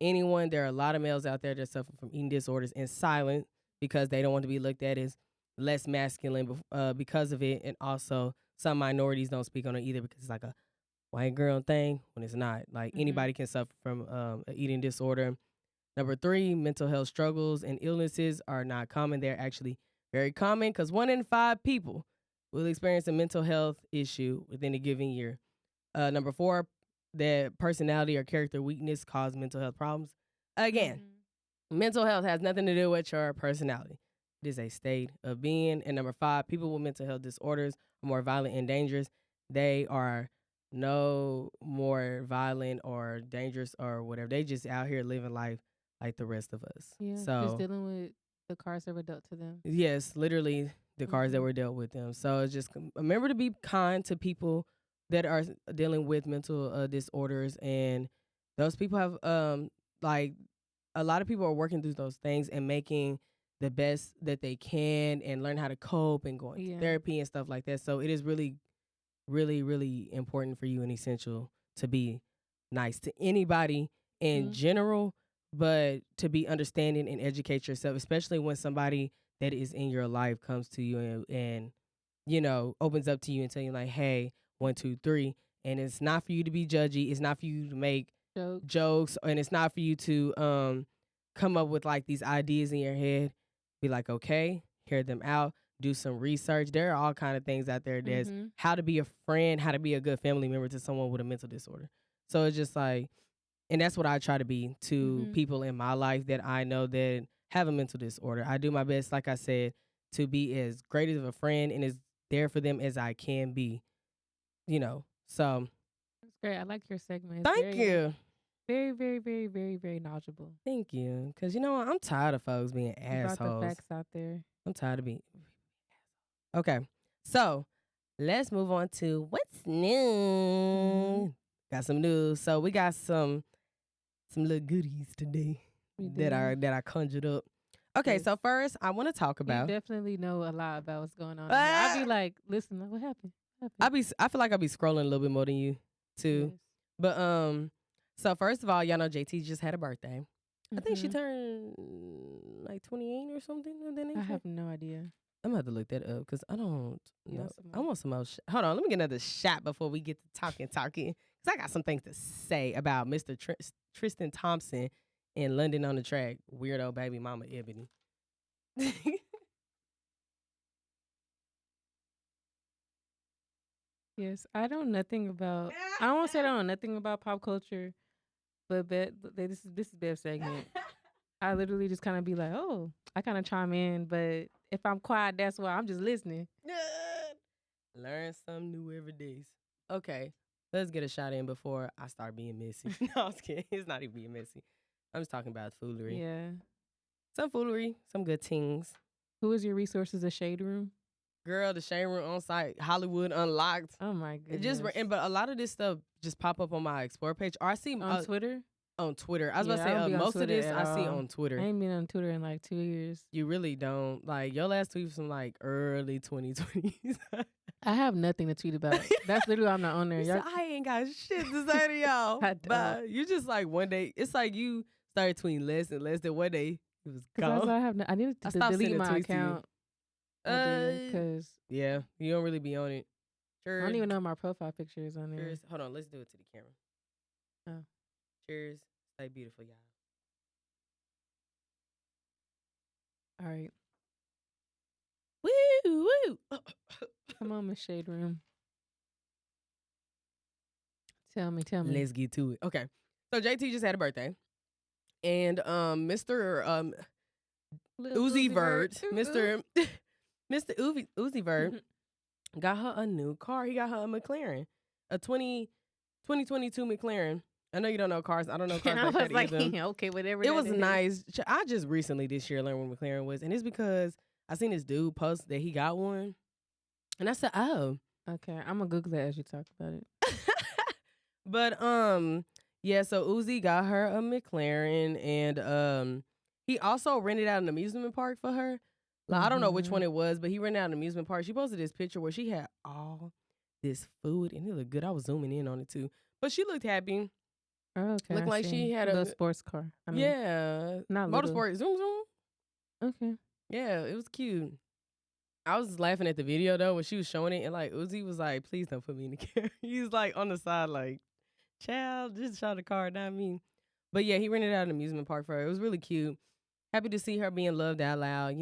Speaker 2: anyone. There are a lot of males out there that suffer from eating disorders in silence because they don't want to be looked at as less masculine because of it. And also some minorities don't speak on it either because it's like a white girl thing when it's not. Like anybody can suffer from an eating disorder. Number 3, mental health struggles and illnesses are not common. They're actually very common because 1 in 5 people will experience a mental health issue within a given year. Number 4, that personality or character weakness cause mental health problems. Again, mental health has nothing to do with your personality. It is a state of being. And number 5, people with mental health disorders are more violent and dangerous. They are no more violent or dangerous or whatever. They just out here living life like the rest of us.
Speaker 1: Yeah,
Speaker 2: so
Speaker 1: just dealing with the cards that were dealt to them.
Speaker 2: Yes, literally the cards that were dealt with them. So it's just remember to be kind to people that are dealing with mental disorders, and those people have like a lot of people are working through those things and making the best that they can and learn how to cope and going to therapy and stuff like that. So it is really, really, really important for you and essential to be nice to anybody in general, but to be understanding and educate yourself, especially when somebody that is in your life comes to you and opens up to you and tell you like, hey, 1, 2, 3. And it's not for you to be judgy. It's not for you to make jokes, and it's not for you to come up with like these ideas in your head. Be like, okay, hear them out, do some research. There are all kind of things out there. There's how to be a friend, how to be a good family member to someone with a mental disorder. So it's just like, and that's what I try to be to people in my life that I know that have a mental disorder. I do my best, like I said, to be as great of a friend and as there for them as I can be, So
Speaker 1: That's great. I like your segment.
Speaker 2: Thank you.
Speaker 1: Very, very, very, very, very knowledgeable.
Speaker 2: Thank you. Because I'm tired of folks being assholes.
Speaker 1: You brought the facts out there.
Speaker 2: I'm tired of being. Okay. So let's move on to what's new. Got some news. So we got some little goodies today that I conjured up. Okay, so first I want to talk about.
Speaker 1: You definitely know a lot about what's going on. I'll be like, listen, what happened?
Speaker 2: I feel like I'll be scrolling a little bit more than you too. Yes. But so first of all, y'all know JT just had a birthday. I think she turned like 28 or something.
Speaker 1: I have no idea.
Speaker 2: I'm gonna have to look that up because I don't know. I want some more. Hold on, let me get another shot before we get to talking. Because I got some things to say about Mr. Tristan Thompson in London on the Track. Weirdo baby mama Ebonii.
Speaker 1: Yes, I don't want to say I don't know nothing about pop culture, but this is Bev's segment. I literally just kind of be like, oh, I kind of chime in, but if I'm quiet, that's why I'm just listening.
Speaker 2: Learn something new every day. Okay, let's get a shot in before I start being messy. No, I was kidding. It's not even being messy. I'm just talking about foolery.
Speaker 1: Yeah.
Speaker 2: Some foolery, some good things.
Speaker 1: Who is your resources? The Shade Room?
Speaker 2: Girl, the Shade Room on site, Hollywood Unlocked.
Speaker 1: Oh my goodness.
Speaker 2: But a lot of this stuff just pop up on my Explore page. Or I see
Speaker 1: on Twitter?
Speaker 2: On Twitter. I was about to say, most of this I see on Twitter.
Speaker 1: I ain't been on Twitter in like 2 years.
Speaker 2: You really don't. Like, your last tweet was from like early 2020s.
Speaker 1: I have nothing to tweet about. That's literally I'm not on there.
Speaker 2: I ain't got shit to say to y'all. But you just like one day, it's like you started tweeting less and less. Then one day it was gone.
Speaker 1: I needed to delete my account. Because
Speaker 2: yeah, you don't really be on it.
Speaker 1: Cheers. I don't even know my profile picture is on there.
Speaker 2: Cheers. Hold on, let's do it to the camera.
Speaker 1: Oh.
Speaker 2: Cheers. Stay beautiful, y'all.
Speaker 1: All right.
Speaker 2: Woo, woo.
Speaker 1: Come on, Miss Shade Room. Tell me.
Speaker 2: Let's get to it. Okay. So JT just had a birthday. And Mr. Uzi Vert, Mr. Uzi Vert got her a new car. He got her a McLaren, a 2022 McLaren. I know you don't know cars. I don't know cars
Speaker 1: I
Speaker 2: like
Speaker 1: was
Speaker 2: that either.
Speaker 1: Okay, whatever.
Speaker 2: It was nice. I just recently this year learned what McLaren was, and it's because I seen this dude post that he got one, and I said, "Oh,
Speaker 1: okay." I'm gonna Google that as you talk about it.
Speaker 2: But yeah. So Uzi got her a McLaren, and he also rented out an amusement park for her. Like, I don't know which one it was, but he rented out an amusement park. She posted this picture where she had all this food, and it looked good. I was zooming in on it too, but she looked happy.
Speaker 1: Oh, okay.
Speaker 2: Looked like she had
Speaker 1: a sports car.
Speaker 2: Yeah,
Speaker 1: not
Speaker 2: motorsport. Zoom.
Speaker 1: Okay.
Speaker 2: Yeah, it was cute. I was laughing at the video though when she was showing it, and like Uzi was like, "Please don't put me in the camera." He was like on the side, like, "Child, just show the car, not me." But yeah, he rented out an amusement park for her. It was really cute. Happy to see her being loved out loud.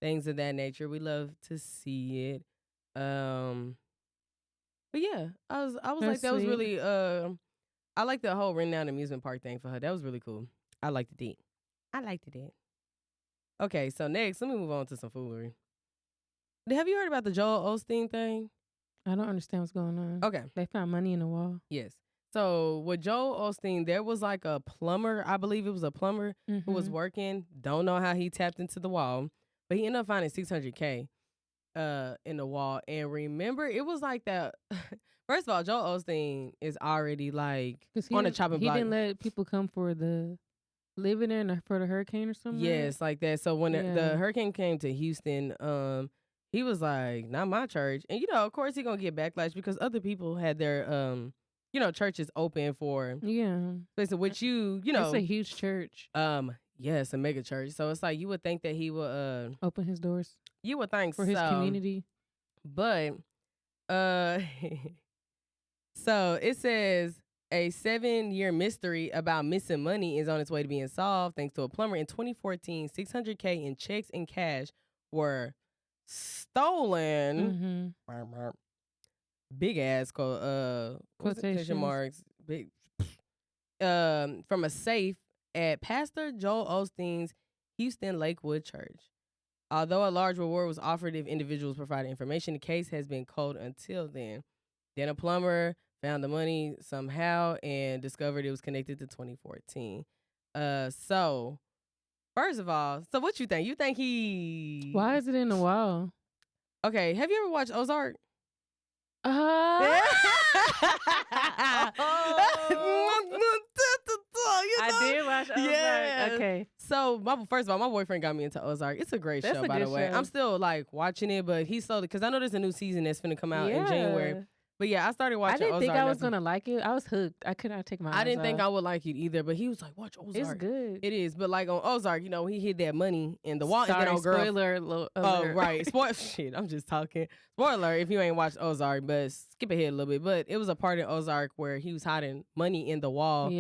Speaker 2: Things of that nature. We love to see it. But yeah, I was like, that was really I like the whole renting out amusement park thing for her. That was really cool. I liked it. Okay, so next, let me move on to some foolery. Have you heard about the Joel Olsteen thing?
Speaker 1: I don't understand what's going on.
Speaker 2: Okay.
Speaker 1: They found money in the wall.
Speaker 2: Yes. So with Joel Olsteen, there was like a plumber, I believe it was a plumber who was working. Don't know how he tapped into the wall, but he ended up finding $600K in the wall. And remember, it was like that. First of all, Joel Olsteen is already like on the chopping block.
Speaker 1: He didn't let people come for the living there for the hurricane or something.
Speaker 2: Yes, like that. So when the hurricane came to Houston, he was like, "Not my church." And of course, he gonna get backlash because other people had their churches open for places, which it's
Speaker 1: a huge church.
Speaker 2: Yes, a mega church. So it's like you would think that he would
Speaker 1: open his doors.
Speaker 2: You would think
Speaker 1: for his community,
Speaker 2: but so it says a 7-year mystery about missing money is on its way to being solved thanks to a plumber. In 2014, $600K in checks and cash were stolen. Big ass quotation marks big from a safe at Pastor Joel Olsteen's Houston Lakewood Church. Although a large reward was offered if individuals provided information, the case has been cold until then. Then a plumber found the money somehow and discovered it was connected to 2014. So, first of all, so what you think? You think he...
Speaker 1: Why is it in the wall?
Speaker 2: Okay, have you ever watched Ozark?
Speaker 1: I did watch Ozark.
Speaker 2: Yeah.
Speaker 1: Okay.
Speaker 2: So, first of all, my boyfriend got me into Ozark. It's a great show, by the way.
Speaker 1: Show.
Speaker 2: I'm still like watching it, but he's so because I know there's a new season that's finna come out in January. But yeah, I started watching Ozark.
Speaker 1: I didn't think I was gonna like it. I was hooked. I could not take my eyes
Speaker 2: I didn't think
Speaker 1: off.
Speaker 2: I would like it either, but he was like, "Watch Ozark.
Speaker 1: It's good.
Speaker 2: It is." But like on Ozark, you know, he hid that money in the wall.
Speaker 1: Sorry,
Speaker 2: and then
Speaker 1: spoiler alert.
Speaker 2: Oh, right. Shit, I'm just talking. Spoiler if you ain't watched Ozark, but skip ahead a little bit. But it was a part in Ozark where he was hiding money in the wall,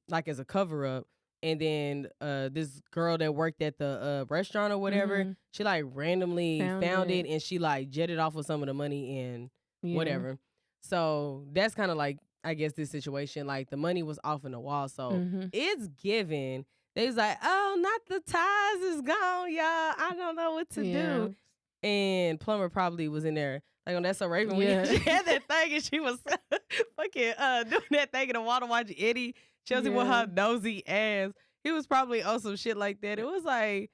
Speaker 2: like as a cover up. And then this girl that worked at the restaurant or whatever, she like randomly found it and she like jetted off with some of the money and whatever. So that's kind of like, I guess, this situation. Like the money was off in the wall. So it's given. They was like, oh, not the ties is gone, y'all. I don't know what to do. And Plumber probably was in there. Like on That's So Raven, she had that thing and she was fucking doing that thing in the water watching Eddie Chelsea with her nosy ass. He was probably on some shit like that. It was like,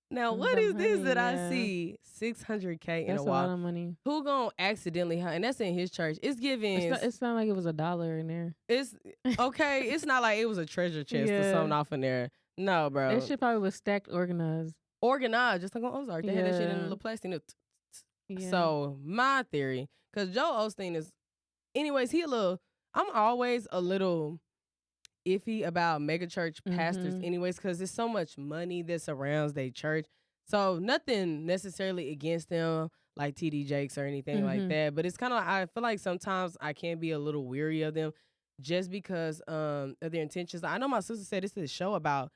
Speaker 2: now what is this that I see? $600K in a wall. That's a lot
Speaker 1: of money.
Speaker 2: Who gonna accidentally? And that's in his church. It's giving.
Speaker 1: It's not like it was $1 in there.
Speaker 2: It's okay. It's not like it was a treasure chest or something off in there. No, bro.
Speaker 1: That shit probably was stacked, organized,
Speaker 2: just like on Ozark. They had that shit in a little plastic. So my theory, because Joel Olsteen is, anyways, I'm always a little iffy about mega church pastors anyways, because there's so much money that surrounds their church. So nothing necessarily against them like TD Jakes or anything like that, but it's kind of like, I feel like sometimes I can be a little weary of them just because of their intentions. I know my sister said this is a show about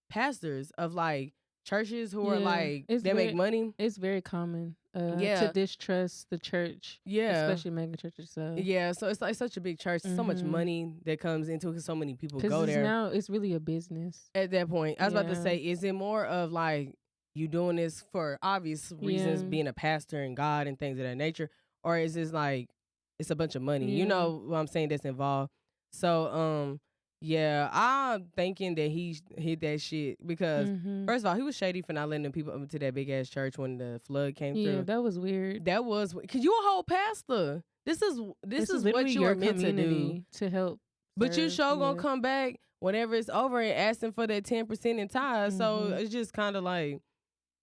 Speaker 2: pastors of like churches who are like, they make money.
Speaker 1: It's very common to distrust the church, especially mega churches. So
Speaker 2: so it's like such a big church, so much money that comes into it because so many people go there.
Speaker 1: Now it's really a business
Speaker 2: at that point. I was about to say, is it more of like you doing this for obvious reasons, being a pastor and God and things of that nature, or is this like it's a bunch of money? You know what I'm saying, that's involved. So I'm thinking that he hit that shit because first of all, he was shady for not letting them people up into that big ass church when the flood came through.
Speaker 1: Yeah, that was weird.
Speaker 2: That was because you a whole pastor. This is what you are meant to do
Speaker 1: to help.
Speaker 2: But you sure gonna come back whenever it's over and asking for that 10% in tithes. So it's just kind of like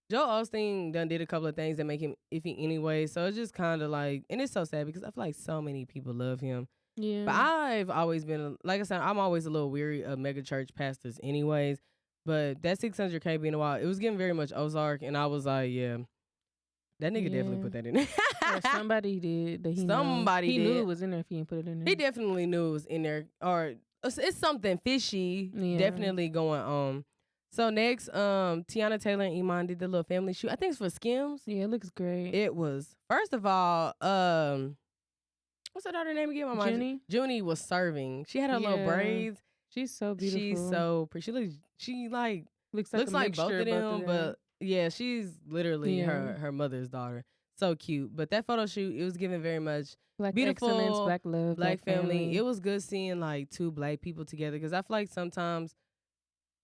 Speaker 2: Joel Olsteen done did a couple of things that make him iffy anyway. So it's just kind of like, and it's so sad because I feel like so many people love him. Yeah. But I've always been, like I said, I'm always a little weary of mega church pastors anyways. But that $600K being a while, it was getting very much Ozark. And I was like, that nigga definitely put that in there.
Speaker 1: Somebody did. That he knew it was in there if he didn't put it in there.
Speaker 2: He definitely knew it was in there. Or it's something fishy definitely going on. So next, Tiana Taylor and Iman did the little family shoot. I think it's for Skims.
Speaker 1: Yeah, it looks great.
Speaker 2: It was. First of all, what's her daughter's name again? My mind. Junie was serving. She had her little braids.
Speaker 1: She's so beautiful.
Speaker 2: She's so pretty. She looks like both of them, but yeah, she's literally her mother's daughter. So cute. But that photo shoot, it was given very much
Speaker 1: Black
Speaker 2: beautiful,
Speaker 1: excellence, Black love,
Speaker 2: Black family. It was good seeing like two Black people together because I feel like sometimes,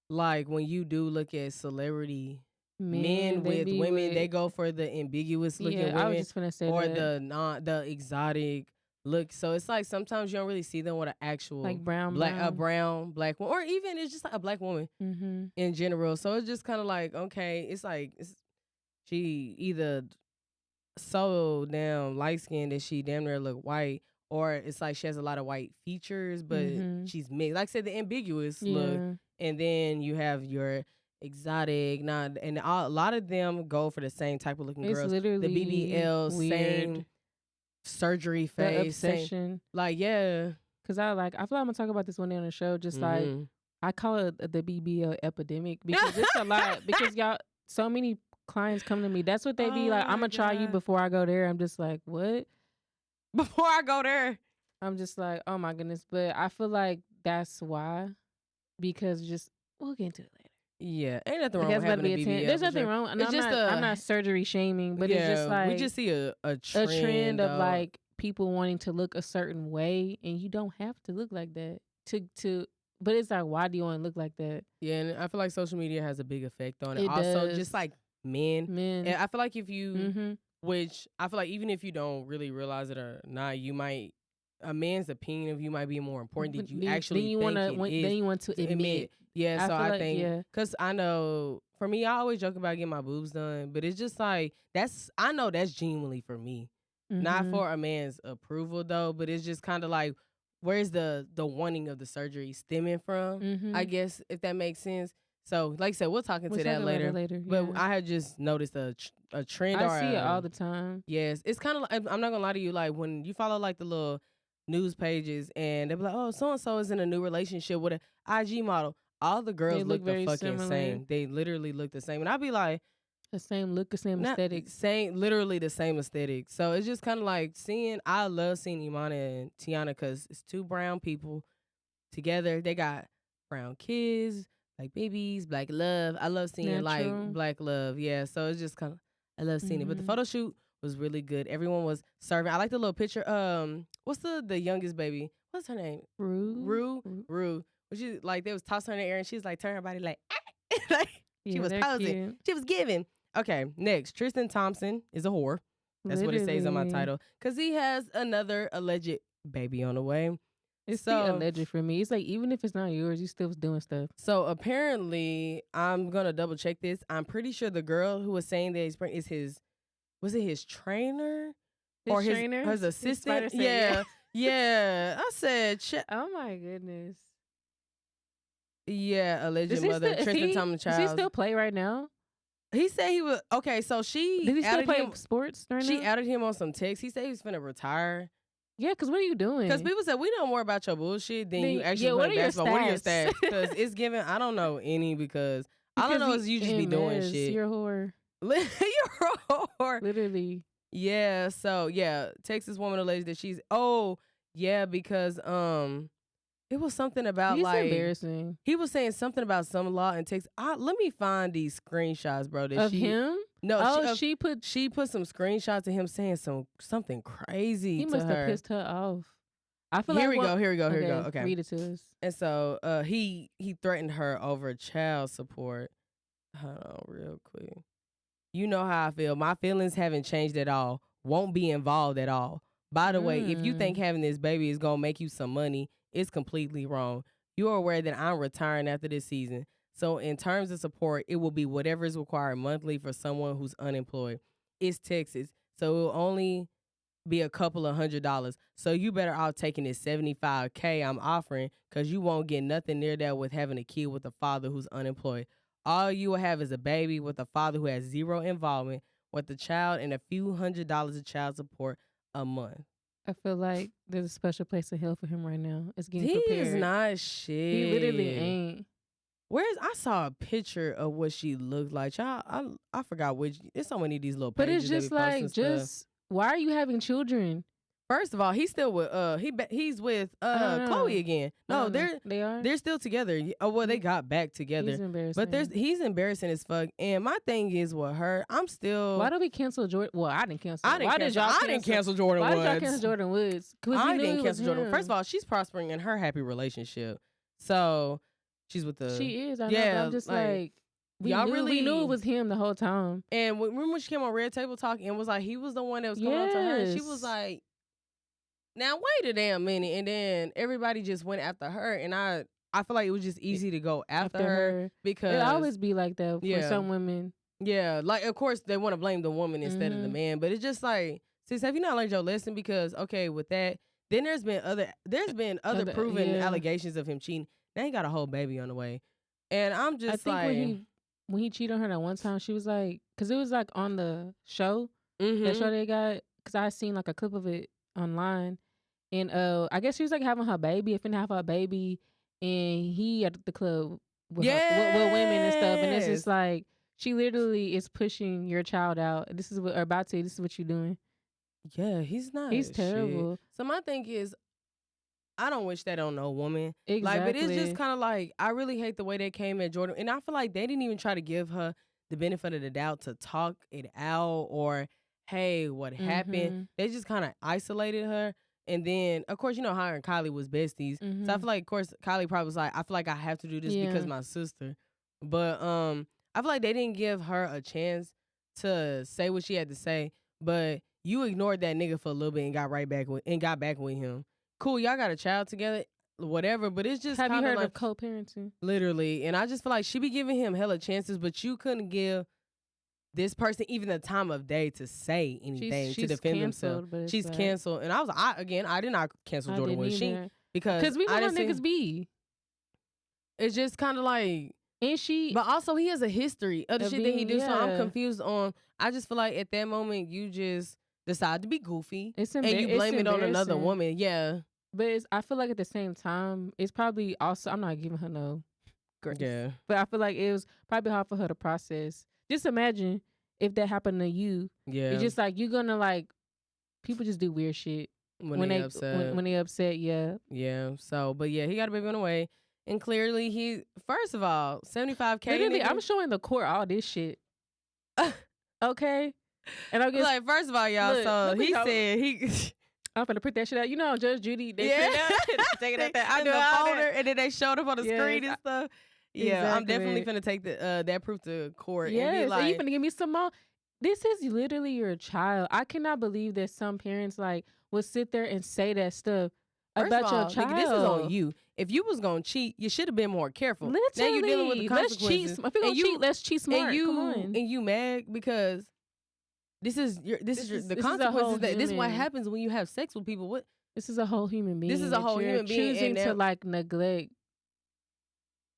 Speaker 2: like when you do look at celebrity men with women, they go for the ambiguous looking women,
Speaker 1: I was just gonna say
Speaker 2: or
Speaker 1: that.
Speaker 2: the exotic look. So it's like sometimes you don't really see them with an actual
Speaker 1: like brown
Speaker 2: Black woman, or even it's just like a Black woman in general. So it's just kind of like, okay, it's like she either so damn light skinned that she damn near look white, or it's like she has a lot of white features, but she's mixed. Like I said, the ambiguous look. And then you have your exotic, and a lot of them go for the same type of looking girls.
Speaker 1: Literally
Speaker 2: the BBL,
Speaker 1: weird.
Speaker 2: same surgery face,
Speaker 1: obsession.
Speaker 2: Same, like
Speaker 1: Cause I feel like I'm gonna talk about this one day on the show. Just like I call it the BBL epidemic because it's a lot. Because y'all, so many clients come to me. That's what they be like. I'm gonna try you before I go there. I'm just like, what?
Speaker 2: Before I go there.
Speaker 1: I'm just like, oh my goodness. But I feel like that's why, because we'll get into it later.
Speaker 2: Yeah, ain't nothing wrong with having a BBL.
Speaker 1: There's nothing wrong. And I'm not surgery shaming, but it's just like
Speaker 2: we just see a
Speaker 1: trend of like people wanting to look a certain way, and you don't have to look like that. But it's like, why do you want to look like that?
Speaker 2: Yeah, and I feel like social media has a big effect on it.
Speaker 1: It
Speaker 2: also,
Speaker 1: does.
Speaker 2: just like men. And I feel like if you,
Speaker 1: Mm-hmm.
Speaker 2: which I feel like even if you don't really realize it or not, you might. A man's opinion of you might be more important than you actually think it is.
Speaker 1: Then you want to admit.
Speaker 2: Yeah, so I think, because I know, for me, I always joke about getting my boobs done, but it's just like, I know that's genuinely for me.
Speaker 1: Mm-hmm.
Speaker 2: Not for a man's approval, though, but it's just kind of like, where's the wanting of the surgery stemming from,
Speaker 1: Mm-hmm.
Speaker 2: I guess, if that makes sense. So, like I said, we'll talk into that later. But I had just noticed a trend.
Speaker 1: I see it all the time.
Speaker 2: Yes. It's kind of like, I'm not going to lie to you, like, when you follow, like, the little news pages and they'll be like, oh, so-and-so is in a new relationship with an IG model. All the girls look the fucking same. They literally look the same. And I'd be like,
Speaker 1: the same look, the same aesthetic.
Speaker 2: Literally the same aesthetic. So it's just kind of like I love seeing Imani and Tiana because it's two brown people together. They got brown kids, like babies, black love. I love seeing like black love. Yeah. So it's just kind of, I love seeing it. But the photo shoot was really good. Everyone was serving. I like the little picture. What's the youngest baby? What's her name? Rue. Which is like they was tossing her in the air and she was like turning her body like, like she was posing. Cute. She was giving. Okay, next. Tristan Thompson is a whore. That's what it says on my title. Because he has another alleged baby on the way.
Speaker 1: It's so alleged for me. It's like, even if it's not yours, you still doing stuff.
Speaker 2: So apparently, I'm going to double check this. I'm pretty sure the girl who was saying that he's pregnant is was it his trainer?
Speaker 1: His trainer?
Speaker 2: His assistant? Yeah. Yeah. I said,
Speaker 1: oh my goodness.
Speaker 2: Yeah, alleged mother, Tristan Thompson child.
Speaker 1: Does he still play right now?
Speaker 2: He said he was, okay, so she
Speaker 1: Did he still play sports right now?
Speaker 2: She outed him on some text. He said he was finna retire.
Speaker 1: Yeah, because what are you doing?
Speaker 2: Because people said, we know more about your bullshit than you actually play basketball. What are your stats? Because it's given, I don't know any because all I know is you just be doing shit.
Speaker 1: You're a whore.
Speaker 2: You're a whore.
Speaker 1: Literally.
Speaker 2: Yeah, so yeah, Texas woman alleged that she's, because it was something about like
Speaker 1: embarrassing.
Speaker 2: He was saying something about some law in Texas. Let me find these screenshots, bro.
Speaker 1: Of him?
Speaker 2: No,
Speaker 1: she put
Speaker 2: some screenshots of him saying something crazy.
Speaker 1: He must have pissed her off. I feel
Speaker 2: Here we go. Okay,
Speaker 1: read it to us.
Speaker 2: And so he threatened her over child support. Hold on, real quick. You know how I feel. My feelings haven't changed at all. Won't be involved at all. By the way, if you think having this baby is gonna make you some money, it's completely wrong. You are aware that I'm retiring after this season. So in terms of support, it will be whatever is required monthly for someone who's unemployed. It's Texas, so it will only be a couple of $100. So you better off taking this $75K I'm offering because you won't get nothing near that with having a kid with a father who's unemployed. All you will have is a baby with a father who has zero involvement with the child and a few $100s of child support a month.
Speaker 1: I feel like there's a special place in hell for him right now. It's getting
Speaker 2: prepared.
Speaker 1: He
Speaker 2: is not shit.
Speaker 1: He literally ain't.
Speaker 2: I saw a picture of what she looked like. Child, I forgot which. There's so many of these little pages.
Speaker 1: But it's just like, why are you having children?
Speaker 2: First of all, he's still with he's with Chloe again. No, they're still together. Oh well, they got back together.
Speaker 1: He's embarrassing.
Speaker 2: But he's embarrassing as fuck. And my thing is with her, I'm still.
Speaker 1: Why do we cancel Jordan? Well, I didn't cancel.
Speaker 2: I didn't cancel Jordan Woods.
Speaker 1: Why did y'all cancel Jordan Woods?
Speaker 2: I didn't cancel Jordan. First of all, she's prospering in her happy relationship. So she's with the.
Speaker 1: She is. I know, but I'm just like. We knew it was him the whole time.
Speaker 2: And remember when she came on Red Table Talk and was like, he was the one that was coming on to her. She was like. Now wait a damn minute, and then everybody just went after her, and I feel like it was just easy to go after her because
Speaker 1: it always be like that for some women.
Speaker 2: Yeah, like of course they want to blame the woman instead of the man, but it's just like, sis, have you not learned your lesson? Because with that, then there's been other proven allegations of him cheating. Now he got a whole baby on the way, and I'm just
Speaker 1: when he cheated on her that one time, she was like, because it was like on the show, that show they got, because I seen like a clip of it online. And I guess she was like having her baby, finna have her baby, and he at the club with women and stuff. And it's just like she literally is pushing your child out. This is what you're doing.
Speaker 2: Yeah, he's not.
Speaker 1: He's terrible.
Speaker 2: So my thing is, I don't wish that on no woman.
Speaker 1: Exactly.
Speaker 2: Like, but it's just kind of like, I really hate the way they came at Jordan. And I feel like they didn't even try to give her the benefit of the doubt to talk it out or, hey, what happened? They just kind of isolated her. And then, of course, you know, her and Kylie was besties. So I feel like, of course, Kylie probably was like, I feel like I have to do this because my sister. But I feel like they didn't give her a chance to say what she had to say. But you ignored that nigga for a little bit and got back with him. Cool, y'all got a child together, whatever, but it's just
Speaker 1: have you heard
Speaker 2: like,
Speaker 1: of co-parenting?
Speaker 2: Literally. And I just feel like she be giving him hella chances, but you couldn't give this person even the time of day to say anything to defend themselves. She's canceled. And I did not cancel Jordan Woods. Because
Speaker 1: we know how niggas be.
Speaker 2: It's just kind of like,
Speaker 1: and she,
Speaker 2: but also he has a history of the shit that he do. So I'm confused on. I just feel like at that moment you just decide to be goofy and you blame it on another woman. Yeah, but
Speaker 1: I feel like at the same time it's probably also, I'm not giving her no grace.
Speaker 2: Yeah,
Speaker 1: but I feel like it was probably hard for her to process. Just imagine if that happened to you.
Speaker 2: Yeah,
Speaker 1: it's just like you're gonna like, people just do weird shit when they upset. When they upset,
Speaker 2: yeah. So, but yeah, he got a baby on the way. And clearly he, first of all, 75K.
Speaker 1: Literally, I'm showing the court all this shit. Okay? And I guess,
Speaker 2: like, first of all, y'all, look, so he said he...
Speaker 1: I'm finna print that shit out. You know, Judge Judy, they
Speaker 2: take it out there. I do the folder, and then they showed up on the screen and stuff. Yeah, exactly. I'm definitely finna take that proof to court.
Speaker 1: Yes,
Speaker 2: and be like,
Speaker 1: and you finna give me some more. This is literally your child. I cannot believe that some parents, like, would sit there and say that stuff.
Speaker 2: First about your child. Nigga, this is on you. If you was gonna cheat, you should have been more careful.
Speaker 1: Literally.
Speaker 2: Now you dealing with the consequences.
Speaker 1: If you're gonna cheat, let's cheat smart.
Speaker 2: Come on. And you mad because this is the consequences. This is what happens when you have sex with people. What?
Speaker 1: This is a whole human being.
Speaker 2: This is a whole human being
Speaker 1: choosing to like neglect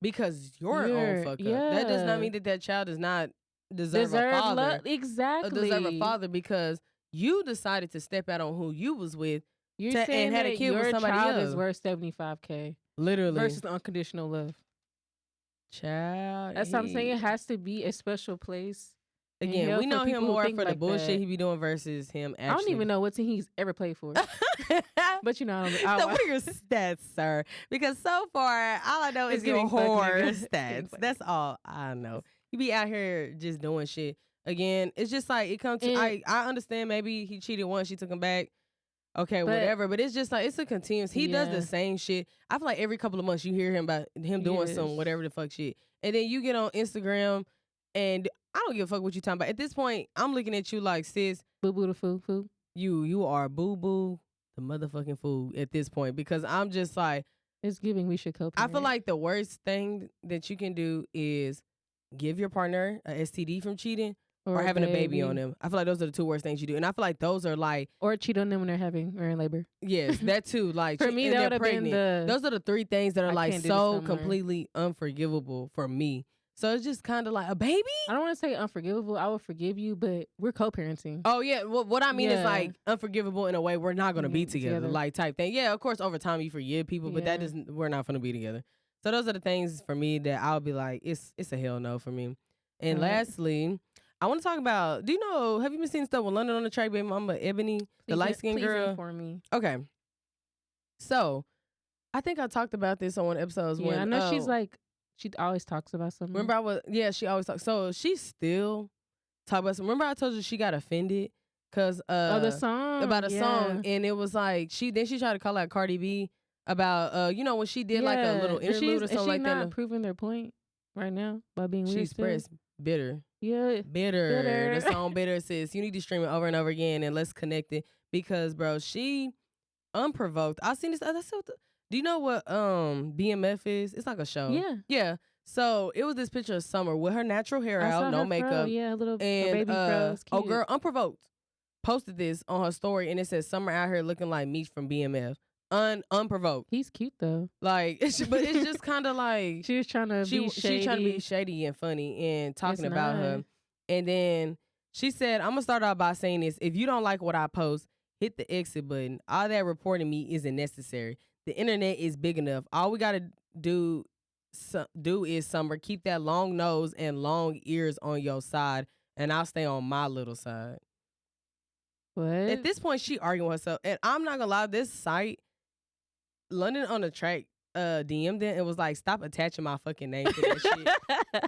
Speaker 2: because you're own fuck up. That does not mean that child does not deserve a father.
Speaker 1: Exactly.
Speaker 2: Deserve a father because you decided to step out on who you was with.
Speaker 1: You're saying
Speaker 2: and had a kid with somebody
Speaker 1: child
Speaker 2: else.
Speaker 1: Is worth $75K.
Speaker 2: Literally.
Speaker 1: Versus unconditional love.
Speaker 2: Child.
Speaker 1: That's what I'm saying. It has to be a special place.
Speaker 2: Again, we know him more for the bullshit he be doing versus him actually.
Speaker 1: I don't even know what team he's ever played for. But you know,
Speaker 2: so what are your stats, sir? Because so far, all I know is your horror stats. That's all I know. You be out here just doing shit. Again, it's just like, it comes to, I understand maybe he cheated once, she took him back. Okay, whatever. But it's just like, it's a continuous. He does the same shit. I feel like every couple of months you hear him about him doing some whatever the fuck shit. And then you get on Instagram and I don't give a fuck what you talking about. At this point, I'm looking at you like, sis.
Speaker 1: Boo-boo the fool.
Speaker 2: You are boo-boo the motherfucking fool at this point. Because I'm just like.
Speaker 1: It's giving we should co-parent.
Speaker 2: I feel like the worst thing that you can do is give your partner a STD from cheating. Or having a baby on them. I feel like those are the two worst things you do. And I feel like those are like.
Speaker 1: Or cheat on them when they're in labor.
Speaker 2: Yes, that too. Like,
Speaker 1: for me, that would have been
Speaker 2: those are the three things that are like so completely unforgivable for me. So it's just kind of like a baby.
Speaker 1: I don't want to say unforgivable. I will forgive you, but we're co-parenting.
Speaker 2: Oh, yeah. Well, what I mean is like unforgivable in a way we're not going to be together. Like type thing. Yeah, of course, over time you forgive people, but that isn't, we're not going to be together. So those are the things for me that I'll be like, it's a hell no for me. And lastly, I want to talk about, have you been seeing stuff with London on the Track, baby mama, Ebonii, the light-skinned girl?
Speaker 1: For me.
Speaker 2: Okay. So, I think I talked about this on one episode.
Speaker 1: Yeah, I know she's like, she always talks about something.
Speaker 2: Remember she always talks. So, she still talk about something. Remember I told you she got offended? Because,
Speaker 1: the song.
Speaker 2: About a song. And it was like, she tried to call out Cardi B about, when she did like a little interlude or something like that.
Speaker 1: She's not proving their point right now by being weird.
Speaker 2: She expressed bitter.
Speaker 1: Yeah.
Speaker 2: Bitter. The song Bitter says, you need to stream it over and over again and let's connect it. Because, bro, she unprovoked. I seen this. Do you know what BMF is? It's like a show.
Speaker 1: Yeah.
Speaker 2: Yeah. So it was this picture of Summer with her natural hair out, no makeup.
Speaker 1: Fro. Yeah, a little baby froze.
Speaker 2: Oh, girl, unprovoked. Posted this on her story and it says Summer out here looking like Meech from BMF. Unprovoked.
Speaker 1: He's cute though.
Speaker 2: Like, but it's just kind of like
Speaker 1: she was trying to be shady.
Speaker 2: She trying to be shady and funny and talking about her. And then she said, "I'm gonna start out by saying this: if you don't like what I post, hit the exit button. All that reporting me isn't necessary. The internet is big enough. All we gotta do is Summer keep that long nose and long ears on your side, and I'll stay on my little side."
Speaker 1: What?
Speaker 2: At this point, she arguing with herself, and I'm not gonna lie. This site London on the Track DM'd them and was like, stop attaching my fucking name to that shit.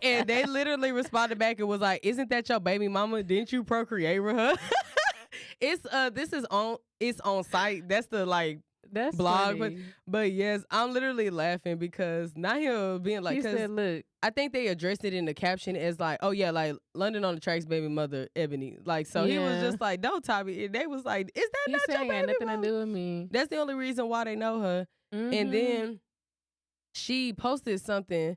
Speaker 2: And they literally responded back and was like, isn't that your baby mama? Didn't you procreate with her? It's on site. That's the
Speaker 1: That's
Speaker 2: blog.
Speaker 1: funny.
Speaker 2: But yes, I'm literally laughing because Nahia being like,
Speaker 1: He said, look,
Speaker 2: I think they addressed it in the caption as like, oh yeah, like London on the Track's baby mother, Ebonii. Like, so he was just like, don't top it. And they was like, is that
Speaker 1: he
Speaker 2: not
Speaker 1: said
Speaker 2: your
Speaker 1: ain't
Speaker 2: baby
Speaker 1: nothing
Speaker 2: mama?
Speaker 1: to do with me.
Speaker 2: That's the only reason why they know her. And then she posted something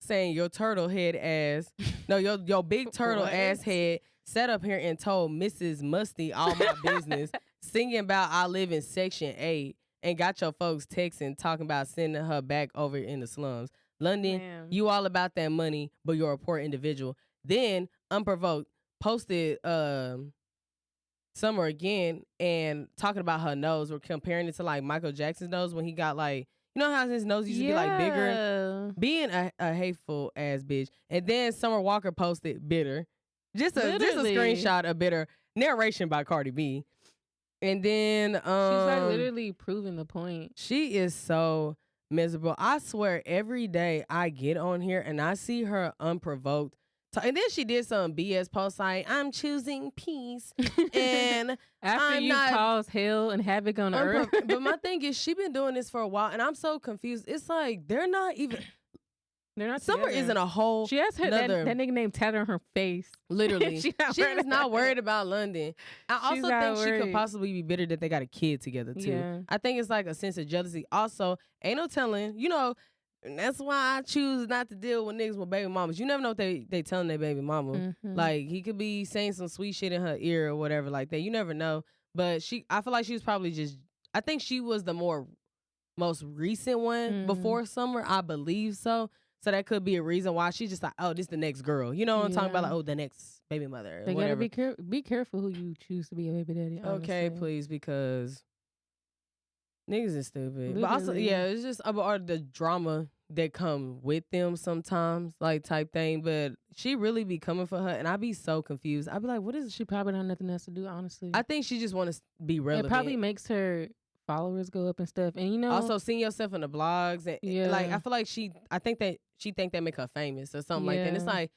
Speaker 2: saying your turtle head ass, no, your big turtle ass head sat up here and told Mrs. Musty all my business, singing about I live in Section 8 and got your folks texting, talking about sending her back over in the slums. London, you all about that money, but you're a poor individual. Then, unprovoked, posted Summer again and talking about her nose. We're comparing it to like Michael Jackson's nose when he got like, you know how his nose used to be like bigger? Being a hateful ass bitch. And then Summer Walker posted bitter. Just a screenshot of bitter. Narration by Cardi B. And then
Speaker 1: she's like literally proving the point.
Speaker 2: She is so miserable. I swear every day I get on here and I see her unprovoked. And then she did some BS post like, I'm choosing peace. And
Speaker 1: after you cause hell and havoc on earth.
Speaker 2: But my thing is, she been doing this for a while and I'm so confused. It's like, they're not Summer
Speaker 1: together.
Speaker 2: Isn't a whole.
Speaker 1: She has that nigga name tatted on her face.
Speaker 2: Literally. she is not worried about London. I also think she could possibly be bitter that they got a kid together too.
Speaker 1: Yeah.
Speaker 2: I think it's like a sense of jealousy. Also, ain't no telling, and that's why I choose not to deal with niggas with baby mamas. You never know what they telling their baby mama. Like, he could be saying some sweet shit in her ear or whatever like that. You never know. But I feel like she was probably I think she was the most recent one before Summer. I believe so. So that could be a reason why she's just like, oh, this the next girl. You know what I'm talking about? Like, oh, the next baby mother.
Speaker 1: They
Speaker 2: whatever.
Speaker 1: gotta be careful who you choose to be a baby daddy. Honestly.
Speaker 2: Okay, please, because niggas is stupid.
Speaker 1: Literally.
Speaker 2: But also, yeah, it's just about the drama that come with them sometimes, like type thing. But she really be coming for her, and I be so confused. I be like, what is
Speaker 1: she? Probably don't have nothing else to do, honestly.
Speaker 2: I think she just want to be relevant.
Speaker 1: It probably makes her followers go up and stuff, and also
Speaker 2: seeing yourself in the blogs, and like I feel like I think that she think that make her famous or something like that. And it's like,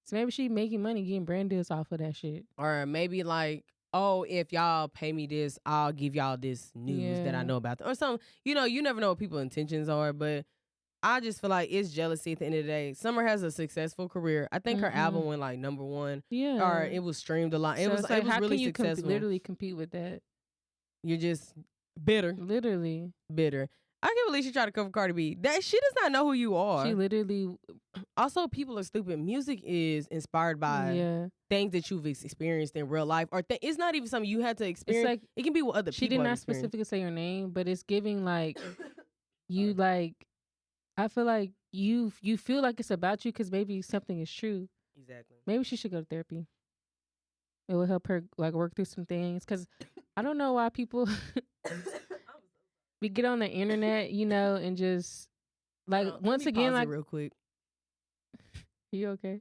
Speaker 1: so maybe she making money getting brand deals off of that shit,
Speaker 2: or maybe like, oh, if y'all pay me this, I'll give y'all this news that I know about, or something. You never know what people's intentions are, but I just feel like it's jealousy at the end of the day. Summer has a successful career. I think her album went like #1. Yeah, or it was streamed a lot. So it was like, how really can you successful.
Speaker 1: Literally compete with that?
Speaker 2: You're just bitter.
Speaker 1: Literally
Speaker 2: bitter. I can't believe she tried to cover Cardi B. That she does not know who you are.
Speaker 1: She literally.
Speaker 2: Also, people are stupid. Music is inspired by things that you've experienced in real life, or it's not even something you had to experience. Like, it can be what other people.
Speaker 1: She did not specifically say your name, but it's giving like you like. I feel like you feel like it's about you because maybe something is true.
Speaker 2: Exactly.
Speaker 1: Maybe she should go to therapy. It will help her like work through some things because I don't know why people. We get on the internet, and just like once again, like
Speaker 2: real quick.
Speaker 1: You okay?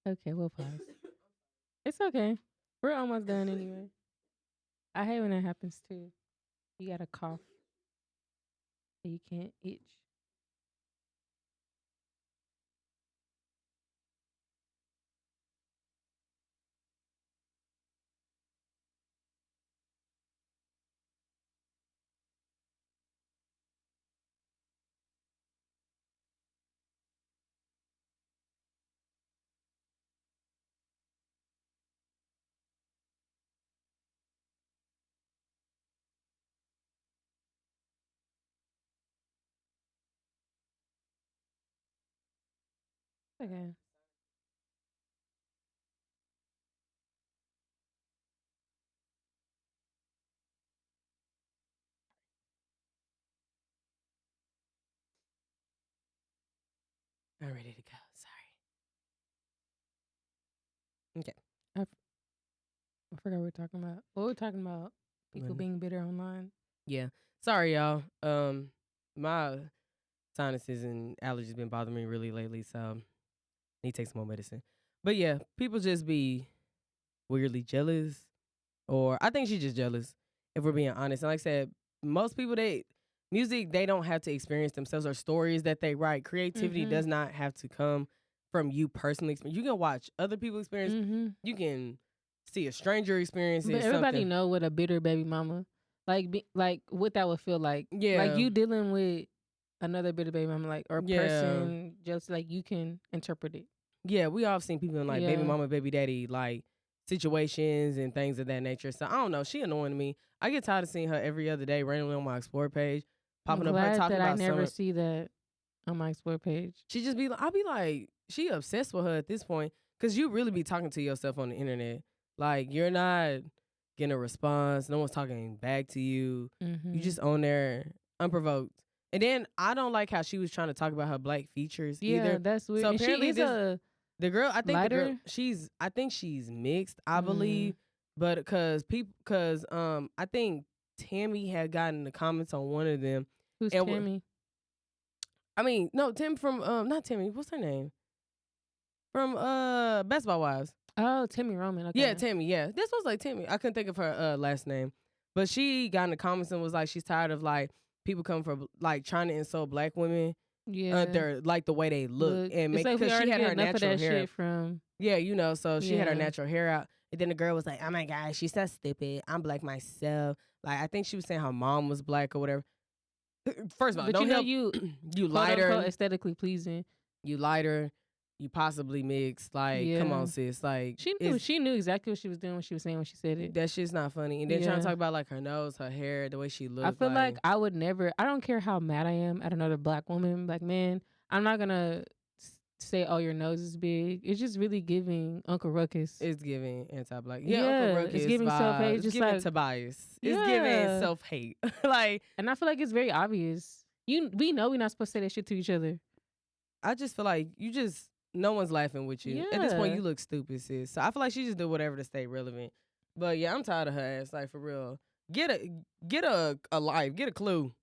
Speaker 1: Okay, we'll pause. It's okay. We're almost done anyway. I hate when that happens too. You got to cough. You can't itch. Okay.
Speaker 2: I'm ready to go. Sorry. Okay.
Speaker 1: I forgot what we're talking about. What we're talking about? People being bitter online.
Speaker 2: Yeah. Sorry, y'all. My sinuses and allergies been bothering me really lately, so I need to take some more medicine. But yeah, people just be weirdly jealous or I think she's just jealous, if we're being honest. And like I said, most people, music, they don't have to experience themselves, or stories that they write. Creativity does not have to come from you personally. You can watch other people experience. You can see a stranger experience.
Speaker 1: But everybody know what a bitter baby mama, like what that would feel like.
Speaker 2: Yeah.
Speaker 1: Like you dealing with another bitter baby mama, like, or a person, just like you can interpret it.
Speaker 2: Yeah, we all seen people in like baby mama, baby daddy, like situations and things of that nature. So I don't know. She annoying me. I get tired of seeing her every other day randomly on my Explore page, popping up her talking
Speaker 1: that
Speaker 2: about
Speaker 1: I never see that on my Explore page.
Speaker 2: She just I'll be like, she obsessed with her at this point, because you really be talking to yourself on the internet. Like, you're not getting a response. No one's talking back to you. You just on there unprovoked. And then I don't like how she was trying to talk about her black features either.
Speaker 1: Yeah, that's weird.
Speaker 2: So
Speaker 1: and
Speaker 2: apparently the girl, I think
Speaker 1: lighter?
Speaker 2: I think she's mixed, I believe. But because I think Tammy had gotten the comments on one of them.
Speaker 1: Who's Tammy?
Speaker 2: No, Tim from not Tammy. What's her name? From Basketball Wives.
Speaker 1: Oh, Tammy Roman. Okay.
Speaker 2: Yeah, Tammy. Yeah, this was like Tammy. I couldn't think of her last name, but she got in the comments and was like, she's tired of like people coming from like trying to insult black women.
Speaker 1: Yeah,
Speaker 2: they're like the way they look and make,
Speaker 1: like
Speaker 2: because she had her natural hair.
Speaker 1: Shit from
Speaker 2: so she had her natural hair out, and then the girl was like, "Oh my gosh, she's so stupid. I'm black myself." Like, I think she was saying her mom was black or whatever. First of all,
Speaker 1: but
Speaker 2: don't
Speaker 1: you know
Speaker 2: help. You lighter,
Speaker 1: aesthetically pleasing.
Speaker 2: You lighter. You possibly mixed. Like, come on, sis. Like,
Speaker 1: she knew exactly what she was doing when she was saying when she said it.
Speaker 2: That shit's not funny. And then trying to talk about like her nose, her hair, the way she looked.
Speaker 1: I feel like I would never. I don't care how mad I am at another black woman. Like, man, I'm not gonna say, "Oh, your nose is big." It's just really giving Uncle Ruckus.
Speaker 2: It's giving anti-black. Yeah, Uncle Ruckus.
Speaker 1: It's giving self-hate.
Speaker 2: It's
Speaker 1: just
Speaker 2: giving
Speaker 1: like
Speaker 2: Tobias. It's giving self-hate. Like,
Speaker 1: and I feel like it's very obvious. We know we're not supposed to say that shit to each other.
Speaker 2: I just feel like no one's laughing with you. At this point, you look stupid, sis. So I feel like she just do whatever to stay relevant. But yeah, I'm tired of her ass. Like, for real. Get a life. Get a clue.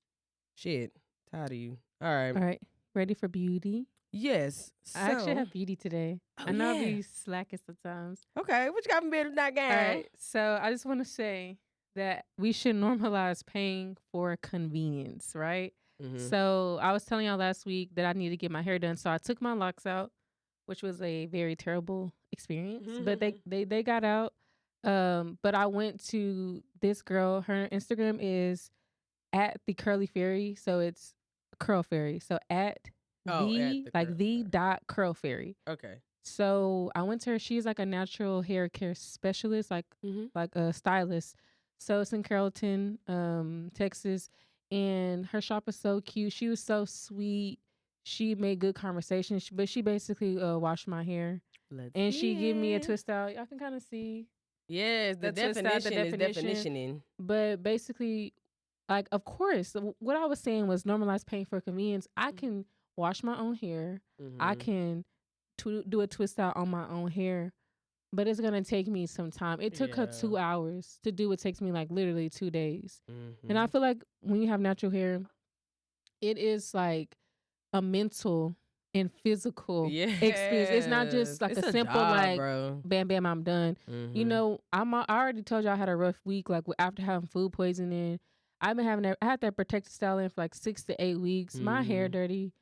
Speaker 2: Shit. Tired of you. All right.
Speaker 1: Ready for beauty?
Speaker 2: Yes.
Speaker 1: I actually have beauty today. I know I'll be slacking sometimes.
Speaker 2: Okay. What you got from better than that game?
Speaker 1: All right. So I just want to say that we should normalize paying for convenience, right? So I was telling y'all last week that I needed to get my hair done. So I took my locks out, which was a very terrible experience. But they got out. But I went to this girl. Her Instagram is at the Curly Fairy. So it's Curl Fairy. So at the dot Curl Fairy.
Speaker 2: Okay.
Speaker 1: So I went to her. She's like a natural hair care specialist, like a stylist. So it's in Carrollton, Texas. And her shop is so cute. She was so sweet. She made good conversation, but she basically washed my hair. She gave me a twist out. Y'all can kind of see.
Speaker 2: Yes, the definition is definitioning.
Speaker 1: But basically, like, of course, what I was saying was normalize paying for convenience. I can wash my own hair. I can do a twist out on my own hair. But it's going to take me some time. It took her 2 hours to do what takes me like literally 2 days. And I feel like when you have natural hair, it is like a mental and physical experience. It's not just like a simple job, bam, bam, I'm done. You know, I already told you I had a rough week, like after having food poisoning. I had that protective styling for like 6 to 8 weeks. My hair dirty,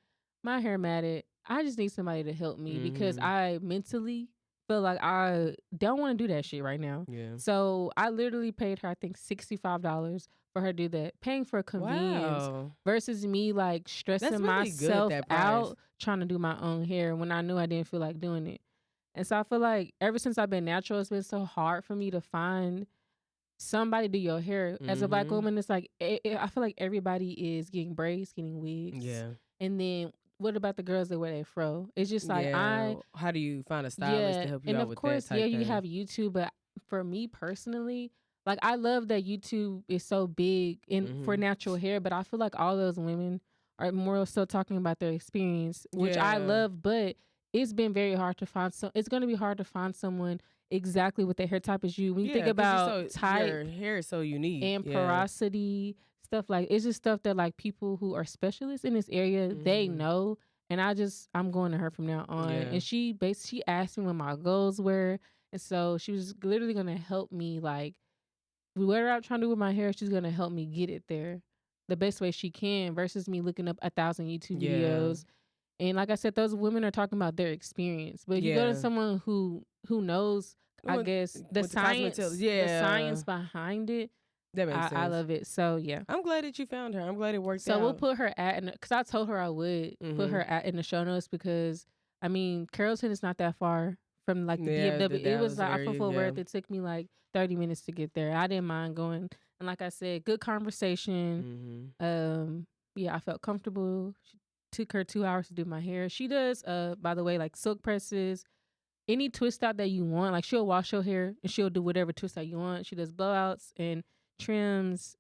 Speaker 1: my hair matted. I just need somebody to help me because I mentally feel like I don't want to do that shit right now. Yeah. So I literally paid her, I think, $65 for her to do that. Paying for convenience versus me like stressing myself out trying to do my own hair when I knew I didn't feel like doing it. And so I feel like ever since I've been natural, it's been so hard for me to find somebody to do your hair. As a black woman, it's like I feel like everybody is getting braids, getting wigs. Yeah. And then what about the girls that wear their fro? It's just like
Speaker 2: how do you find a stylist to help you out with that? And of course,
Speaker 1: you have YouTube, but for me personally, like I love that YouTube is so big for natural hair, but I feel like all those women are more so talking about their experience, which I love, but it's been very hard to find. It's going to be hard to find someone exactly with their hair type as you. When you think about type,
Speaker 2: your hair is so unique
Speaker 1: and porosity. Stuff like it's just stuff that like people who are specialists in this area they know, and I'm going to her from now on. And she asked me what my goals were, and so she was literally gonna help me like whatever I'm trying to do with my hair, she's gonna help me get it there the best way she can versus me looking up 1,000 YouTube videos. And like I said, those women are talking about their experience. But you go to someone who knows, I guess, the science, the science behind it.
Speaker 2: That makes sense.
Speaker 1: I love it. So yeah,
Speaker 2: I'm glad that you found her. I'm glad it worked out.
Speaker 1: So we'll put her at, because I told her I would put her at in the show notes, because I mean Carrollton is not that far from like the DFW. It was like, for full worth. It took me like 30 minutes to get there. I didn't mind going, and like I said, good conversation. Yeah, I felt comfortable. She took her 2 hours to do my hair. She does, by the way, like silk presses, any twist out that you want. Like she'll wash your hair and she'll do whatever twist out you want. She does blowouts and trims.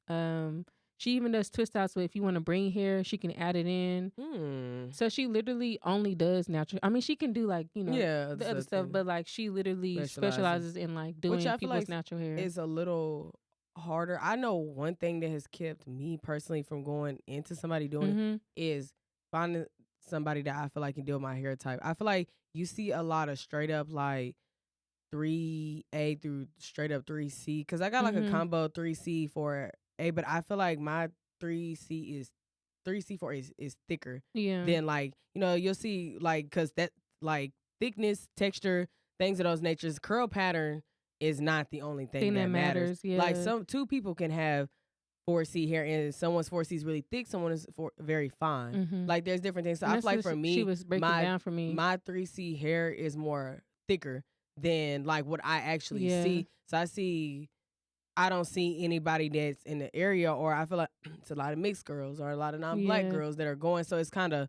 Speaker 1: She even does twist outs, so if you want to bring hair, she can add it in. So she literally only does natural. I mean, she can do like, you know, the other stuff, but like she literally specializes in like doing people's like natural hair.
Speaker 2: It's a little harder. I know one thing that has kept me personally from going into somebody doing it is finding somebody that I feel like can deal with my hair type. I feel like you see a lot of straight up like 3A through straight up 3C, because I got like a combo 3C for A, but I feel like my 3C4 is thicker than like, you know, you'll see like, because that like thickness, texture, things of those natures, curl pattern is not the only thing that matters. Like two people can have 4C hair and someone's 4C is really thick, someone is very fine. Like there's different things. So I feel like for me,
Speaker 1: she was breaking down for me.
Speaker 2: My 3C hair is more thicker than like what I actually see. So I don't see anybody that's in the area, or I feel like it's a lot of mixed girls or a lot of non-black girls that are going. So it's kind of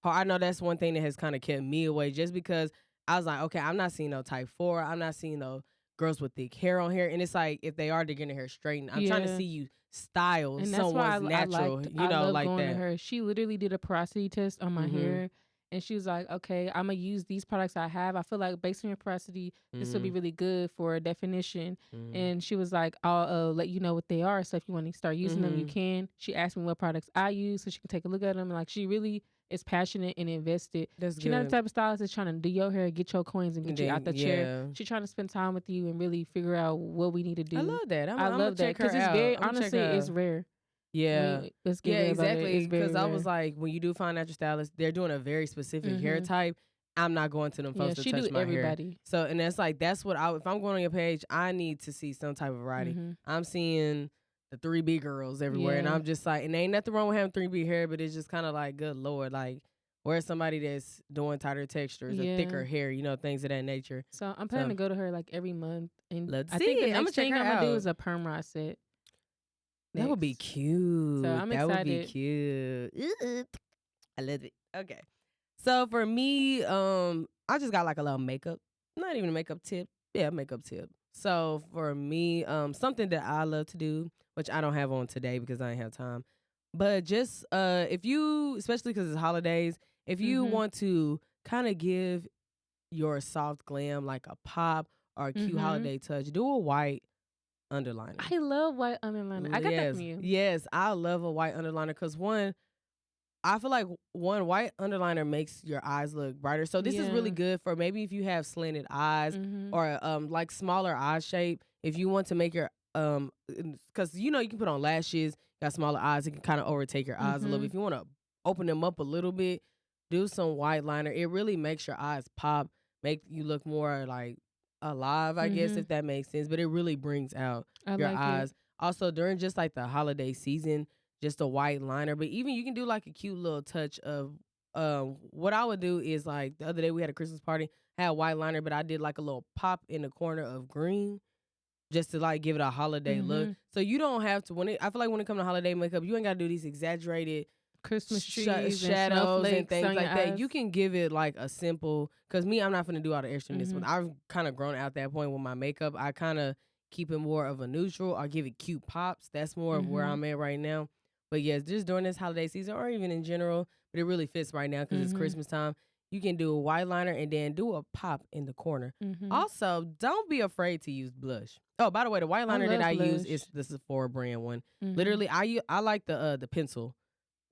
Speaker 2: hard. I know that's one thing that has kind of kept me away, just because I was like, okay, I'm not seeing no type 4. I'm not seeing no girls with thick hair on here. And it's like, if they are, they're getting their hair straightened. I'm trying to see you style and someone's natural, you know, like that.
Speaker 1: Her. She literally did a porosity test on my hair. And she was like, okay, I'm going to use these products I have. I feel like based on your porosity, this will be really good for definition. And she was like, I'll let you know what they are. So if you want to start using them, you can. She asked me what products I use so she can take a look at them. Like, she really is passionate and invested. She's not the type of stylist that's trying to do your hair, get your coins, and get you out the chair. She's trying to spend time with you and really figure out what we need to do.
Speaker 2: I love that.
Speaker 1: I love that. Because it's very, honestly, it's rare.
Speaker 2: Yeah, exactly. Because I was like, when you do find natural stylists, they're doing a very specific hair type. I'm not going to them folks to touch my hair. So, and that's like, that's what if I'm going on your page, I need to see some type of variety. I'm seeing the 3B girls everywhere, and I'm just like, and ain't nothing wrong with having 3B hair, but it's just kind of like, good Lord, like, where's somebody that's doing tighter textures or thicker hair, you know, things of that nature.
Speaker 1: So I'm planning to go to her like every month, and
Speaker 2: let's
Speaker 1: I
Speaker 2: see.
Speaker 1: think the next thing I'm gonna do is a perm rod set.
Speaker 2: That would be cute.
Speaker 1: So I'm excited.
Speaker 2: That would be cute. I love it. Okay. So for me, I just got like a little makeup. Not even a makeup tip. Yeah, makeup tip. So for me, something that I love to do, which I don't have on today because I ain't have time. But just if you, especially because it's holidays, if you want to kind of give your soft glam like a pop or a cute holiday touch, do a white underliner.
Speaker 1: I love white underliner. I got that from you.
Speaker 2: Yes, I love a white underliner because I feel like white underliner makes your eyes look brighter. So this is really good for maybe if you have slanted eyes or like smaller eye shape. If you want to make your because you know you can put on lashes, got smaller eyes, it can kind of overtake your eyes a little bit. If you want to open them up a little bit, do some white liner. It really makes your eyes pop, make you look more like alive, I guess, if that makes sense. But it really brings out your eyes. Also during just like the holiday season, just a white liner. But even you can do like a cute little touch of what I would do is like the other day we had a Christmas party, had a white liner, but I did like a little pop in the corner of green just to like give it a holiday look. So you don't have to I feel like when it comes to holiday makeup, you ain't gotta do these exaggerated
Speaker 1: Christmas trees
Speaker 2: shadows and things like that.
Speaker 1: Eyes.
Speaker 2: You can give it like a simple, because me, I'm not gonna do all the extra in this one. I've kind of grown out that point with my makeup. I kind of keep it more of a neutral. I give it cute pops. That's more of where I'm at right now. But yes, just during this holiday season or even in general, but it really fits right now because it's Christmas time. You can do a white liner and then do a pop in the corner. Also, don't be afraid to use blush. Oh, by the way, the white liner that I use is the Sephora brand one. Literally, I like the pencil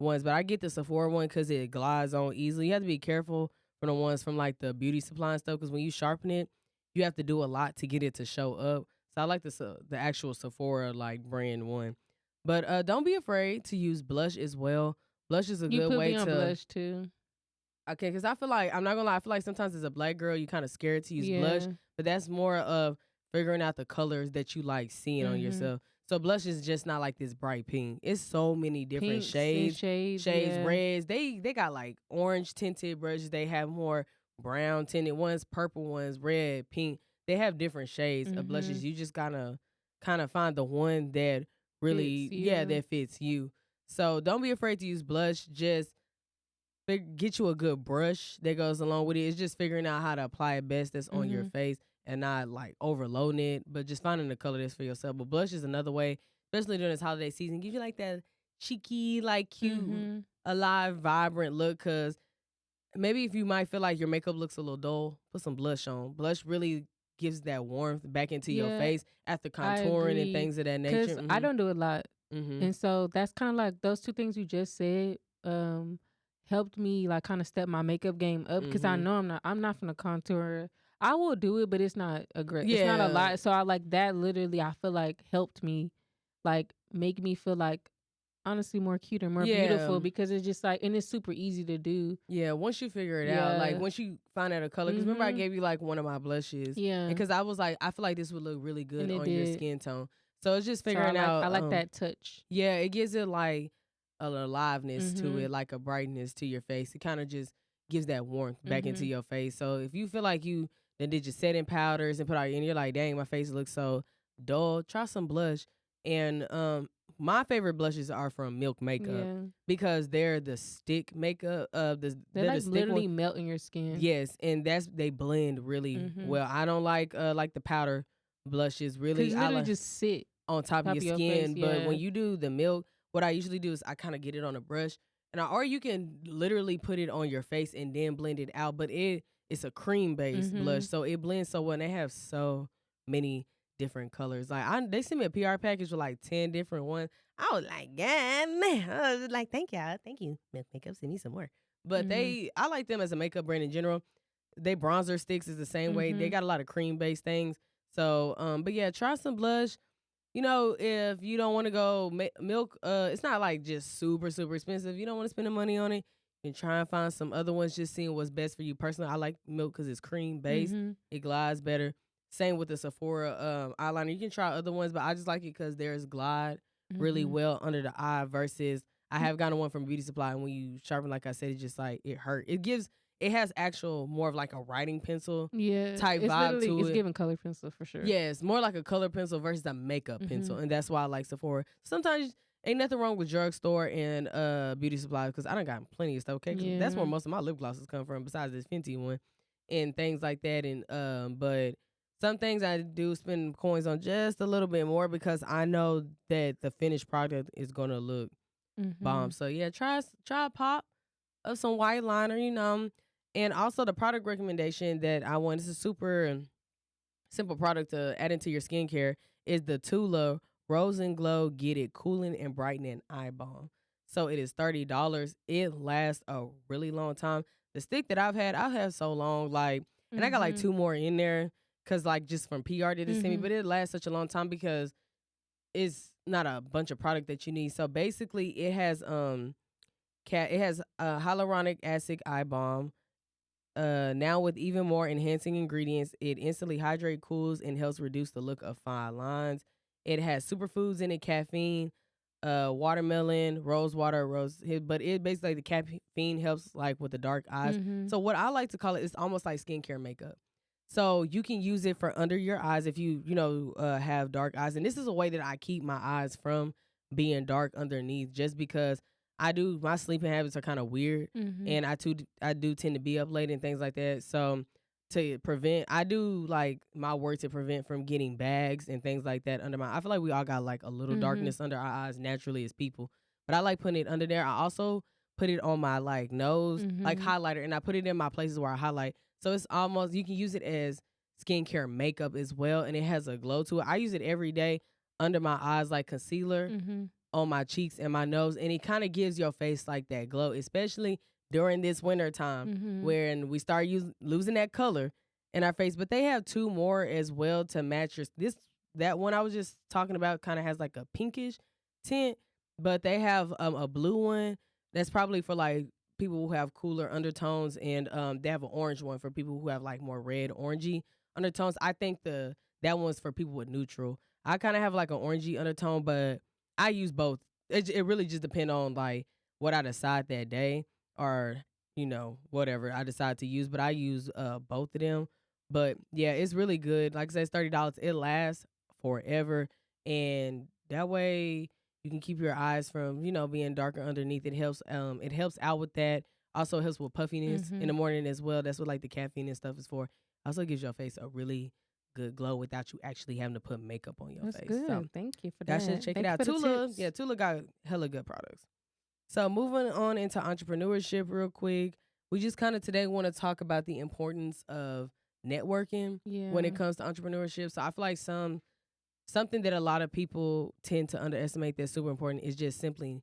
Speaker 2: ones, but I get the Sephora one because it glides on easily. You have to be careful from the ones from like the beauty supply and stuff, because when you sharpen it, you have to do a lot to get it to show up. So I like the actual Sephora like brand one. But don't be afraid to use blush as well. Blush is a good way to
Speaker 1: blush too.
Speaker 2: Okay, because I feel like, I'm not gonna lie, I feel like sometimes as a black girl, you kind of scared to use blush, but that's more of figuring out the colors that you like seeing on yourself. So blush is just not like this bright pink. It's so many different shades, reds. They got like orange tinted brushes. They have more brown tinted ones, purple ones, red, pink. They have different shades of blushes. You just gotta kind of find the one that really, that fits you. So don't be afraid to use blush. Just get you a good brush that goes along with it. It's just figuring out how to apply it best that's on your face and not like overloading it, but just finding the color that's for yourself. But blush is another way, especially during this holiday season, gives you like that cheeky, like cute, alive, vibrant look. Cause maybe if you might feel like your makeup looks a little dull, put some blush on. Blush really gives that warmth back into your face after contouring and things of that nature.
Speaker 1: I don't do a lot. And so that's kind of like those two things you just said helped me like kind of step my makeup game up, because I know I'm not gonna contour. I will do it, but it's not aggressive. It's not a lot. So I like that literally I feel like helped me like make me feel like honestly more cute and more beautiful, because it's just like, and it's super easy to do. Yeah,
Speaker 2: once you figure it out, like once you find out a color, because remember I gave you like one of my blushes. Yeah. Because I was like, I feel like this would look really good on your skin tone. So it's just figuring out.
Speaker 1: I like that touch.
Speaker 2: Yeah, it gives it like a aliveness to it, like a brightness to your face. It kind of just gives that warmth back into your face. So if you feel like you then did your setting powders and put out, and you're like, dang, my face looks so dull, try some blush. And my favorite blushes are from Milk Makeup because they're the stick makeup. They're like the
Speaker 1: literally melt in your skin.
Speaker 2: Yes, and they blend really well. I don't like the powder blushes really.
Speaker 1: Because literally just sit
Speaker 2: on top of your skin. Face, but when you do the Milk, what I usually do is I kind of get it on a brush, or you can literally put it on your face and then blend it out. But it's a cream based blush, so it blends so well. And they have so many different colors. Like they sent me a PR package with like 10 different ones. I was like, yeah, man. I was like, thank you, Milk Makeup, send me some more. But I like them as a makeup brand in general. They bronzer sticks is the same way. They got a lot of cream based things. So, but yeah, try some blush. You know, if you don't want to go Milk, it's not like just super, super expensive. You don't want to spend the money on it. You can try and find some other ones, just seeing what's best for you personally. I like Milk because it's cream based. It glides better. Same with the Sephora eyeliner. You can try other ones, but I just like it because theirs glide really well under the eye versus I have gotten one from Beauty Supply, and when you sharpen, like I said, it just like, it hurt. It has actual more of like a writing pencil type vibe to it.
Speaker 1: It's giving color pencil for sure.
Speaker 2: Yeah, it's more like a color pencil versus a makeup pencil, and that's why I like Sephora. Sometimes ain't nothing wrong with drugstore and Beauty Supply, because I done got plenty of stuff. Okay, that's where most of my lip glosses come from, besides this Fenty one and things like that. And but some things I do spend coins on just a little bit more because I know that the finished product is gonna look bomb. So yeah, try a pop of some white liner, you know. And also the product recommendation that I want, this is a super simple product to add into your skincare, is the TULA Rose and Glow Get It Cooling and Brightening Eye Balm. So it is $30. It lasts a really long time. The stick that I've had so long, like, and I got like 2 more in there because like just from PR did this to me, but it lasts such a long time because it's not a bunch of product that you need. So basically it has hyaluronic acid eye balm. Now with even more enhancing ingredients, it instantly hydrates, cools, and helps reduce the look of fine lines. It has superfoods in it, caffeine, watermelon, rose water, but it basically, the caffeine helps like with the dark eyes. So what I like to call it is almost like skincare makeup. So you can use it for under your eyes if you have dark eyes. And this is a way that I keep my eyes from being dark underneath, just because my sleeping habits are kind of weird, and I do tend to be up late and things like that. So to prevent, I do like my work to prevent from getting bags and things like that under my. I feel like we all got like a little darkness under our eyes naturally as people, but I like putting it under there. I also put it on my like nose, like highlighter, and I put it in my places where I highlight. So it's almost, you can use it as skincare makeup as well, and it has a glow to it. I use it every day under my eyes like concealer. On my cheeks and my nose, and it kind of gives your face like that glow, especially during this winter time when we start losing that color in our face. But they have 2 more as well to match this that one I was just talking about kind of has like a pinkish tint, but they have a blue one that's probably for like people who have cooler undertones, and they have an orange one for people who have like more red orangey undertones. I think that one's for people with neutral. I kind of have like an orangey undertone, but I use both. It really just depends on like what I decide that day, or whatever I decide to use. But I use both of them. But yeah, it's really good. Like I said, it's $30. It lasts forever, and that way you can keep your eyes from being darker underneath. It helps out with that. Also helps with puffiness in the morning as well. That's what like the caffeine and stuff is for. Also gives your face a really good glow without you actually having to put makeup on your face.
Speaker 1: Good.
Speaker 2: So
Speaker 1: thank you for that.
Speaker 2: Should check it out. TULA got hella good products. So moving on into entrepreneurship real quick. We just kind of today want to talk about the importance of networking when it comes to entrepreneurship. So I feel like something that a lot of people tend to underestimate that's super important is just simply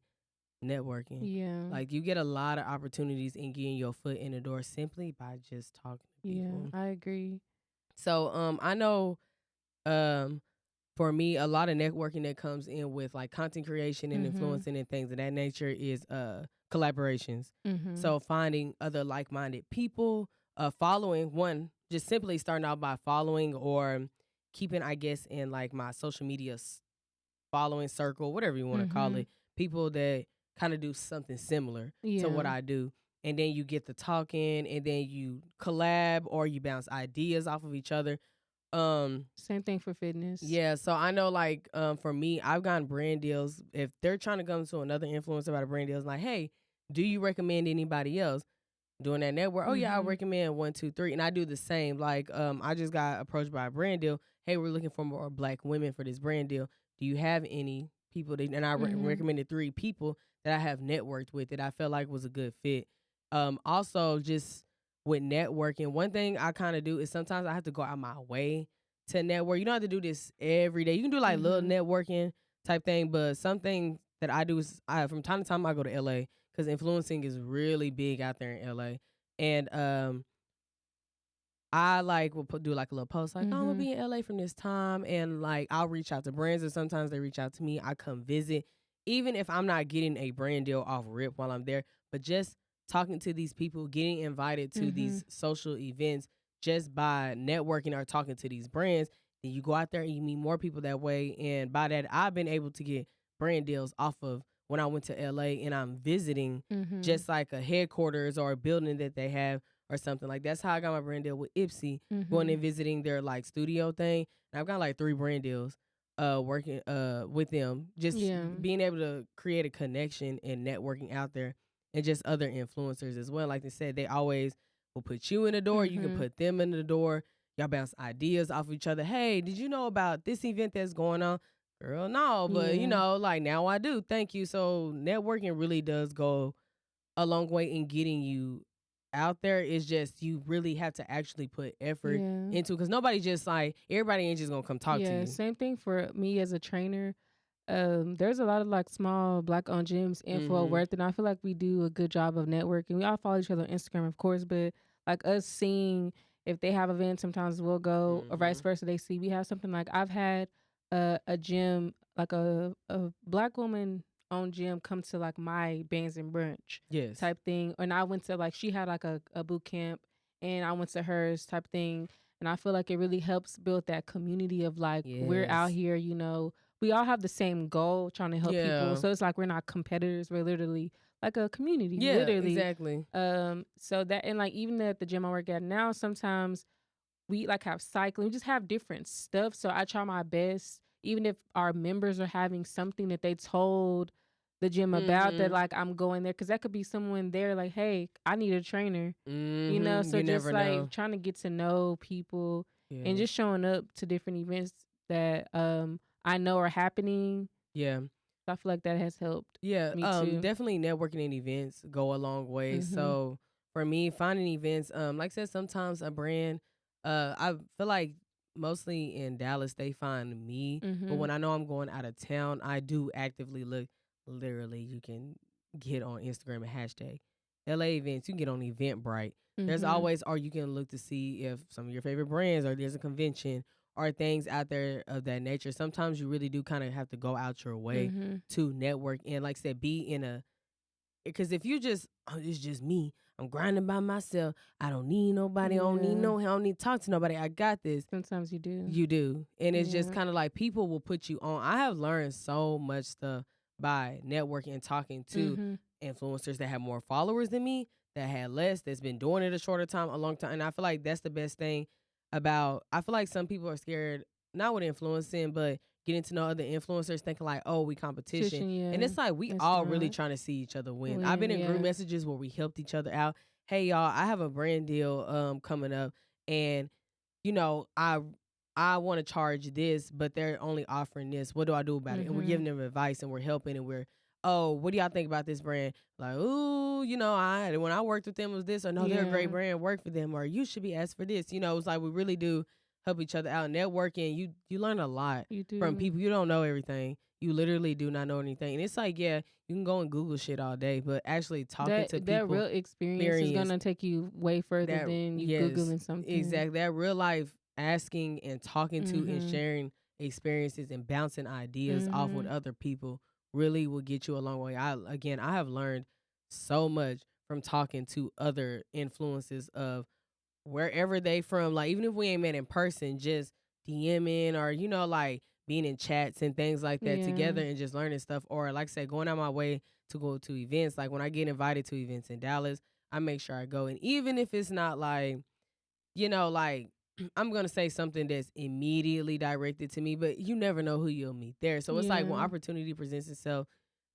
Speaker 2: networking. Yeah. Like you get a lot of opportunities in getting your foot in the door simply by just talking to people.
Speaker 1: Yeah, I agree.
Speaker 2: So I know for me, a lot of networking that comes in with like content creation and influencing and things of that nature is collaborations. So finding other like-minded people, following one, just simply starting out by following or keeping, I guess, in like my social media following circle, whatever you want to call it, people that kind of do something similar to what I do. And then you get to talking, and then you collab or you bounce ideas off of each other.
Speaker 1: Same thing for fitness.
Speaker 2: Yeah, so I know like for me, I've gotten brand deals. If they're trying to come to another influencer about a brand deal, it's like, hey, do you recommend anybody else doing that network? Oh yeah, I recommend 1, 2, 3, and I do the same. Like I just got approached by a brand deal. Hey, we're looking for more Black women for this brand deal. Do you have any people that? And I recommended 3 people that I have networked with that I felt like was a good fit. Also, just with networking, one thing I kind of do is sometimes I have to go out my way to network. You don't have to do this every day. You can do like little networking type thing, but something that I do is from time to time I go to LA because influencing is really big out there in LA. And I like will do like a little post like, oh, I'm gonna be in LA from this time, and like I'll reach out to brands, and sometimes they reach out to me. I come visit, even if I'm not getting a brand deal off rip while I'm there, but just talking to these people, getting invited to these social events just by networking or talking to these brands. Then you go out there and you meet more people that way. And by that, I've been able to get brand deals off of when I went to LA and I'm visiting just like a headquarters or a building that they have or something. Like that's how I got my brand deal with Ipsy, going and visiting their like studio thing. And I've got like 3 brand deals working with them, just being able to create a connection and networking out there. And just other influencers as well. Like they said, they always will put you in the door. You can put them in the door. Y'all bounce ideas off of each other. Hey, did you know about this event that's going on? Girl, no. But, like now I do. Thank you. So networking really does go a long way in getting you out there. It's just you really have to actually put effort into it. Because nobody just like, everybody ain't just going to come talk to you.
Speaker 1: Same thing for me as a trainer. There's a lot of like small Black-owned gyms in Fort Worth, and I feel like we do a good job of networking. We all follow each other on Instagram, of course, but like us seeing if they have events, sometimes we'll go, or vice versa. They see we have something. Like I've had a gym, like a Black woman owned gym, come to like my bands and brunch type thing, and I went to like she had like a boot camp, and I went to hers type thing, and I feel like it really helps build that community of like we're out here, we all have the same goal, trying to help people. So it's like we're not competitors. We're literally like a community.
Speaker 2: Yeah,
Speaker 1: literally.
Speaker 2: Exactly.
Speaker 1: So that, and like even at the gym I work at now, sometimes we like have cycling. We just have different stuff. So I try my best, even if our members are having something that they told the gym about, that like I'm going there, because that could be someone there like, hey, I need a trainer. So you just like trying to get to know people and just showing up to different events that I know are happening. Yeah. I feel like that has helped.
Speaker 2: Yeah.
Speaker 1: Me too.
Speaker 2: Definitely networking in events go a long way. So for me, finding events, like I said, sometimes a brand, I feel like mostly in Dallas, they find me. But when I know I'm going out of town, I do actively look. Literally, you can get on Instagram and hashtag LA events. You can get on Eventbrite. There's always, or you can look to see if some of your favorite brands, or there's a convention, or things out there of that nature. Sometimes you really do kind of have to go out your way to network and, like I said, be in a, because if you just, oh, it's just me, I'm grinding by myself, I don't need nobody, I don't need to talk to nobody, I got this.
Speaker 1: Sometimes you do.
Speaker 2: You do. And it's just kind of like people will put you on. I have learned so much stuff by networking and talking to influencers that have more followers than me, that had less, that's been doing it a shorter time, a long time. And I feel like that's the best thing about, I feel like some people are scared, not with influencing, but getting to know other influencers, thinking like, oh, we competition. And it's like, we all really trying to see each other win. I've been in group messages where we helped each other out. Hey, y'all, I have a brand deal coming up, and, you know, I want to charge this, but they're only offering this. What do I do about it? And we're giving them advice, and we're helping, and we're, oh, what do y'all think about this brand? Like, ooh, you know, when I worked with them it was this, or no, they're a great brand, work for them, or you should be asked for this. You know, it's like we really do help each other out. Networking, you learn a lot from people. You don't know everything. You literally do not know anything. And it's like, yeah, you can go and Google shit all day, but actually talking to people.
Speaker 1: That real experience is going to take you way further than you Googling something.
Speaker 2: Exactly. That real life asking and talking to and sharing experiences and bouncing ideas off with other people really will get you a long way. I have learned so much from talking to other influences of wherever they from. Like, even if we ain't met in person, just DMing or, you know, like being in chats and things like that together and just learning stuff. Or, like I said, going out my way to go to events. Like, when I get invited to events in Dallas, I make sure I go. And even if it's not like, you know, like, I'm going to say something that's immediately directed to me, but you never know who you'll meet there. So it's like when opportunity presents itself,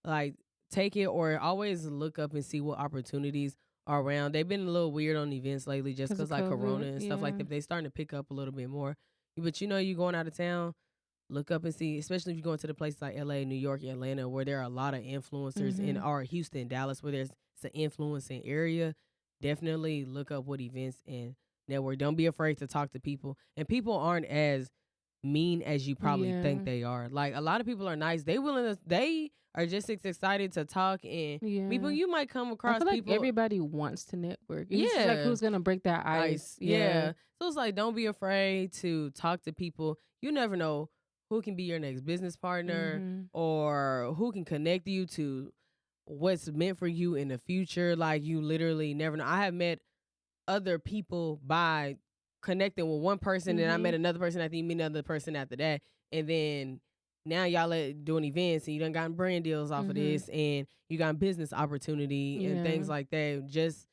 Speaker 2: like, take it, or always look up and see what opportunities are around. They've been a little weird on events lately just because like Corona and stuff like that. They starting to pick up a little bit more. But, you know, you going out of town, look up and see, especially if you're going to the places like LA, New York, Atlanta, where there are a lot of influencers, or Houston, Dallas, where it's an influencing area. Definitely look up what events and network. Don't be afraid to talk to people. And people aren't as mean as you probably think they are. Like, a lot of people are nice. They are just as excited to talk, and people, you might come across
Speaker 1: I feel like
Speaker 2: people.
Speaker 1: Everybody wants to network. It's just like, who's gonna break that ice?
Speaker 2: Yeah. So it's like, don't be afraid to talk to people. You never know who can be your next business partner or who can connect you to what's meant for you in the future. Like, you literally never know. I have met other people by connecting with one person, and I met another person after you meet another person after that, and then now y'all doing events, and you done gotten brand deals off of this, and you got business opportunity and things like that. Just,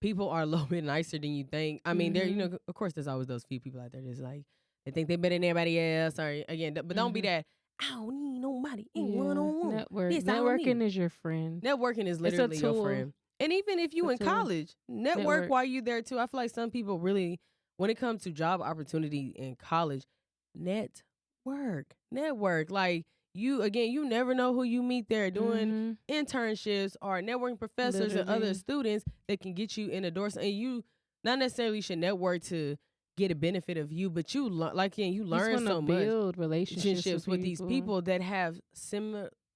Speaker 2: people are a little bit nicer than you think. I mean, there, you know, of course, there's always those few people out there that's like, they think they better than everybody else, or again, but don't be that, I don't need nobody in one-on-one.
Speaker 1: Networking is your friend.
Speaker 2: Networking is literally your friend. And even if you in college, network while you there too. I feel like some people really, when it comes to job opportunity in college, network. Like, you never know who you meet there doing internships or networking professors and other students that can get you in the door. And you not necessarily should network to get a benefit of you, but you learn so much.
Speaker 1: Build relationships
Speaker 2: with these people that have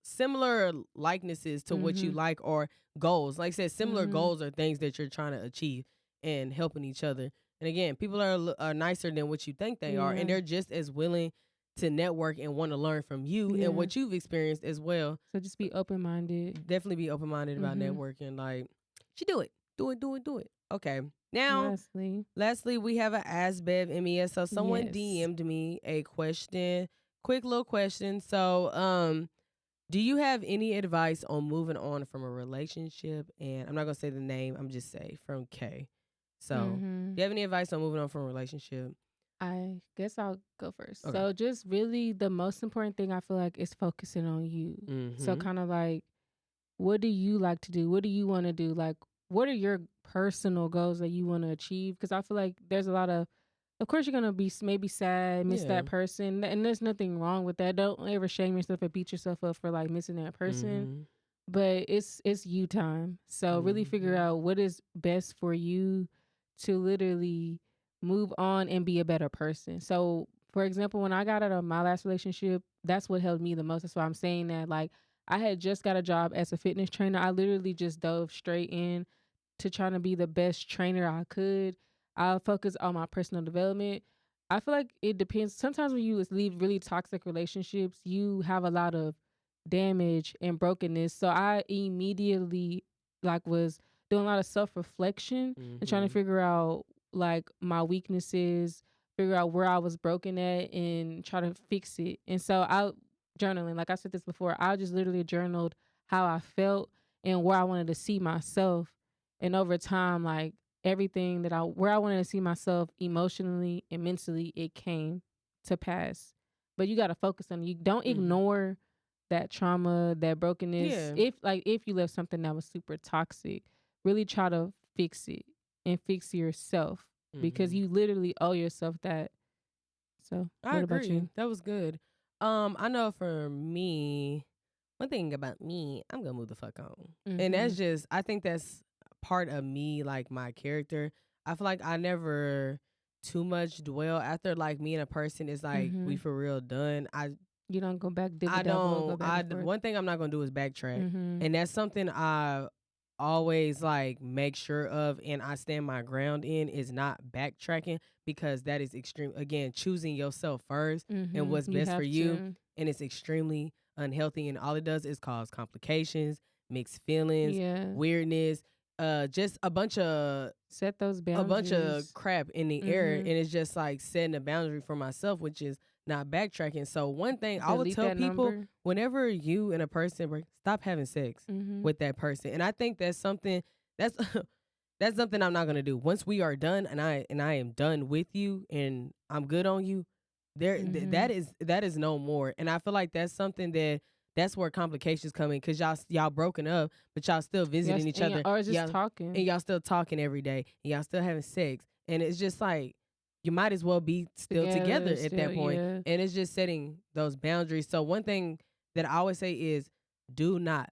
Speaker 2: similar likenesses to what you like, or goals. Like I said, similar goals are things that you're trying to achieve and helping each other. And again, people are nicer than what you think they are, and they're just as willing to network and want to learn from you and what you've experienced as well.
Speaker 1: So just be open-minded.
Speaker 2: Definitely be open-minded about networking. Like, you do it. Do it. Okay. Now, lastly, we have an askbevandmia. So someone DM'd me a question, quick little question. So, do you have any advice on moving on from a relationship? And I'm not going to say the name. I'm just say from K. So, do you have any advice on moving on from a relationship?
Speaker 1: I guess I'll go first. Okay. So just really the most important thing I feel like is focusing on you. So kind of like, what do you like to do? What do you want to do? Like, what are your personal goals that you want to achieve? Because I feel like there's a lot of course you're going to be maybe sad, miss that person. And there's nothing wrong with that. Don't ever shame yourself or beat yourself up for like missing that person. But it's you time. So really figure out what is best for you to literally move on and be a better person. So, for example, when I got out of my last relationship, that's what helped me the most. That's why I'm saying that. Like, I had just got a job as a fitness trainer. I literally just dove straight in to trying to be the best trainer I could. I focused on my personal development. I feel like it depends. Sometimes when you leave really toxic relationships, you have a lot of damage and brokenness. So I immediately was doing a lot of self-reflection and trying to figure out like my weaknesses, figure out where I was broken at and try to fix it. And so journaling, like I said this before, I just literally journaled how I felt and where I wanted to see myself. And over time, like everything where I wanted to see myself emotionally and mentally, it came to pass. But you got to focus on it. You don't ignore that trauma, that brokenness.
Speaker 2: Yeah.
Speaker 1: If you left something that was super toxic, really try to fix it and fix yourself because you literally owe yourself that. So
Speaker 2: I
Speaker 1: what
Speaker 2: agree.
Speaker 1: about you?
Speaker 2: That was good. I know for me, one thing about me, I'm gonna move the fuck on. And that's just, I think that's part of me, like my character. I feel like I never too much dwell after like me and a person is like we for real done.
Speaker 1: You don't go back.
Speaker 2: I don't. One thing I'm not gonna do is backtrack, and that's something I always like make sure of, and I stand my ground in is not backtracking because that is extreme. Again, choosing yourself first and what's best for you, and it's extremely unhealthy, and all it does is cause complications, mixed feelings, weirdness, just a bunch of
Speaker 1: set those boundaries,
Speaker 2: a bunch of crap in the air, and it's just like setting a boundary for myself, which is not backtracking. So one thing I would tell people, whenever you and a person break, stop having sex with that person. And I think that's something that's something I'm not gonna do. Once we are done and I am done with you and I'm good on you, that is no more. And I feel like that's something that's where complications come in because y'all broken up, but y'all still visiting each other.
Speaker 1: Or just talking.
Speaker 2: And y'all still talking every day. And y'all still having sex. And it's just like, you might as well be still together at that point. Yeah. And it's just setting those boundaries. So one thing that I always say is do not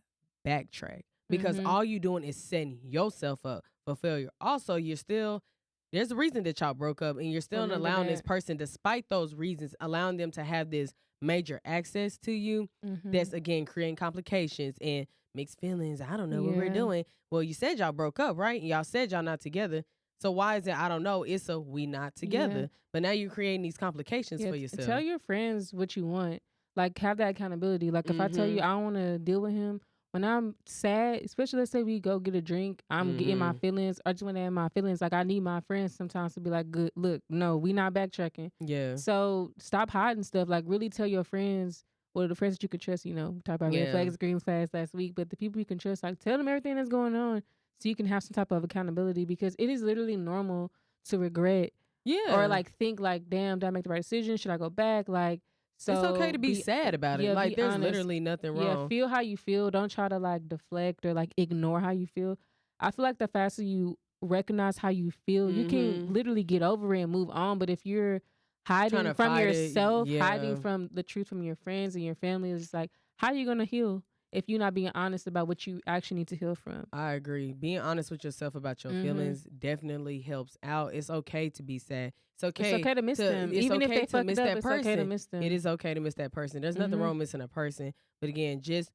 Speaker 2: backtrack because all you doing is setting yourself up for failure. Also, there's a reason that y'all broke up and you're still allowing this person, despite those reasons, allowing them to have this major access to you. That's, again, creating complications and mixed feelings. I don't know what we're doing. Well, you said y'all broke up, right? And y'all said y'all not together. So why is it, I don't know, it's a we not together. Yeah. But now you're creating these complications for yourself.
Speaker 1: Tell your friends what you want. Like, have that accountability. Like, if I tell you I don't want to deal with him, when I'm sad, especially let's say we go get a drink, I'm getting my feelings, I just want to have my feelings. Like, I need my friends sometimes to be like, good, look, no, we not backtracking.
Speaker 2: Yeah.
Speaker 1: So stop hiding stuff. Like, really tell your friends, well, the friends that you can trust, talk about red flags, green flags last week, but the people you can trust, like, tell them everything that's going on. So you can have some type of accountability because it is literally normal to regret. Yeah. Or like think like, damn, did I make the right decision? Should I go back? Like, so
Speaker 2: it's okay to be sad about it. Like there's literally nothing wrong.
Speaker 1: Yeah, feel how you feel. Don't try to like deflect or like ignore how you feel. I feel like the faster you recognize how you feel, you can literally get over it and move on. But if you're hiding from yourself, hiding from the truth from your friends and your family, it's like, how are you gonna heal? If you're not being honest about what you actually need to heal from.
Speaker 2: I agree. Being honest with yourself about your feelings definitely helps out. It's okay to be sad. It's okay
Speaker 1: to miss them. Even if they fucked up, it's okay to miss them.
Speaker 2: It is okay to miss that person. There's nothing wrong missing a person. But again, just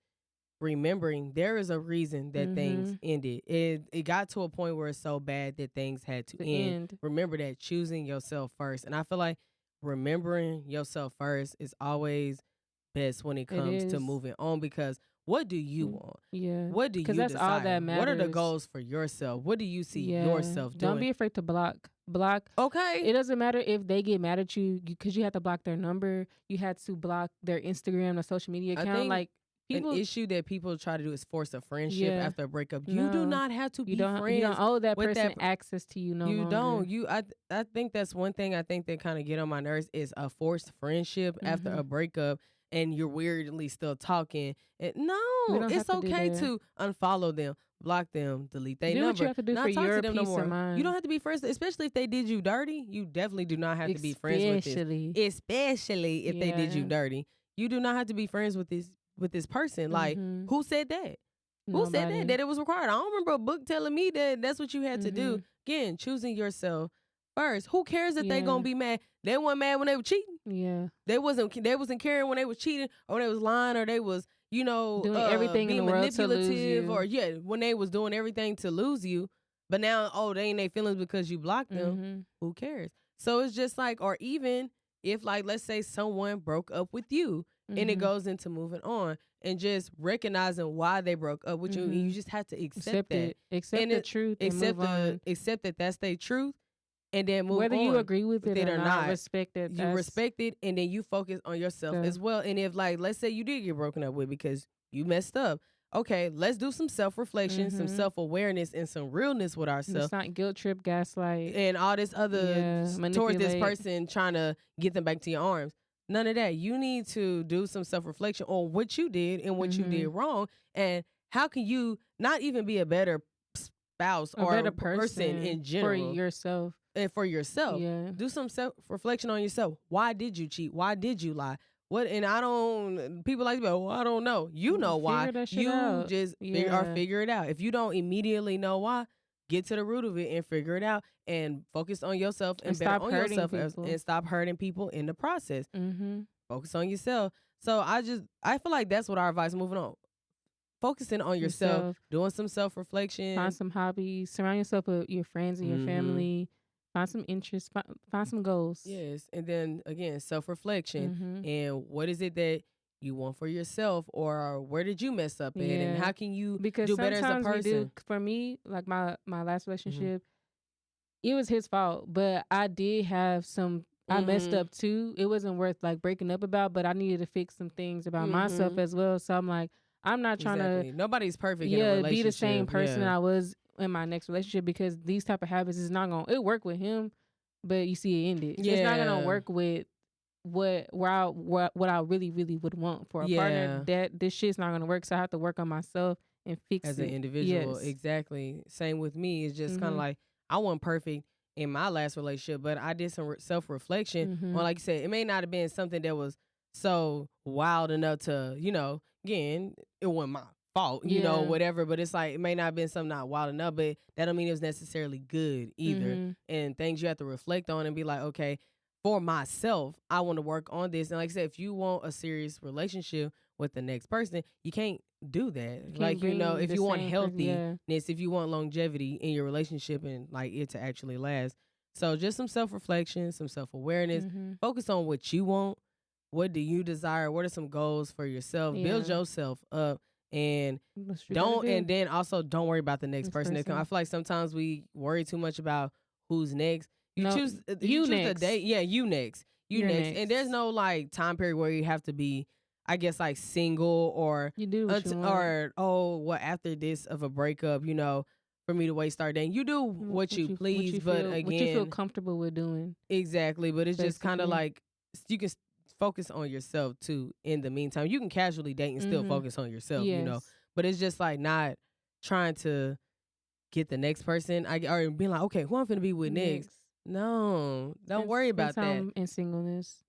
Speaker 2: remembering there is a reason that things ended. It got to a point where it's so bad that things had to end. Remember that, choosing yourself first. And I feel like remembering yourself first is always best when it comes to moving on because what do you want? Yeah. What do you desire? Because that's all that matters. What are the goals for yourself? What do you see yourself doing?
Speaker 1: Don't be afraid to block.
Speaker 2: Okay.
Speaker 1: It doesn't matter if they get mad at you because you had to block their number. You had to block their Instagram, their social media account.
Speaker 2: I think an issue that people try to do is force a friendship after a breakup. You do not have to be friends.
Speaker 1: You don't owe that person access to you no longer.
Speaker 2: You don't. I think that's one thing I think that kind of get on my nerves is a forced friendship after a breakup. And you're weirdly still talking. It's okay to unfollow them, block them, delete their number.
Speaker 1: What you have to do
Speaker 2: not
Speaker 1: for
Speaker 2: talk
Speaker 1: your
Speaker 2: to them
Speaker 1: peace
Speaker 2: no more.
Speaker 1: of mind.
Speaker 2: You don't have to be friends, especially if they did you dirty. You definitely do not have to be friends with this. Especially if they did you dirty. You do not have to be friends with this person. Like, who said that? Who said that? That it was required? I don't remember a book telling me that that's what you had to do. Again, choosing yourself first. Who cares if they gonna be mad? They weren't mad when they were cheating.
Speaker 1: Yeah.
Speaker 2: They wasn't caring when they was cheating or when they was lying or they was,
Speaker 1: doing everything
Speaker 2: being
Speaker 1: in the world
Speaker 2: manipulative
Speaker 1: to lose you.
Speaker 2: Or when they was doing everything to lose you. But now, they ain't their feelings because you blocked them. Who cares? So it's just like, or even if like, let's say someone broke up with you and it goes into moving on and just recognizing why they broke up with you. And you just have to accept that.
Speaker 1: It. Accept the truth and move on.
Speaker 2: Accept that that's their truth and then move
Speaker 1: Whether
Speaker 2: on.
Speaker 1: you agree with it or not, respect it.
Speaker 2: You respect it and then you focus on yourself as well. And if like, let's say you did get broken up with because you messed up. Okay, let's do some self-reflection, some self-awareness, and some realness with ourselves.
Speaker 1: It's not guilt trip, gaslight.
Speaker 2: And all this other towards this person trying to get them back to your arms. None of that. You need to do some self-reflection on what you did and what you did wrong. And how can you not even be a better spouse or a better person in general.
Speaker 1: For yourself.
Speaker 2: And for yourself.
Speaker 1: Yeah.
Speaker 2: Do some self-reflection on yourself. Why did you cheat? Why did you lie? What? And I don't, people like to go, well, I don't know. You know why. You
Speaker 1: out.
Speaker 2: Just figure it out. If you don't immediately know why, get to the root of it and figure it out and focus on yourself and better on yourself and stop hurting people in the process. Focus on yourself. So I feel like that's what our advice moving on. Focusing on yourself, doing some self-reflection.
Speaker 1: Find some hobbies. Surround yourself with your friends and your family. Find some interests, find some goals.
Speaker 2: Yes. And then, again, self-reflection. And what is it that you want for yourself? Or where did you mess up at? And how can you do better as a person?
Speaker 1: For me, like my last relationship, it was his fault. But I did have some, I messed up too. It wasn't worth like breaking up about, but I needed to fix some things about myself as well. So I'm like, I'm not trying to.
Speaker 2: Nobody's perfect in a relationship.
Speaker 1: Be the same person I was in my next relationship, because these type of habits is not gonna, it work with him, but you see it ended. It's not gonna work with what I really would want for a partner. That this shit's not gonna work. So I have to work on myself and fix it
Speaker 2: as an individual. Exactly. Same with me. It's just kind of like, I wasn't perfect in my last relationship, but I did some self-reflection on, like you said, it may not have been something that was so wild enough to, again, it wasn't my fault, whatever, but it's like, it may not have been something not wild enough, but that don't mean it was necessarily good either. And things you have to reflect on and be like, okay, for myself, I want to work on this. And like I said, if you want a serious relationship with the next person, you can't do that. If you want healthiness, if you want longevity in your relationship and like it to actually last. So just some self-reflection, some self-awareness, focus on what you want. What do you desire? What are some goals for yourself? Build yourself up. And then also don't worry about the next person that comes. I feel like sometimes we worry too much about who's next. You choose the date. Yeah, you next. You next. And there's no like time period where you have to be, I guess, like single or
Speaker 1: you do what
Speaker 2: after this of a breakup, for me to start dating. You do what you please, but again,
Speaker 1: what you feel comfortable with doing.
Speaker 2: Exactly, but it's just kind of like you can focus on yourself too. In the meantime, you can casually date and still focus on yourself, but it's just like not trying to get the next person or being like, okay, who I'm finna be with next. No, don't worry about that.
Speaker 1: In singleness,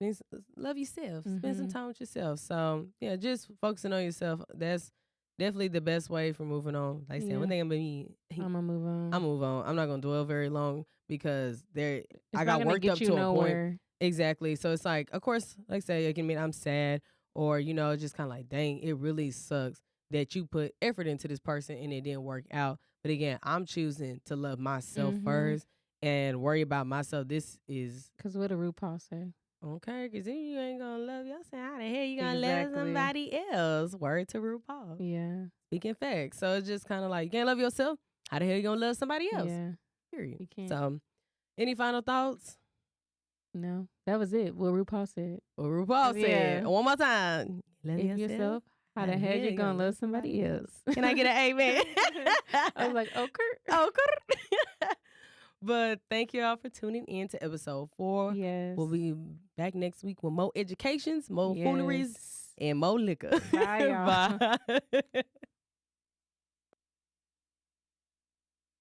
Speaker 2: love yourself. Spend some time with yourself. So yeah, just focusing on yourself. That's definitely the best way for moving on. Like I said, one thing I'm
Speaker 1: gonna move on.
Speaker 2: I move on. I'm not gonna dwell very long because I got worked up to a point. Exactly. So it's like, of course, like I say, it can mean I'm sad or, just kind of like, dang, it really sucks that you put effort into this person and it didn't work out. But again, I'm choosing to love myself first and worry about myself. This is.
Speaker 1: Because what did RuPaul say?
Speaker 2: Okay, because then you ain't going to love yourself. How the hell you going to love somebody else? Word to RuPaul.
Speaker 1: Yeah.
Speaker 2: Speaking facts. So it's just kind of like, you can't love yourself. How the hell you going to love somebody else?
Speaker 1: Yeah.
Speaker 2: Period.
Speaker 1: You can't.
Speaker 2: So, any final thoughts?
Speaker 1: No, that was it. What RuPaul said.
Speaker 2: One more time. Love yourself.
Speaker 1: How the hell you gonna love somebody else?
Speaker 2: Can I get an amen?
Speaker 1: I was like, okay.
Speaker 2: But thank you all for tuning in to episode 4.
Speaker 1: Yes.
Speaker 2: We'll be back next week with more educations, more fooleries, and more liquor.
Speaker 1: Bye, y'all.
Speaker 2: Bye.